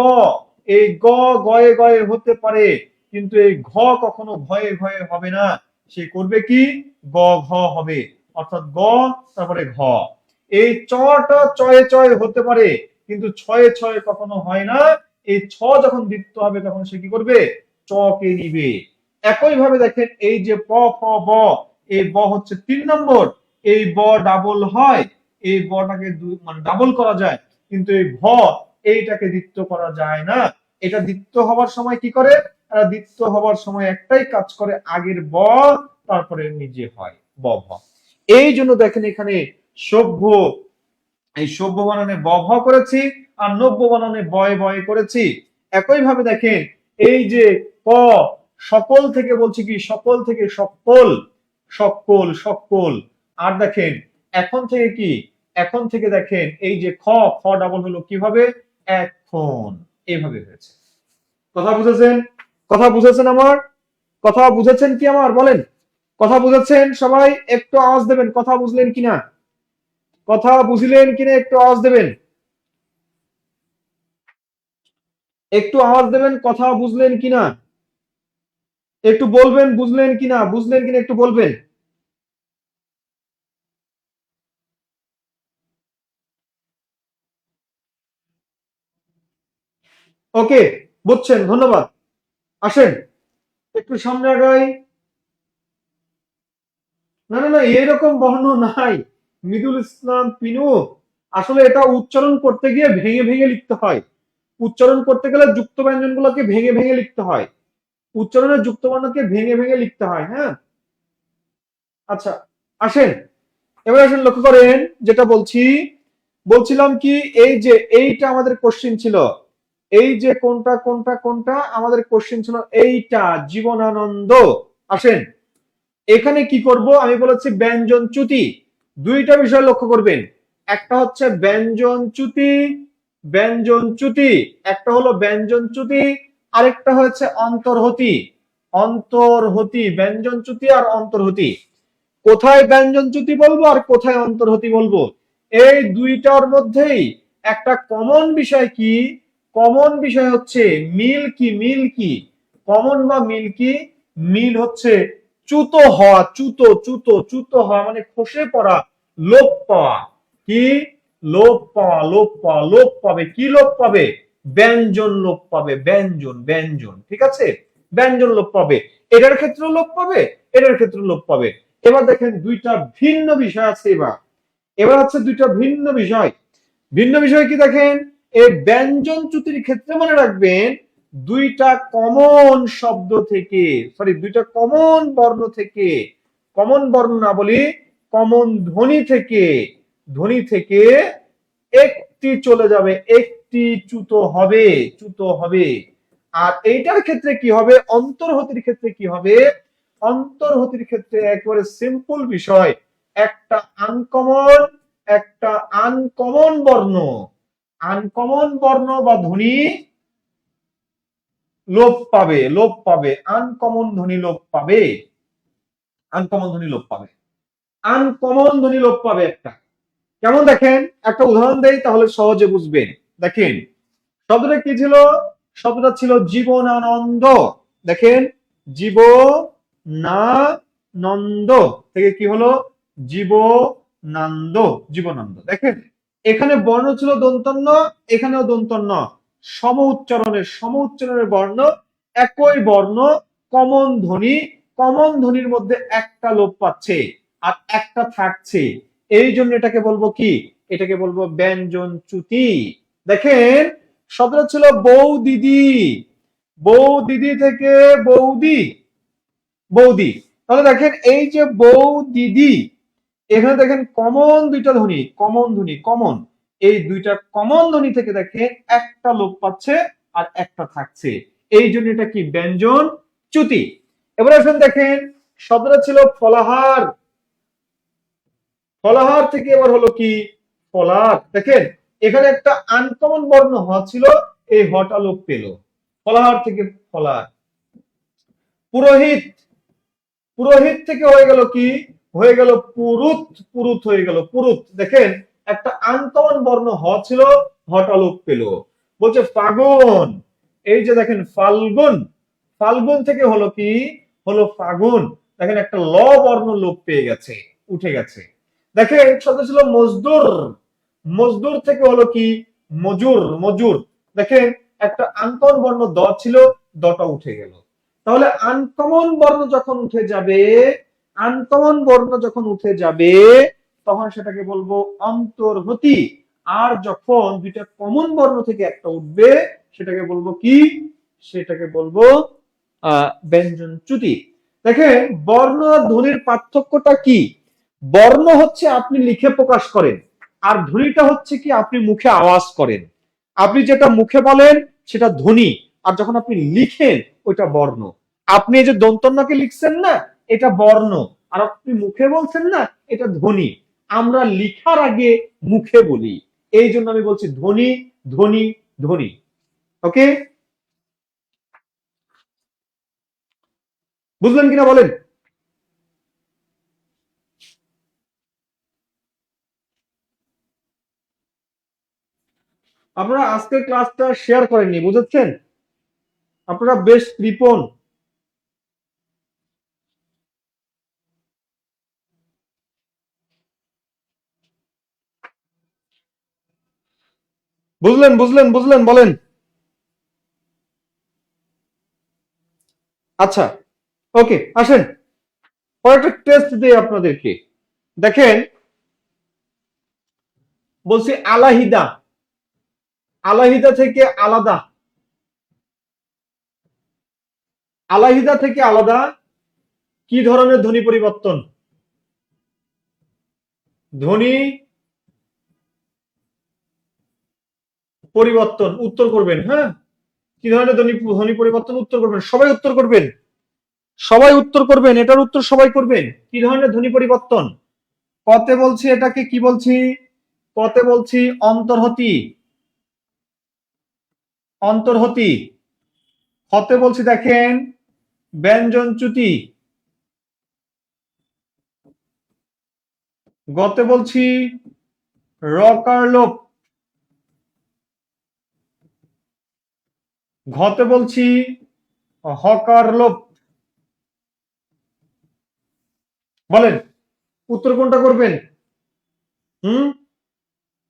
A: এই গ গয়ে গয়ে হতে পারে, কিন্তু এই ঘ কখনো ভয়ে ভয়ে হবে না। সে করবে কি? গ ঘ হবে, অর্থাৎ গ তারপরে ঘ। এই চটা চয়ে চয়ে হতে পারে, কিন্তু ছয়ে ছয়ে কখনো হয় না। এই ছ যখন দ্বিত্ব হবে তখন সে কি করবে? চ কে নিবে। একই ভাবে দেখেন এই যে প ফ ব, এই ব হচ্ছে 3 নম্বর, এই ব ডাবল হয়, এই বটাকে মানে ডাবল করা যায়, কিন্তু এই ভ এইটাকে দ্বিত্ব করা যায় না। এটা দ্বিত্ব হবার সময় কি করে? এরা দ্বিত্ব হবার সময় একটাই কাজ করে, আগের ব তারপরে নিজে হয় ব ভ। এই জন্য দেখেন এখানে সভ্য, এই সভ্য বানানে ব ভ করেছি, আর নব্য বানানে বয় বয় করেছি। একই ভাবে দেখেন এই যে ক, সকল থেকে বলছি কি? সকল থেকে সকল, সকল সকল। আর দেখেন এখন থেকে কি? এখন থেকে দেখেন এই যে খ, খ ডাবল হলো কিভাবে? এখন, এইভাবে হয়েছে। কথা বুঝেছেন? কথা বুঝেছেন আমার? কথা বুঝেছেন কি আমার? বলেন কথা বুঝেছেন সবাই? একটু আওয়াজ দেবেন, কথা বুঝলেন কিনা? কথা বুঝলেন কিনা একটু আওয়াজ দেবেন, একটু আওয়াজ দেবেন, কথা বুঝলেন কিনা একটু বলবেন, বুঝলেন কিনা, বুঝলেন কিনা একটু বলবেন। ওকে, বুঝছেন, ধন্যবাদ। আসেন একটু সামনে আগাই। না না না, এরকম বর্ণ নাই মৃদুল ইসলাম পিনু। আসলে এটা উচ্চারণ করতে গিয়ে ভেঙে ভেঙে লিখতে হয়। উচ্চারণ করতে গেলে যুক্ত ব্যঞ্জন গুলোকে ভেঙে ভেঙে লিখতে হয়, উচ্চারণের যুক্ত বর্ণকে ভেঙে ভেঙে লিখতে হয়। হ্যাঁ, আচ্ছা আসেন, এবার আসেন লক্ষ্য করেন যেটা বলছি। বলছিলাম কি? এই যে এইটা আমাদের কোশ্চেন ছিল, এই যে কোনটা কোনটা কোনটা আমাদের কোশ্চেন ছিল, এইটা জীবনানন্দ। আসেন এখানে কি করব? আমি বলেছি ব্যঞ্জন চ্যুতি। দুইটা বিষয় লক্ষ্য করবেন, একটা হচ্ছে ব্যঞ্জন চ্যুতি, ব্যঞ্জন চ্যুতি, একটা হলো ব্যঞ্জন চ্যুতি, আরেকটা হচ্ছে অন্তর্হতি। অন্তর্হতি, ব্যঞ্জন চ্যুতি আর অন্তর্হতি। কোথায় ব্যঞ্জন চ্যুতি বলবো আর কোথায় অন্তর্হতি বলবো, এই দুইটার মধ্যেই একটা কমন বিষয় কি? কমন বিষয় হচ্ছে মিল কি? মিল কি? কমন বা মিল কি? মিল হচ্ছে চ্যুত হওয়া, চ্যুত চ্যুত চ্যুত হওয়া মানে খসে পড়া, লোপ পাওয়া। কি? লোপ পাওয়া, লোপ পাওয়া, লোপ পাবে। কি লোপ পাবে? ব্যঞ্জন লোপ পাবে, ব্যঞ্জন, ব্যঞ্জন। ঠিক আছে, ব্যঞ্জন লোপ পাবে। এটার ক্ষেত্রে লোপ পাবে, এটার ক্ষেত্রে লোপ পাবে। এবার দেখেন দুইটা ভিন্ন বিষয় আছে। এবার এবার আছে দুইটা ভিন্ন বিষয়। ভিন্ন বিষয় কি দেখেন, এই ব্যঞ্জন চ্যুতির ক্ষেত্রে মনে রাখবেন দুইটা কমন শব্দ থেকে, সরি দুইটা কমন বর্ণ থেকে, কমন বর্ণ না বলি কমন ধ্বনি থেকে একটি চলে যাবে, একটি চ্যুত হবে। আর এইটার ক্ষেত্রে কি হবে, অন্তর্হতির ক্ষেত্রে কি হবে, অন্তর্হতির ক্ষেত্রে একেবারে সিম্পল বিষয়, একটা আনকমন বর্ণ বা ধ্বনি লোপ পাবে, আনকমন ধ্বনি লোপ পাবে, একটা। কেমন দেখেন, একটা উদাহরণ দেই তাহলে সহজে বুঝবেন। দেখেন শব্দটা কি ছিল, শব্দটা ছিল জীবনানন্দ। দেখেন জীবনানন্দ থেকে কি হলো জীবনানন্দ। দেখেন এখানে বর্ণ ছিল দন্তন্য, এখানেও দন্তন্য, সম উচ্চারণের বর্ণ, একই বর্ণ, কমন ধ্বনির মধ্যে একটা লোপ পাচ্ছে আর একটা থাকছে। এই জন্য এটাকে বলবো কি, এটাকে বলবো ব্যঞ্জন চ্যুতি। দেখেন শব্দটা ছিল বউ দিদি থেকে বৌদি। তাহলে দেখেন এই যে বউ দিদি, এখানে দেখেন কমন দুইটা ধ্বনি, কমন, এই দুইটা কমন ধ্বনি থেকে দেখেন একটা লোপ পাচ্ছে আর একটা থাকছে। এই জন্য এটা কি ব্যঞ্জন চ্যুতি। এবার আসেন দেখেন শব্দটা ছিল ফলাহার থেকে এবার হলো কি ফলার। দেখেন এখানে একটা আনকমন বর্ণ হ ছিল, এই হটা লোপ পেল, ফলাহার থেকে ফলার। পুরোহিত থেকে হয়ে গেল কি, হয়ে গেল পুরুত হয়ে গেল পুরুত। দেখেন একটা আনকমন বর্ণ হ ছিল, হটা লোপ পেল। বলছে ফাগুন, এই যে দেখেন ফাল্গুন থেকে হলো কি, হলো ফাগুন। দেখেন একটা ল বর্ণ লোপ পেয়ে গেছে, উঠে গেছে। দেখেন শব্দ ছিল মজদুর থেকে হলো কি মজুর। দেখেন একটা আনকমন বর্ণ দ ছিল, দটা উঠে গেল। তাহলে আনকমন বর্ণ যখন উঠে যাবে তখন সেটাকে বলবো অন্তর্হতি। আর যখন দুইটা কমন বর্ণ থেকে একটা উঠবে সেটাকে বলবো কি, সেটাকে বলবো ব্যঞ্জন চ্যুতি। দেখেন বর্ণ আর ধ্বনির পার্থক্যটা কি, বর্ণ হচ্ছে আপনি লিখে প্রকাশ করেন, আর ধ্বনিটা হচ্ছে কি আপনি মুখে আওয়াজ করেন। আপনি যেটা মুখে বলেন সেটা ধ্বনি, আর যখন আপনি লিখেন ওইটা বর্ণ। আপনি এই যে দন্তন্যকে লিখছেন না, এটা বর্ণ, আর আপনি মুখে বলছেন না, এটা ধ্বনি। আমরা লিখার আগে মুখে বলি, এই জন্য আমি বলছি ধ্বনি ধ্বনি ধ্বনি। ওকে, বুঝলেন কিনা বলেন। আপনারা আজকের ক্লাসটা শেয়ার করেননি, বুঝেছেন? আপনারা বেশ কৃপণ। বুঝলেন বলেন। আচ্ছা, ওকে, আসেন কয়েকটা টেস্ট দিই আপনাদেরকে। দেখেন বলছি আলাহিদা থেকে আলাদা, আলাহিদা থেকে আলাদা কি ধরনের ধ্বনি পরিবর্তন? ধ্বনি পরিবর্তন উত্তর করবেন। হ্যাঁ, কি ধরনের ধ্বনি পরিবর্তন উত্তর করবেন, সবাই উত্তর করবেন, এটার উত্তর সবাই করবেন। কি ধরনের ধ্বনি পরিবর্তন? কতে বলছি এটাকে কি বলছি, কতে বলছি অন্তর্হতি। হতে বলছি দেখেন ব্যঞ্জন চ্যুতি। গতে বলছি রকার লোপ। ঘতে বলছি হকার লোপ। বলেন উত্তর কোনটা করবেন? হুম,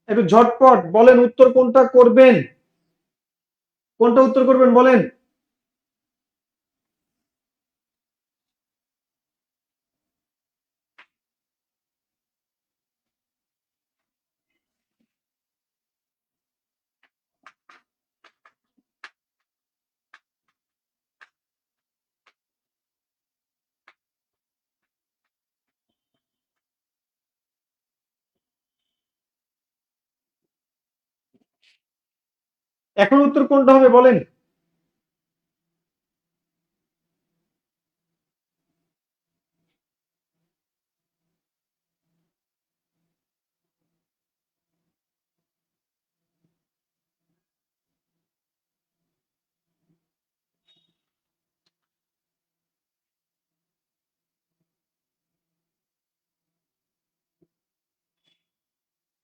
A: একটু ঝটপট বলেন উত্তর কোনটা করবেন, কোনটা উত্তর করবেন বলেন। এখন উত্তর কোনটা হবে বলেন?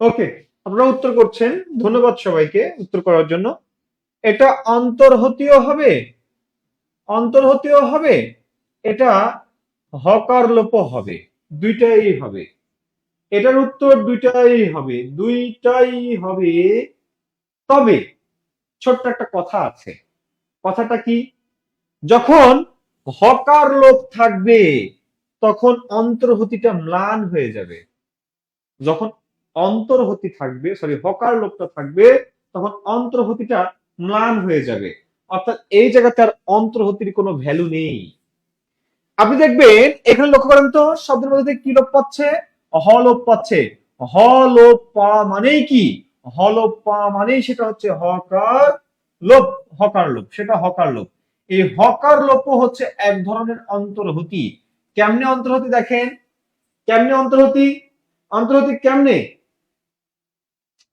A: ওকে, আপনারা উত্তর করছেন, ধন্যবাদ সবাইকে উত্তর করার জন্য। এটা অন্তর্হতীয় হবে, অন্তর্হতীয় হবে, এটা হকার লোপ হবে, দুইটাই হবে। এটার উত্তর দুইটাই হবে, দুইটাই হবে। তবে ছোট্ট একটা কথা আছে, কথাটা কি? যখন হকার লোপ থাকবে তখন অন্তর্হতীটা ম্লান হয়ে যাবে। যখন অন্তর্হতি থাকবে, সরি হকার লোপটা থাকবে, তখন অন্তর্হতিটা ম্লান হয়ে যাবে। অর্থাৎ এই জায়গাতে আর অন্তর্হতির কোনো ভ্যালু নেই। আপনি দেখবেন এখানে লক্ষ্য করেন তো শব্দের মধ্যে থেকে কি লোপ পাচ্ছে? হ লোপ পাচ্ছে। হ লোপ পা মানেই কি? হ লোপ পা মানেই সেটা হচ্ছে হকার লোপ, হকার লোপ, সেটা হকার লোপ। এই হকার লোপও হচ্ছে এক ধরনের অন্তর্হতি। কেমনে অন্তর্হতি দেখেন, কেমনে অন্তর্হতি, অন্তর্হতি কেমনে,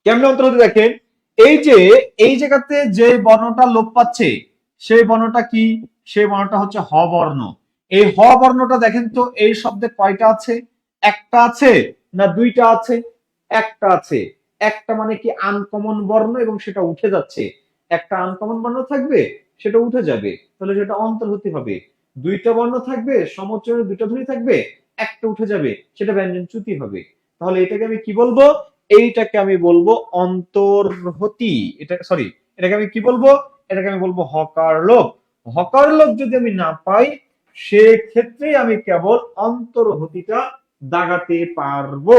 A: কেমনে অন্তর্হতি দেখেন। এই যে এই জায়গাতে যে বর্ণটা লোপ পাচ্ছে সেই বর্ণটা কি? সেই বর্ণটা হচ্ছে হ বর্ণ। এই হ বর্ণটা দেখেন তো এই শব্দে কয়টা আছে? একটা আছে না দুইটা আছে? একটা আছে। একটা মানে কি আনকমন বর্ণ এবং সেটা উঠে যাচ্ছে। একটা আনকমন বর্ণ থাকবে, সেটা উঠে যাবে, তাহলে সেটা অন্তর্হতি হবে। দুইটা বর্ণ থাকবে, সমোচ্চারণে দুইটা ধ্বনি থাকবে, একটা উঠে যাবে, সেটা ব্যঞ্জনচ্যুতি হবে। তাহলে এটাকে আমি কি বলবো? এইটাকে আমি বলবো অন্তর্হতি। এটা সরি, এটাকে আমি কি বলবো? এটাকে আমি বলবো হকার লোপ। হকার লোপ যদি আমি না পাই সেক্ষেত্রে আমি কেবল অন্তর্হতিটা দাগাতে পারবো,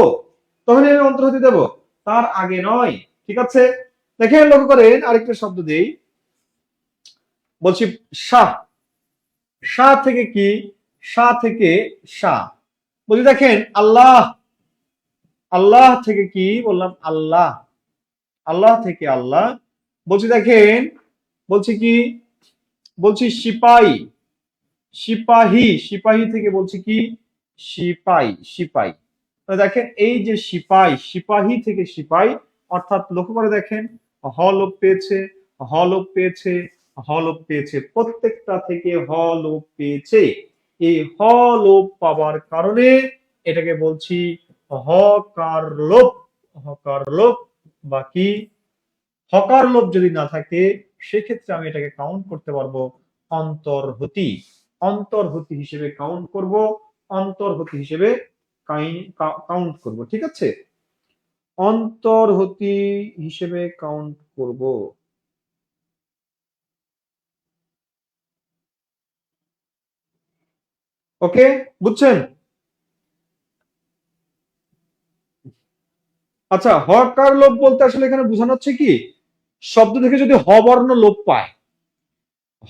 A: তখন আমি অন্তর্হতি দেব, তার আগে নয়। ঠিক আছে, দেখেন লক্ষ্য করেন আরেকটা শব্দ দেই, বলছি শাহ। শাহ থেকে কি? শাহ থেকে শাহ। বলছি দেখেন আল্লাহ, আল্লাহ থেকে কি বললাম? আল্লাহ, আল্লাহ থেকে আল্লাহ। বলছি দেখেন, বলছি কি? বলছি সিপাই, সিপাহী, সিপাহী থেকে বলছি কি? সিপাই, সিপাই। দেখেন এই যে সিপাই, সিপাহী থেকে সিপাই, অর্থাৎ লক্ষ্য করে দেখেন হ লোপ পেয়েছে, হ লোপ পেয়েছে, হ লোপ পেয়েছে, প্রত্যেকটা থেকে হ লোপ পেয়েছে। এই হ লোপ পাওয়ার কারণে এটাকে বলছি হকার লোপ, হকার লোপ। বাকি হকার লোপ যদি না থাকে সেক্ষেত্রে আমি এটাকে কাউন্ট করতে পারবো অন্তর্হতি, অন্তর্হতি হিসেবে কাউন্ট করব, অন্তর্হতি হিসেবে কাউন্ট করব। ঠিক আছে, অন্তর্হতি হিসেবে কাউন্ট করব। ওকে, বুঝছেন? আচ্ছা, হকার লোপ বলতে আসলে এখানে বোঝানো হচ্ছে কি? শব্দ থেকে যদি হ বর্ণ লোপ পায়,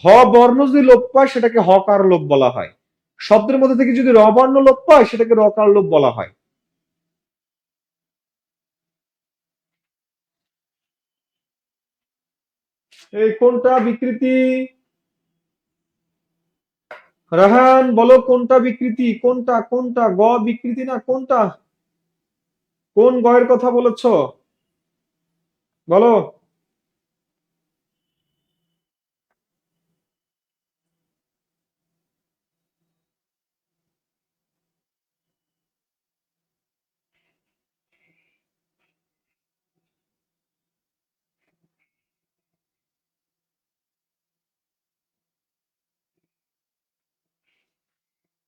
A: হ বর্ণ যদি লোপ পায় সেটাকে হকার লোপ বলা হয়। শব্দের মধ্যে থেকে যদি র বর্ণ লোপ পায় সেটাকে রকার লোপ বলা হয়। এই কোনটা বিকৃতি? রাহান বলো কোনটা বিকৃতি, কোনটা, কোনটা গ বিকৃতি না কোনটা? কোন গয়ের কথা বলেছো বলো?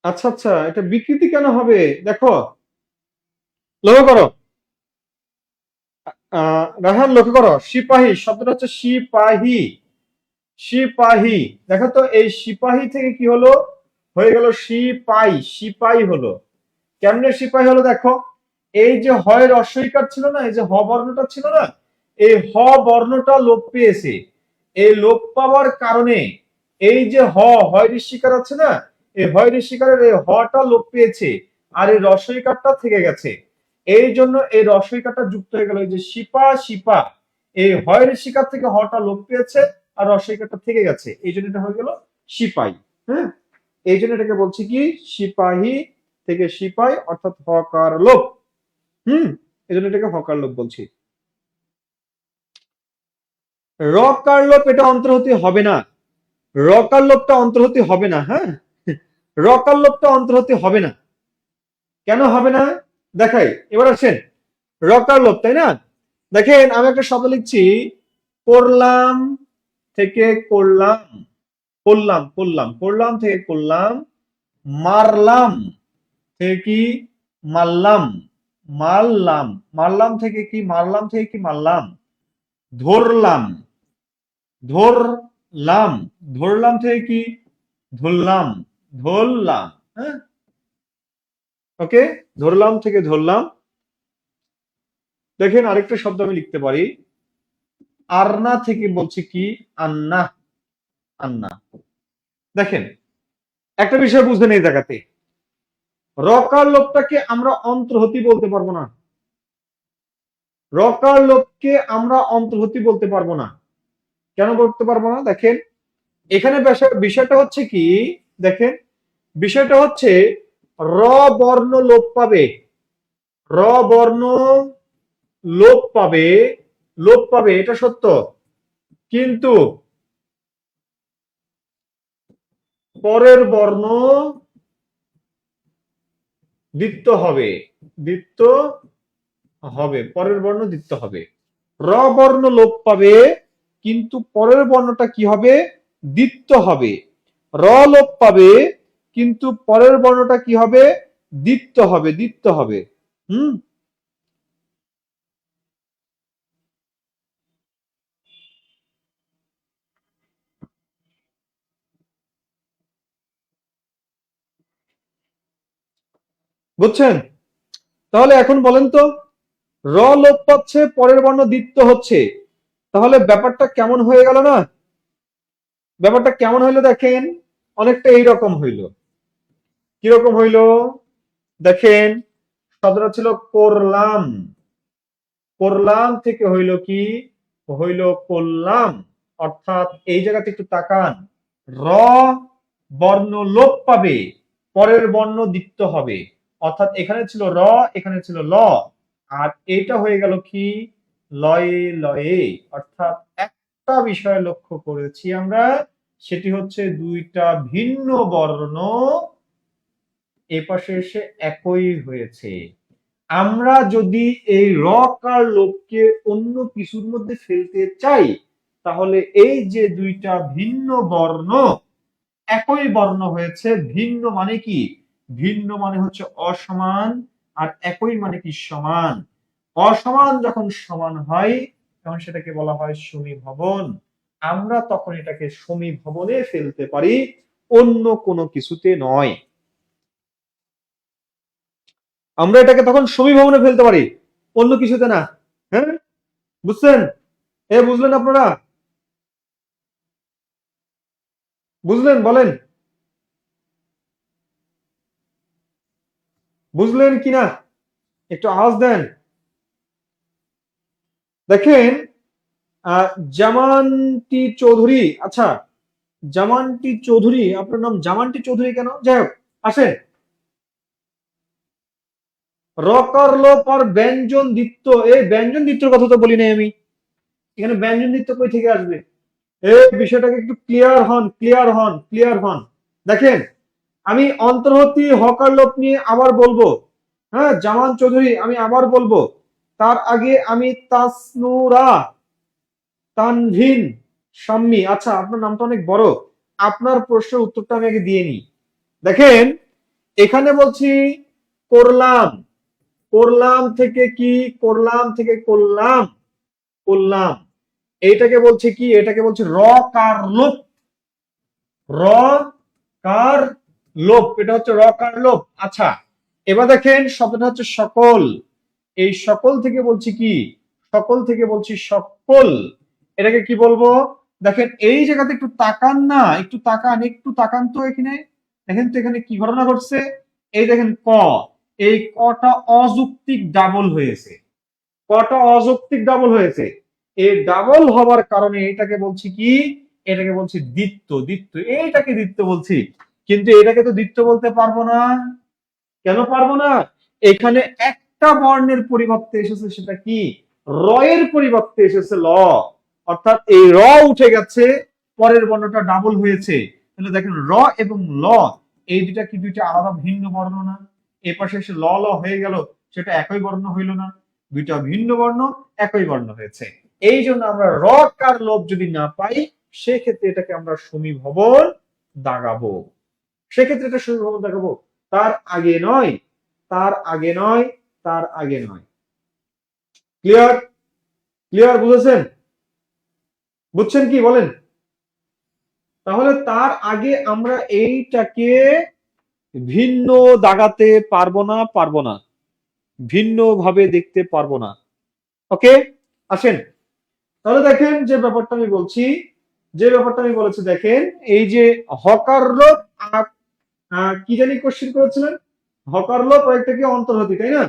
A: আচ্ছা আচ্ছা, এটা বিকৃতি কেন হবে? দেখো, লক্ষ্য করো, রাহান লক্ষ্য করো, সিপাহী শব্দটা হচ্ছে সিপাহী, সিপাহী। দেখো তো এই সিপাহী থেকে কি হলো? হয়ে গেল সিপাই, সিপাই হলো। কেমনে সিপাহী হলো দেখো, এই যে হয়ের অস্বীকার ছিল না, এই যে হ বর্ণটা ছিল না, এই হ বর্ণটা লোপ পেয়েছে। এই লোপ পাওয়ার কারণে এই যে হয় ঋষিকার আছে না, এই হয় ঋষিকারের এই হটা লোপ পেয়েছে, আর এই রস্বইকারটা থেকে গেছে। এই জন্য এই রস্বইকারটা যুক্ত হয়ে গেল, এই যে শিপা, শিপা, এই হয়ের শিকার থেকে হটা লোপ পেয়েছে আর রস্বইকারটা থেকে গেছে, এই জন্য এটা হয়ে গেল সিপাহী। হ্যাঁ, এই জন্য এটাকে বলছি কি সিপাহী থেকে সিপাই অর্থাৎ হকার লোপ। এই জন্য এটাকে হকার লোপ বলছি। রকার লোপ এটা অন্তর্হতি হবে না, রকার লোপটা অন্তর্হতি হবে না। হ্যাঁ, রকার লোপটা অন্তর্হতি হবে না। কেন হবে না দেখাই, এবার আসেন। রকার লোপ, তাই না? দেখেন আমি একটা শব্দ লিখছি, করলাম থেকে করলাম, করলাম করলাম করলাম থেকে করলাম, মারলাম থেকে কি মারলাম, মারলাম, মারলাম থেকে কি মারলাম থেকে কি মারলাম, ধরলাম, ধরলাম, ধরলাম থেকে কি ধরলাম, ধরলাম। হ্যাঁ, ওকে, ধরলাম থেকে ধরলাম। দেখেন আরেকটা শব্দ আমি লিখতে পারি, আরনা থেকে বলছি কি আন্না, আন্না। দেখেন একটা বিষয় বুঝবেন এই জায়গাতে, রকার লোপটাকে আমরা অন্তর্হতি বলতে পারবো না, রকার লোপকে আমরা অন্তর্হতি বলতে পারবো না। কেন বলতে পারবো না? দেখেন এখানে বিষয়টা হচ্ছে কি, দেখেন বিষয়টা হচ্ছে র বর্ণ লোপ পাবে, র বর্ণ লোপ পাবে, লোপ পাবে এটা সত্য, কিন্তু পরের বর্ণ দ্বিত্ব হবে, দ্বিত্ব হবে, পরের বর্ণ দ্বিত্ব হবে। র বর্ণ লোপ পাবে কিন্তু পরের বর্ণটা কি হবে দ্বিত্ব হবে, র লোপ পাবে কিন্তু পরের বর্ণটা কি হবে দ্বিত্ব হবে, দ্বিত্ব হবে। হুম, বুঝছেন? তাহলে এখন বলেন তো, র লোপ পাচ্ছে পরের বর্ণ দ্বিত্ব হচ্ছে, তাহলে ব্যাপারটা কেমন হয়ে গেল না? ব্যাপারটা কেমন হইলো দেখেন, অনেকটা এইরকম হইলো। কিরকম হইলো দেখেন, শব্দটা ছিল করলাম, করলাম থেকে হইল কি হইল করলাম, অর্থাৎ এই জায়গাতে একটু তাকান, র বর্ণ লোপ পাবে পরের বর্ণ দ্বিত্ব হবে, অর্থাৎ এখানে ছিল র, এখানে ছিল ল, আর এটা হয়ে গেল কি লয়ে লয়ে। অর্থাৎ একটা বিষয় লক্ষ্য করেছি আমরা, সেটি হচ্ছে দুইটা ভিন্ন বর্ণ এপাশে এসে একই হয়েছে। আমরা যদি এই রক আর লোপকে অন্য কিছুর মধ্যে ফেলতে চাই, তাহলে এই যে দুইটা ভিন্ন বর্ণ একই বর্ণ হয়েছে, ভিন্ন মানে কি, ভিন্ন মানে হচ্ছে অসমান, আর একই মানে কি সমান। অসমান যখন সমান হয় তখন সেটাকে বলা হয় সমীভবন। আমরা তখন এটাকে সমীভবনে ফেলতে পারি, অন্য কোনো কিছুতে নয়। আমরা এটাকে তখন সমীভবনে ফেলতে পারি, অন্য কিছুতে না। হ্যাঁ, বুঝছেন? বুঝলেন আপনারা? বুঝলেন বলেন, বুঝলেন কিনা? একটু আওয়াজ দেন। দেখেন জামানটি চৌধুরী, আচ্ছা জামানটি চৌধুরী, আপনার নাম জামানটি চৌধুরী কেন? যাই হোক, আসেন, রকার লোপ আর ব্যঞ্জন দ্বিত্ব, এই ব্যঞ্জন দ্বিত্বের কথা তো বলি নাই আমি, এখানে ব্যঞ্জন দ্বিত্ব কই থেকে আসবে? এই বিষয়টাকে একটু ক্লিয়ার হন, ক্লিয়ার হন, ক্লিয়ার হন। দেখেন আমি অন্তর্বর্তী হকার লোপ নিয়ে আবার বলবো, হ্যাঁ জামান চৌধুরী আমি আবার বলবো, তার আগে আমি তাসনুরা, তানভিন, শাম্মী, আচ্ছা আপনার নামটা অনেক বড়, আপনার প্রশ্নের উত্তরটা আমি আগে দিয়ে নিই। দেখেন এখানে বলছি করলাম, করলাম থেকে কি করলাম থেকে করলাম, করলাম, এইটাকে বলছে কি, এটাকে বলছে র কার লোপ, র কার লোপ, এটা হচ্ছে র কার লোপ। আচ্ছা এবার দেখেন শব্দটা হচ্ছে সকল, এই সকল থেকে বলছি কি, সকল থেকে বলছি সকল, এটাকে কি বলবো? দেখেন এই জায়গাতে একটু তাকান না, একটু তাকান, একটু তাকান তো এখানে, দেখেন তো এখানে কি ঘটনা ঘটছে। এই দেখেন ক, এই কটা অযৌক্তিক ডাবল হয়েছে, কটা অযৌক্তিক ডাবল হয়েছে। এই ডাবল হবার কারণে এটাকে বলছি কি, এটাকে বলছি দ্বিত্ব। দ্বিত্ব, এইটাকে দ্বিত্ব বলছি। কিন্তু এটাকে তো দ্বিত্ব বলতে পারবো না। কেন পারবো না? এখানে একটা বর্ণের পরিবর্তে এসেছে, সেটা কি? র এর পরিবর্তে এসেছে ল, অর্থাৎ এই র উঠে গেছে, পরের বর্ণটা ডাবল হয়েছে। তাহলে দেখেন র এবং ল এই দুটা কি দুইটা আলাদা ভিন্ন বর্ণ না? এ পাশে এসে ল ল হয়ে গেল, সেটা একই বর্ণ হইল না? দুইটা ভিন্ন বর্ণ একই বর্ণ হয়েছে। এই জন্য আমরা র কার লোভ যদি না পাই, সেক্ষেত্রে এটাকে আমরা সমীভবন দাগাবো। সেক্ষেত্রে এটা সমীভবন দাগাবো, তার আগে নয়, তার আগে নয়, তার আগে নয়। ক্লিয়ার? ক্লিয়ার? বুঝেছেন? বুঝছেন কি বলেন? তাহলে তার আগে আমরা এইটাকে ভিন্ন দাগাতে পারবো না, পারবো না, ভিন্ন ভাবে দেখতে পারবো না। ওকে, আসেন তাহলে দেখেন যে ব্যাপারটা আমি বলছি, যে ব্যাপারটা আমি বলেছি, দেখেন এই যে হকার লোপ, কি জানি কোশ্চেন করেছিলেন, হকার লোপ আর একটা কি অন্তর্হতি, তাই না?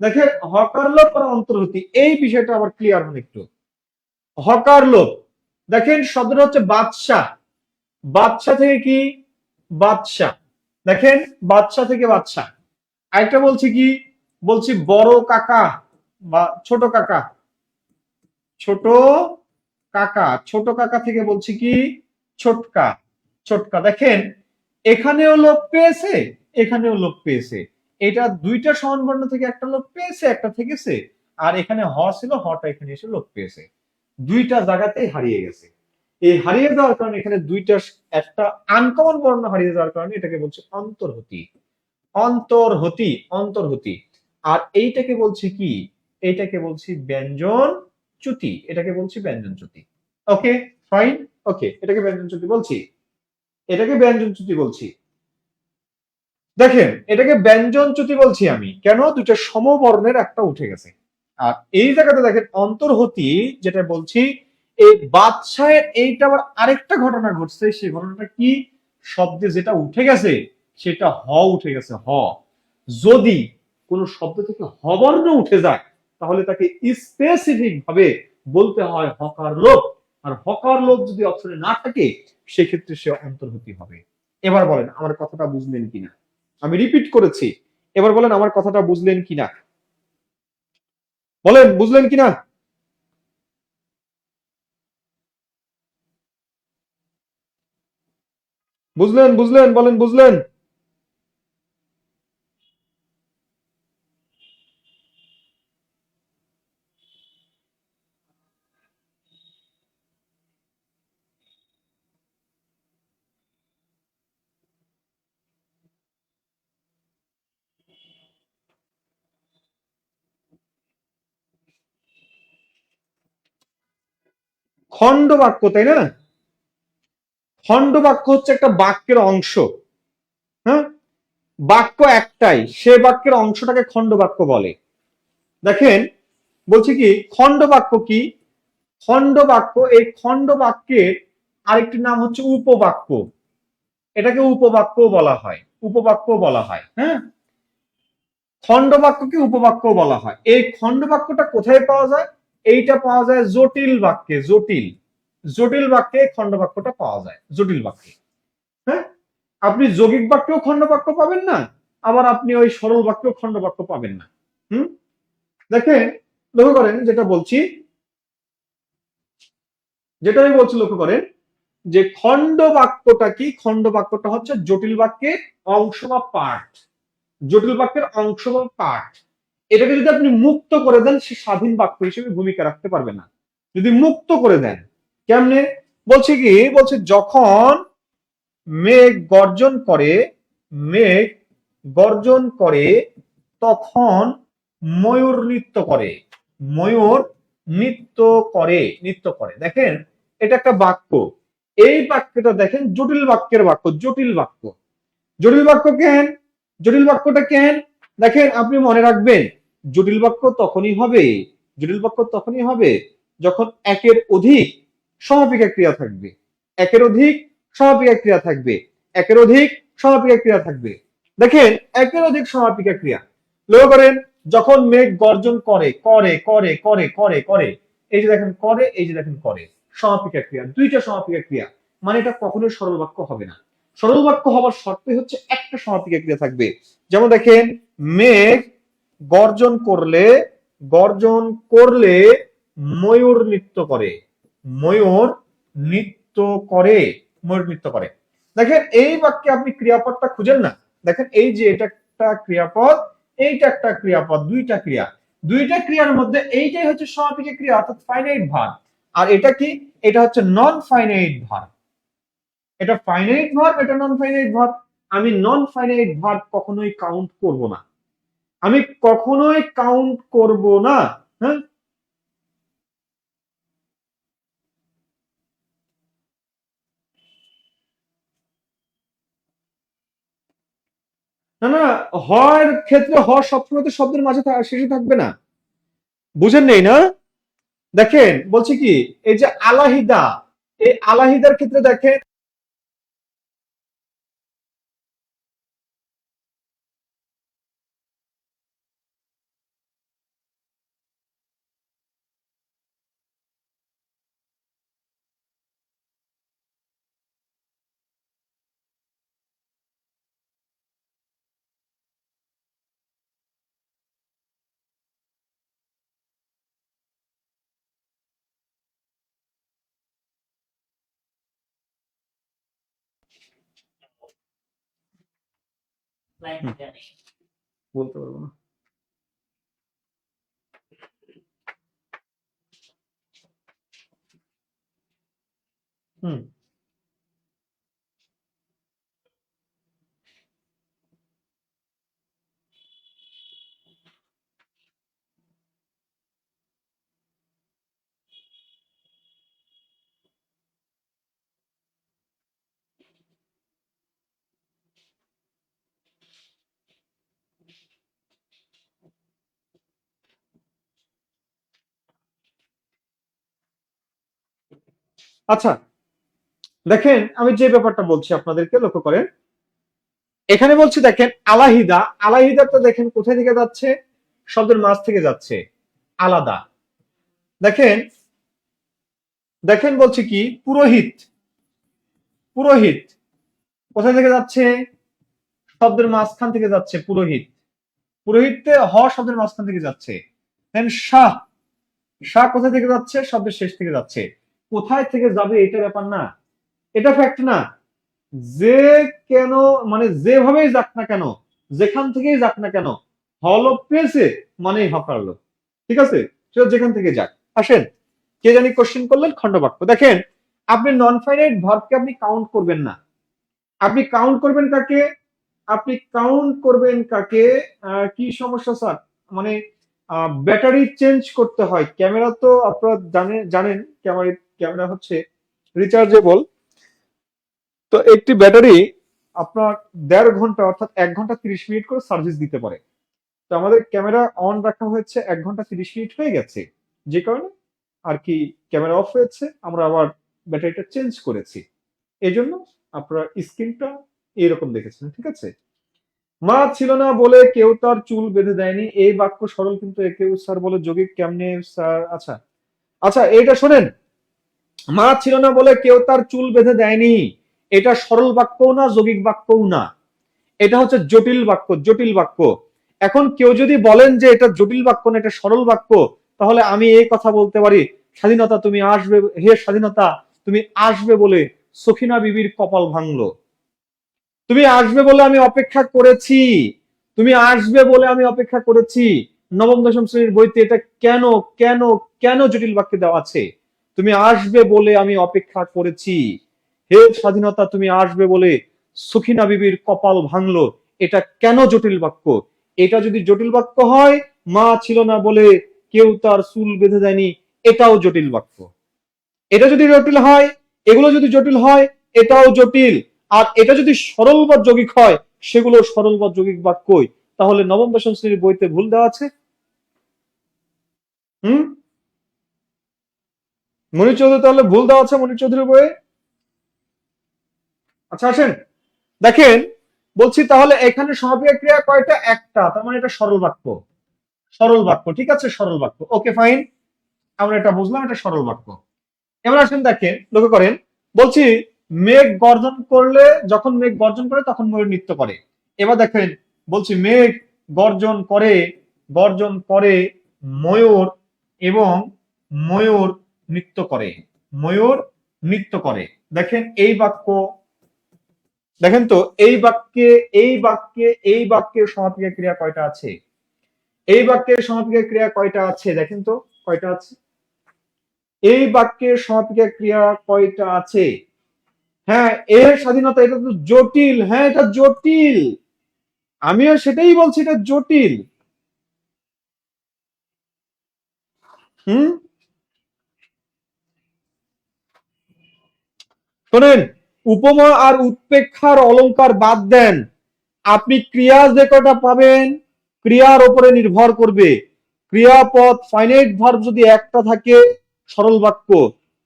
A: দেখেন হকার লোপ আর অন্তর্হতি, এই বিষয়টা আবার ক্লিয়ার হন একটু। হকার লোপ, দেখেন শব্দটা হচ্ছে বাদশাহ। বাদশাহ থেকে কি? বাদশাহ। দেখেন বাদশাহ থেকে বাদশাহ। আরেকটা বলছি কি? বলছি বড় কাকা বা ছোট কাকা। ছোট কাকা, ছোট কাকা থেকে বলছি কি? ছোটকা। ছোটকা। দেখেন এখানেও লোপ পেয়েছে, এখানেও লোপ পেয়েছে। এটা দুইটা সমান বর্ণ থেকে একটা লোপ পেয়েছে, একটা থেকেছে। আর এখানে হ ছিল, হটা এখানে এসে লোপ পেয়েছে। দুইটা জায়গাতেই হারিয়ে গেছে। এই হারিয়ে যাওয়ার কারণে এখানে দুইটা, একটা আনকমন বর্ণ হারিয়ে যাওয়ার কারণে এটাকে বলছে অন্তর্হতি। অন্তর্হতি, অন্তর্হতি। আর এইটাকে বলছি কি? এইটাকে বলছি ব্যঞ্জন চ্যুতি। এটাকে বলছি ব্যঞ্জন চ্যুতি। ওকে, ফাইন। ওকে, এটাকে ব্যঞ্জন চ্যুতি বলছি, এটাকে ব্যঞ্জন চ্যুতি বলছি। দেখেন এটাকে ব্যঞ্জন চ্যুতি বলছি আমি কেন? দুটো সমবর্ণের একটা উঠে গেছে। আর এই জায়গাতে দেখেন অন্তর্হতি যেটা বলছি, এই বাদশাহের এইটা আবার আরেকটা ঘটনা ঘটছে। সেই ঘটনাটা কি? শব্দে যেটা উঠে গেছে সেটা হ উঠে গেছে, হ। যদি কোন শব্দ থেকে হ বর্ণ উঠে যায়, তাহলে তাকে স্পেসিফিক ভাবে বলতে হয় হকার লোপ। আর হকার লোপ যদি অপশনে না থাকে, সেক্ষেত্রে সে অন্তর্হতি হবে। এবার বলেন আমার কথাটা বুঝলেন কিনা? আমি রিপিট করেছি, এবার বলেন আমার কথাটা বুঝলেন কিনা? বলেন বুঝলেন কিনা? বুঝলেন? বুঝলেন? বলেন বুঝলেন? খণ্ড বাক্য, তাই না? খণ্ড বাক্য হচ্ছে একটা বাক্যের অংশ। হ্যাঁ, বাক্য একটাই, সে বাক্যের অংশটাকে খণ্ড বাক্য বলে। দেখেন বলছি কি খণ্ড বাক্য কি? খণ্ড বাক্য, এই খণ্ড বাক্যের আরেকটি নাম হচ্ছে উপবাক্য। এটাকে উপবাক্য বলা হয়, উপবাক্য বলা হয়। হ্যাঁ, খণ্ড বাক্যকে উপবাক্য বলা হয়। এই খণ্ড বাক্যটা কোথায় পাওয়া যায়? এইটা পাওয়া যায় জটিল বাক্যে। জটিল, জটিল বাক্যে খণ্ড বাক্যটা পাওয়া যায়, জটিল বাক্যে। হ্যাঁ, আপনি যৌগিক বাক্যেও খণ্ড বাক্য পাবেন না, আবার আপনি ওই সরল বাক্যেও খণ্ড বাক্য পাবেন না। হুম, দেখেন লক্ষ্য করেন যেটা বলছি, যেটা আমি বলছি লক্ষ্য করেন যে খণ্ড বাক্যটা কি? খণ্ড বাক্যটা হচ্ছে জটিল বাক্যের অংশ বা পার্ট। জটিল বাক্যের অংশ বা পার্ট। এটাকে যদি আপনি মুক্ত করে দেন, সে স্বাধীন বাক্য হিসেবে ভূমিকা রাখতে পারবে না। যদি মুক্ত করে দেন, কেমনে? বলছে কি? বলছে যখন মেঘ গর্জন করে, মেঘ গর্জন করে তখন ময়ূর নৃত্য করে। ময়ূর নৃত্য করে, নৃত্য করে। দেখেন এটা একটা বাক্য। এই বাক্যটা দেখেন জটিল বাক্যের বাক্য, জটিল বাক্য। জটিল বাক্য কেন? জটিল বাক্যটা কেন? দেখেন আপনি মনে রাখবেন, জটিল বাক্য তখনই হবে, জটিল বাক্য তখনই হবে যখন একের অধিক সমাপিকা ক্রিয়া থাকবে। একের অধিক সমাপিকা ক্রিয়া থাকবে, একের অধিক সমাপিকা ক্রিয়া থাকবে। দেখেন একের অধিক সমাপিকা ক্রিয়া, লক্ষ্য করেন যখন মেঘ গর্জন করে, করে করে করে করে করে, এই যে দেখেন করে, এই যে দেখেন করে, সমাপিকা ক্রিয়া, দুইটা সমাপিকা ক্রিয়া, মানে এটা কখনোই সরল বাক্য হবে না। সরল বাক্য হওয়ার শর্তই হচ্ছে একটা সমাপিকা ক্রিয়া থাকবে। যেমন দেখেন, মেঘ গর্জন করলে, গর্জন করলে ময়ূর নৃত্য করে, ময়ূর নৃত্য করে, ময়ূর নৃত্য করে। দেখেন এই বাক্যে আপনি ক্রিয়াপদটা খুঁজেন না, দেখেন এই যে এটা একটা ক্রিয়াপদ, এইটা একটা ক্রিয়াপদ, দুইটা ক্রিয়া, দুইটা ক্রিয়ার মধ্যে এইটাই হচ্ছে সমাপিকা ক্রিয়া অর্থাৎ ফাইনাইট ভার্ব, আর এটা কি, এটা হচ্ছে নন ফাইনাইট ভার্ব। এটা ফাইনাইট ভার্ব, এটা নন ফাইনাইট ভার্ব। আমি নন ফাইনাইট ভার্ব কখনোই কাউন্ট করব না, আমি কখনোই কাউন্ট করব না। হ্যাঁ, না না, হওয়ার ক্ষেত্রে হ সবসময় তো শব্দের মাঝে শেষে থাকবে না, বুঝেন নেই না? দেখেন বলছি কি, এই যে আলাহিদা, এই আলাহিদার ক্ষেত্রে দেখেন, বলতে পারবো না। হুম, আচ্ছা দেখেন আমি যে ব্যাপারটা বলছি আপনাদেরকে লক্ষ্য করেন, এখানে বলছি দেখেন আলাহিদা, আলাহিদাটা দেখেন কোথায় থেকে যাচ্ছে, শব্দের মাঝ থেকে যাচ্ছে, আলাদা। দেখেন, দেখেন বলছি কি, পুরোহিত, পুরোহিত কোথায় থেকে যাচ্ছে, শব্দের মাঝখান থেকে যাচ্ছে, পুরোহিত, পুরোহিতে হ শব্দের মাঝখান থেকে যাচ্ছে। দেন শাহ, শাহ কোথায় থেকে যাচ্ছে, শব্দের শেষ থেকে যাচ্ছে। কোথায় থেকে যাবে এটা ব্যাপার না, এটা ফ্যাক্ট না, যে কেন, মানে যেভাবেই যাক না কেন, যেখান থেকেই যাক না কেন, হল পেয়েছে মানেই হকারলো, ঠিক আছে, সেটা যেখান থেকে যাক। আসেন, কে জানি কোশ্চেন করলেন খণ্ডবাক্য। দেখেন, আপনি নন ফাইনাইট ভার্বকে আপনি কাউন্ট করবেন না, আপনি কাউন্ট করবেন কাকে, আপনি কাউন্ট করবেন কাকে, কি সমস্যা স্যার, মানে ব্যাটারি চেঞ্জ করতে হয়, ক্যামেরা তো আপনারা জানেন ক্যামেরা, ক্যামেরা হচ্ছে রিচার্জেবল, তো একটি ব্যাটারি আপনার 1.5 ঘন্টা অর্থাৎ 1 ঘন্টা 30 মিনিট করে সার্ভিস দিতে পারে। তো আমাদের ক্যামেরা অন রাখা হয়েছে 1 ঘন্টা 30 মিনিট হয়ে গেছে, যে কারণে আর কি ক্যামেরা অফ হয়েছে, আমরা আবার ব্যাটারিটা চেঞ্জ করেছি, এই জন্য আপনারা স্ক্রিনটা এইরকম দেখেছেন, ঠিক আছে। মা ছিল না বলে কেউ তার চুল বেঁধে দেয়নি, এই বাক্য সরল কিন্তু একেও স্যার বলে যৌগিক কেমনে স্যার? আচ্ছা আচ্ছা, এইটা শোনেন, মা ছিল না বলে কেউ তার চুল বেঁধে দেয়নি, এটা সরল বাক্যও না, যৌগিক বাক্যও না, এটা হচ্ছে জটিল বাক্য, জটিল বাক্য। এখন কেউ যদি বলেন যে এটা জটিল বাক্য না, এটা সরল বাক্য, তাহলে আমি এই কথা বলতে পারি, স্বাধীনতা তুমি আসবে, হে স্বাধীনতা তুমি আসবে বলে সখিনা বিবির কপাল ভাঙলো, তুমি আসবে বলে আমি অপেক্ষা করেছি, তুমি আসবে বলে আমি অপেক্ষা করেছি। নবম দশম শ্রেণীর বইতে এটা কেন, কেন, কেন জটিল বাক্যে দেওয়া আছে, তুমি আসবে বলে আমি অপেক্ষা করেছি, হে স্বাধীনতা তুমি আসবে বলে সুখিনা বিবির কপাল ভাঙলো, এটা কেন জটিল বাক্য? এটা যদি জটিল বাক্য হয়, মা ছিল না বলে কেউ তার চুল বেঁধে দেয়নি, এটাও জটিল বাক্য। এটা যদি জটিল হয়, এগুলো যদি জটিল হয়, এটাও জটিল। আর এটা যদি সরল বা যৌগিক হয়, সেগুলো সরল বা যৌগিক বাক্যই। তাহলে নবম দশম শ্রেণীর বইতে ভুল দেওয়া আছে। হুম, মনির চৌধুরী তাহলে ভুল দেওয়া আছে মনির চৌধুরীর বইয়ে। আচ্ছা আসেন, দেখেন বলছি তাহলে এখানে সমাপিকা ক্রিয়া কয়টা, একটা, তার মানে এটা সরল বাক্য, সরল বাক্য, ঠিক আছে, সরল বাক্য, ওকে ফাইন। আমরা এটা বুঝলাম, এটা সরল বাক্য। এবার আসেন দেখেন, লক্ষ্য করেন, বলছি মেঘ গর্জন করলে, যখন মেঘ গর্জন করে তখন ময়ূর নৃত্য করে। এবার দেখেন, বলছি মেঘ গর্জন করে, গর্জন করে ময়ূর, এবং ময়ূর নৃত্য করে, ময়ূর নৃত্য করে। দেখেন এই বাক্য, দেখেন তো এই বাক্যে, এই বাক্যের সমাপিকা ক্রিয়া কয়টা আছে? এই বাক্যের সমাপিকা ক্রিয়া কয়টা আছে দেখেন তো, কয়টা আছে? এই বাক্যের সমাপিকা ক্রিয়া কয়টা আছে? হ্যাঁ, এর স্বাধীনতা, এটা তো জটিল। হ্যাঁ, এটা জটিল, আমিও সেটাই বলছি, এটা জটিল। হুম, শোনেন, উপমা আর উৎপেক্ষার অলংকার বাদ দেন, আপনি ক্রিয়া যে কয়টা পাবেন ক্রিয়ার উপরে নির্ভর করবে। ক্রিয়াপদ ফাইনাইট ভার্ব যদি একটা থাকে সরল বাক্য,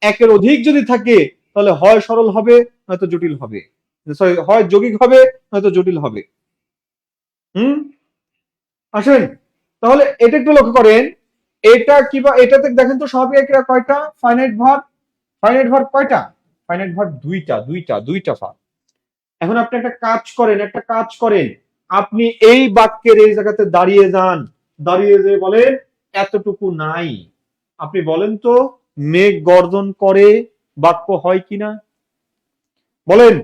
A: একের অধিক যদি থাকে তাহলে হয় সরল হবে নয়তো জটিল হবে, সরি হয় যৌগিক হবে নয়তো জটিল হবে। হুম, আসেন তাহলে এটা একটু লক্ষ্য করেন, এটা কিবা এটাতে দেখেন তো সমাপিকা ক্রিয়া কয়টা? ফাইনাইট ভার্ব, ফাইনাইট ভার্ব কয়টা? ফাইনাইট ভার্ব দুইটা, দুইটা ভার্ব। এখন আপনি একটা কাজ করেন, একটা কাজ করেন, আপনি এই বাক্যের এই জায়গাতে দাঁড়িয়ে যান, দাঁড়িয়ে যে বলেন এতটুকু নাই। আপনি বলেন তো মেঘ গর্জন করে বাক্য হয় কিনা? বলেন,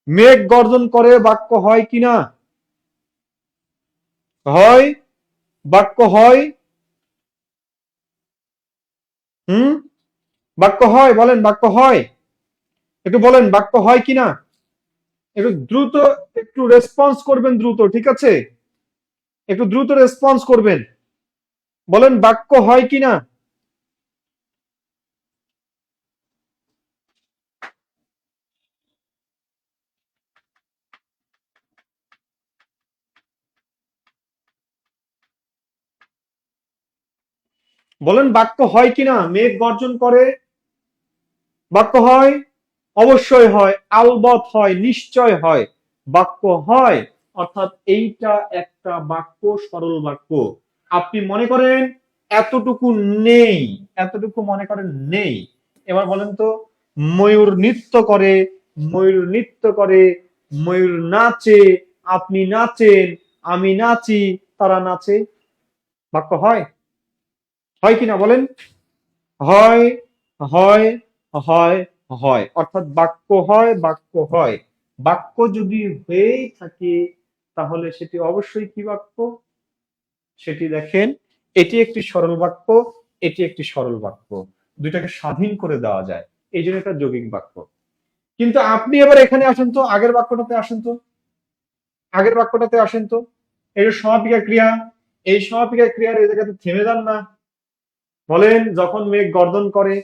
A: মেঘ গর্জন করে বাক্য হয় কিনা? হয়, বাক্য হয়। হুম, বাক্য হয়, বলেন বাক্য হয়, একটু বলেন বাক্য হয় কিনা? একটু দ্রুত, একটু রেসপন্স করবেন দ্রুত, ঠিক আছে? একটু দ্রুত রেসপন্স করবেন, বলেন বাক্য হয় কিনা? বলেন বাক্য হয় কিনা? মেঘ গর্জন করে বাক্য হয়, অবশ্যই হয়, আলবত হয়, নিশ্চয় হয়, বাক্য হয়। অর্থাৎ এইটা একটা বাক্য, সরল বাক্য। আপনি মনে করেন এতটুকু নেই, এতটুকু মনে করেন নেই। এবার বলেন তো ময়ূর নৃত্য করে, ময়ূর নৃত্য করে, ময়ূর নাচে, আপনি নাচেন, আমি নাচি, তারা নাচে, বাক্য হয়? হয় কিনা বলেন? হয়, হয়, হয়, হয়, অর্থাৎ বাক্য হয়, বাক্য হয়। বাক্য যদি হয়েই থাকে তাহলে সেটি অবশ্যই কি বাক্য? সেটি দেখেন, এটি একটি সরল বাক্য, এটি একটি সরল বাক্য, দুইটাকে স্বাধীন করে দেওয়া যায়, এই জন্য এটা যৌগিক বাক্য। কিন্তু আপনি এবার এখানে আসেন তো, আগের বাক্যটাতে আসেন তো, আগের বাক্যটাতে আসেন তো, এই যে সমাপিকা ক্রিয়া, এই সমাপিকা ক্রিয়ার এই জায়গাতে থেমে যান না। বলেন যখন মেঘ গর্জন করে,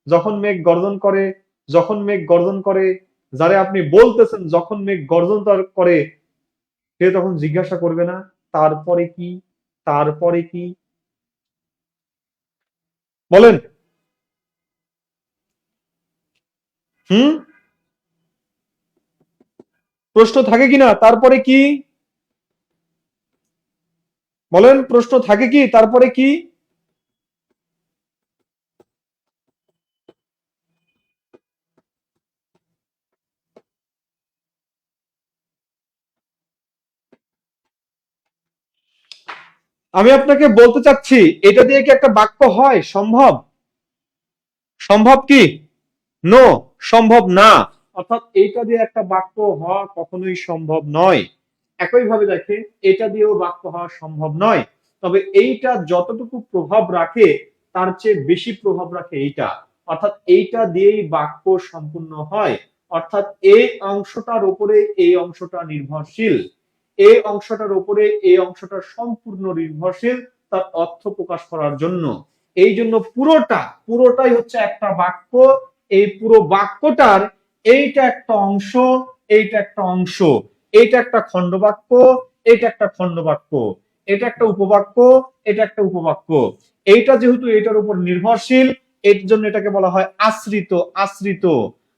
A: যখন মেঘ গর্জন করে, যখন মেঘ গর্জন করে, যারে আপনি বলতেছেন যখন মেঘ গর্জন করে, সে তখন জিজ্ঞাসা করবে না তারপরে কি, তারপরে কি? বলেন। হুম, প্রশ্ন থাকে কিনা তারপরে কি? বলেন প্রশ্ন থাকে কি তারপরে কি? আমি আপনাকে বলতে চাচ্ছি এটা দিয়ে কি একটা বাক্য হয়? সম্ভব? সম্ভব কি? নো, সম্ভব না। অর্থাৎ এইটা দিয়ে একটা বাক্য হওয়া কখনোই সম্ভব নয়। একইভাবে দেখেন এটা দিয়েও বাক্য হওয়া সম্ভব নয়। তবে এইটা যতটুকু প্রভাব রাখে তার চেয়ে বেশি প্রভাব রাখে এইটা। অর্থাৎ এইটা দিয়েই বাক্য সম্পূর্ণ হয়। অর্থাৎ এই অংশটার উপরে এই অংশটা নির্ভরশীল, এই অংশটার উপরে এই অংশটা সম্পূর্ণ নির্ভরশীল তার অর্থ প্রকাশ করার জন্য। এই জন্য পুরোটাই হচ্ছে একটা বাক্য। এই পুরো বাক্যটার এইটা একটা অংশ, এইটা একটা অংশ, এইটা একটা খণ্ডবাক্য, এটা একটা খণ্ডবাক্য, এটা একটা উপবাক্য, এটা একটা উপবাক্য। এইটা যেহেতু এটার উপর নির্ভরশীল এর জন্য এটাকে বলা হয় আশ্রিত, আশ্রিত।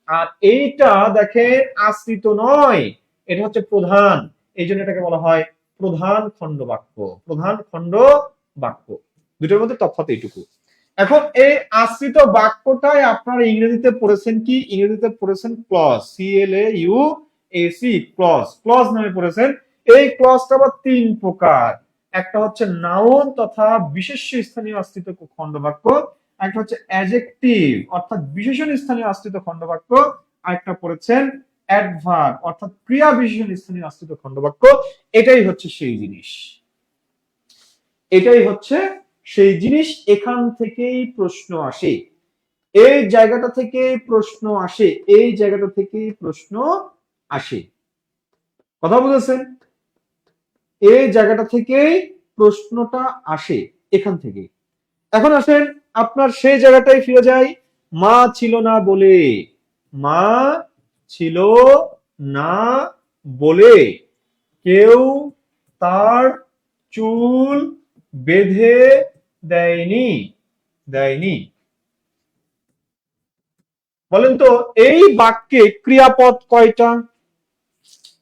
A: আর এইটা দেখেন আশ্রিত নয়, এটা হচ্ছে প্রধান, এই জন্য এটাকে বলা হয় প্রধান খণ্ড বাক্য, প্রধান খণ্ড বাক্য। দুটোর মধ্যে তফাৎ এইটুকু। এখন এই আশ্রিত বাক্যটাই আপনারা ইংরেজিতে পড়েছেন কি? ইংরেজিতে পড়েছেন ক্লজ, CLAUSE, ক্লজ, ক্লজ নামে পড়েছেন। এই ক্লজটা আবার তিন প্রকার। একটা হচ্ছে নাউন তথা বিশেষ্য স্থানীয় আশ্রিত খণ্ডবাক্য, একটা হচ্ছে অ্যাডজেক্টিভ অর্থাৎ বিশেষণ স্থানীয় আশ্রিত খণ্ডবাক্য, আর একটা পড়েছেন অ্যাডভার্ব অর্থাৎ ক্রিয়া বিশেষণ স্থানীয় আশ্রিত খণ্ডবাক্য। এটাই হচ্ছে সেই জিনিস, এটাই হচ্ছে সেই জিনিস। এখান থেকেই প্রশ্ন আসে, এই জায়গাটা থেকে প্রশ্ন আসে, এই জায়গাটা থেকেই প্রশ্ন আসে। কথা বুঝেছেন? এই জায়গাটা থেকেই প্রশ্নটা আসে, এখান থেকে। এখন আসেন আপনার সেই জায়গাটাই ফিরে যাই, মা ছিল না বলে, মা ছিল না বলে কেউ তার চুল বেঁধে দেয়নি, দেয়নি। বলেন তো এই বাক্যে ক্রিয়াপদ কয়টা?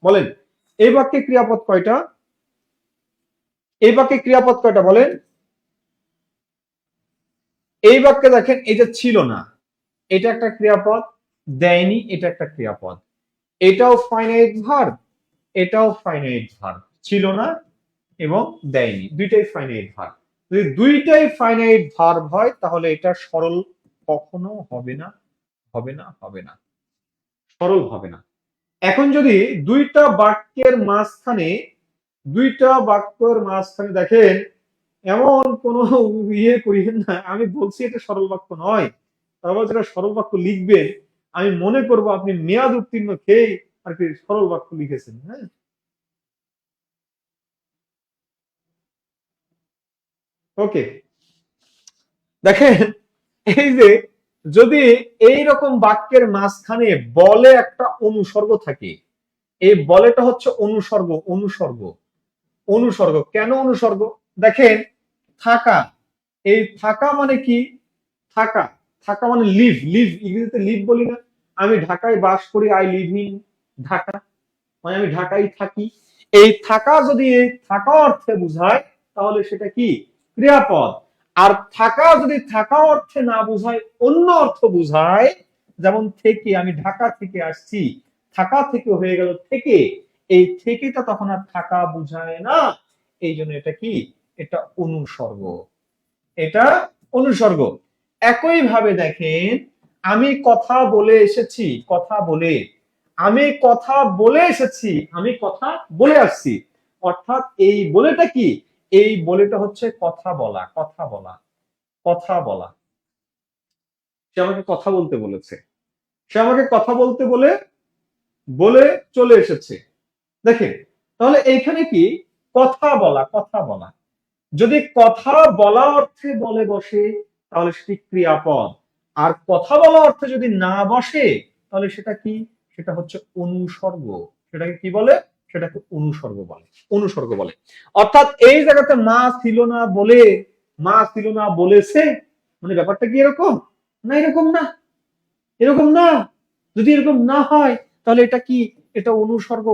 A: বলেন এই বাক্যে ক্রিয়াপদ কয়টা? এই বাক্যে ক্রিয়াপদ কয়টা বলেন? এই বাক্যে দেখেন এই যে ছিল না, এটা একটা ক্রিয়াপদ, দেয়নি এটা একটা ক্রিয়াপদ, এটাও ফাইনাইট ভার্ব, এটাও ফাইনাইট ভার্ব, ছিল না এবং দেয়নি দুইটাই ফাইনাইট ভার্ব। যদি দুইটাই ফাইনাইট ভার্ব হয় তাহলে এটা সরল কখনো হবে না, হবে না, হবে না, সরল হবে না। এখন যদি দুইটা বাক্যের মাঝখানে, দুইটা বাক্যের মাঝখানে দেখেন এমন কোন ইয়ে করিয়েন না, আমি বলছি এটা সরল বাক্য নয়, তারপর যেটা সরল বাক্য লিখবেন আমি মনে করব আপনি মেয়াদ উত্তীর্ণ খেয়ে আর কি সরল বাক্য লিখেছেন। হ্যাঁ, ওকে। দেখেন এই যে যদি এই রকম বাক্যের মাঝখানে বলে একটা অনুসর্গ থাকে, এই বলেটা হচ্ছে অনুসর্গ, অনুসর্গ, অনুসর্গ। কেন অনুসর্গ? দেখেন থাকা, এই থাকা মানে কি? থাকা, থাকা মানে লিভ, লিভ ইংরেজিতে লিভ বলি না, আমি ঢাকায় বাস করি, আই লিভ ইন ঢাকা, মানে আমি ঢাকায় থাকি। এই থাকা যদি এই থাকা অর্থে বোঝায় তাহলে সেটা কি? ক্রিয়াপদ। আর থাকা যদি থাকা অর্থে না বোঝায়, অন্য অর্থ বোঝায়, যেমন থেকে, আমি ঢাকা থেকে আসছি, থাকা থেকে হয়ে গেল থেকে, এই থেকেটা তখন আর থাকা বোঝায় না, এই জন্য এটা কি? এটা অনুসর্গ, এটা অনুসর্গ। একই ভাবে দেখেন আমি কথা বলে এসেছি, কথা বলে, আমি কথা বলে এসেছি, আমি কথা বলে আসছি, অর্থাৎ এই বলেটা কি? এই বলেটা হচ্ছে কথা বলা, কথা বলা, কথা বলা। সে আমাকে কথা বলতে বলেছে, সে আমাকে কথা বলতে বলে বলে চলে এসেছে। দেখেন তাহলে এইখানে কি? কথা বলা, কথা বলা। যদি কথা বলা অর্থে বলে বসে তাহলে সেটি ক্রিয়াপদ, আর কথা বলা অর্থে যদি না বসে তাহলে সেটা কি? সেটা হচ্ছে অনুসর্গ। সেটাকে কি বলে? সেটাকে অনুসর্গ বলে, অনুসর্গ বলে। অর্থাৎ এই জায়গাতে মা ছিল না বলে, মা ছিল না বলেছে, মানে ব্যাপারটা কি এরকম? না এরকম না, এরকম না। যদি এরকম না হয় তাহলে এটা কি? এটা অনুসর্গ।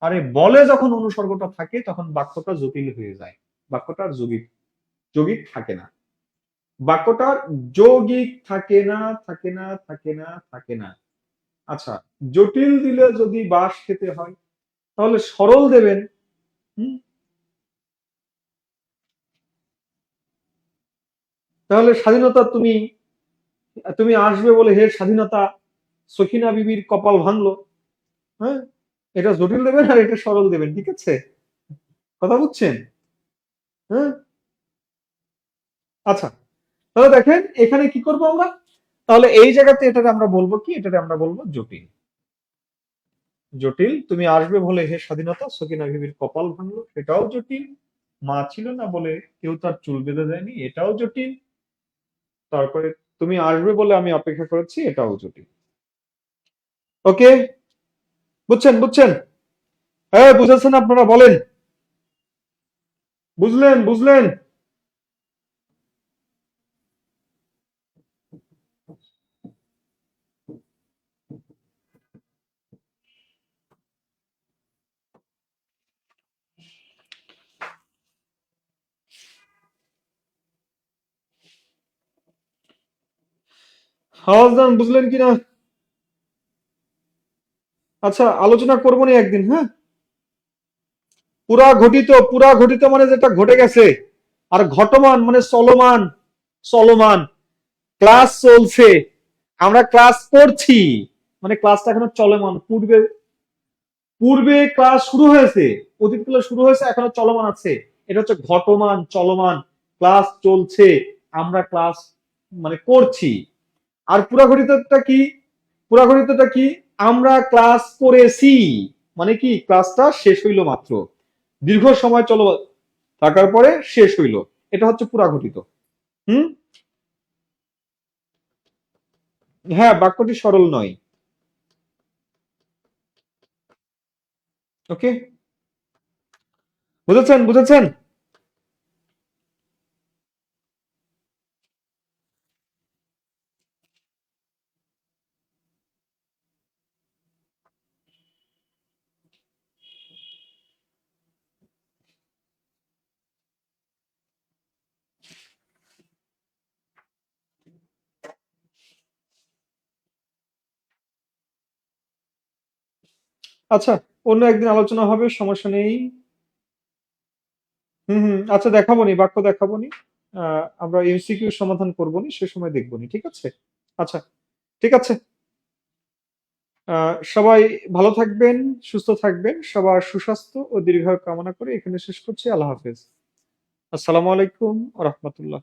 A: আরে বলে যখন অনুসর্গটা থাকে তখন বাক্যটা জটিল হয়ে যায়, বাক্যটার যৌগিক, যৌগিক থাকে না, বাক্যটার যৌগিক থাকে না, থাকে না, থাকে না, থাকে না। আচ্ছা, জটিল দিলে যদি বাঁশ খেতে হয় তাহলে সরল দেবেন। হুম, তাহলে স্বাধীনতা তুমি, তুমি আসবে বলে হে স্বাধীনতা সখিনা বিবির কপাল ভাঙলো। হ্যাঁ, এটা জটিল দেবেন আর এটা সরল দেবেন, ঠিক আছে? কথা বুঝছেন? হ্যাঁ, আচ্ছা। তাহলে দেখেন এখানে কি করবো আমরা? তাহলে এই জায়গাতে এটাকে আমরা বলবো কি? এটাকে আমরা বলবো জটিল। জটিল, তুমি আসবে বলে হে স্বাধীনতা সকিনা বিবির কপাল ভাঙলো, সেটাও জটিল। মা ছিল না বলে কেউ তার চুল বেঁধে দেয়নি, এটাও জটিল। তারপরে তুমি আসবে বলে আমি অপেক্ষা করেছি, এটাও জটিল। ওকে, বুঝছেন? বুঝছেন? হ্যাঁ বুঝেছেন আপনারা বলেন, বুঝলেন? বুঝলেন? হাওয়াজদান বুঝলেন কিনা? আচ্ছা, আলোচনা করবো নি একদিন, হ্যাঁ? পুরা ঘটিত মানে যেটা ঘটে গেছে, আর ঘটমান মানে চলমান। চলমান, ক্লাস চলছে, আমরা ক্লাস করছি, মানে ক্লাসটা এখনো চলমান। পূর্বে পূর্বে ক্লাস শুরু হয়েছে, অতীতকালে শুরু হয়েছে, এখনো চলমান আছে। এটা হচ্ছে ঘটমান, চলমান, ক্লাস চলছে, আমরা ক্লাস মানে করছি। আর পুরাঘটিতটা কি? পুরাঘটিতটা কি? আমরা ক্লাস করেছি, মানে কি ক্লাসটা শেষ হইল মাত্র, দীর্ঘ সময় চলো থাকার পরে শেষ হইল, এটা হচ্ছে পুরাঘটিত। হুম। হ্যাঁ, বাক্যটি সরল নয়। ওকে, বুঝেছেন বুঝেছেন? আচ্ছা, অন্য একদিন আলোচনা হবে, সমস্যা নেই। হুম হুম, আচ্ছা দেখাবো নি, বাক্য দেখাবো নি। আমরা এমসিকিউ সমাধান করবো নি, সে সময় দেখবো নি, ঠিক আছে? আচ্ছা, ঠিক আছে। সবাই ভালো থাকবেন, সুস্থ থাকবেন, সবার সুস্বাস্থ্য ও দীর্ঘায়ু কামনা করে এখানে শেষ করছি। আল্লাহ হাফেজ। আসসালামু আলাইকুম ওয়া রাহমাতুল্লাহ।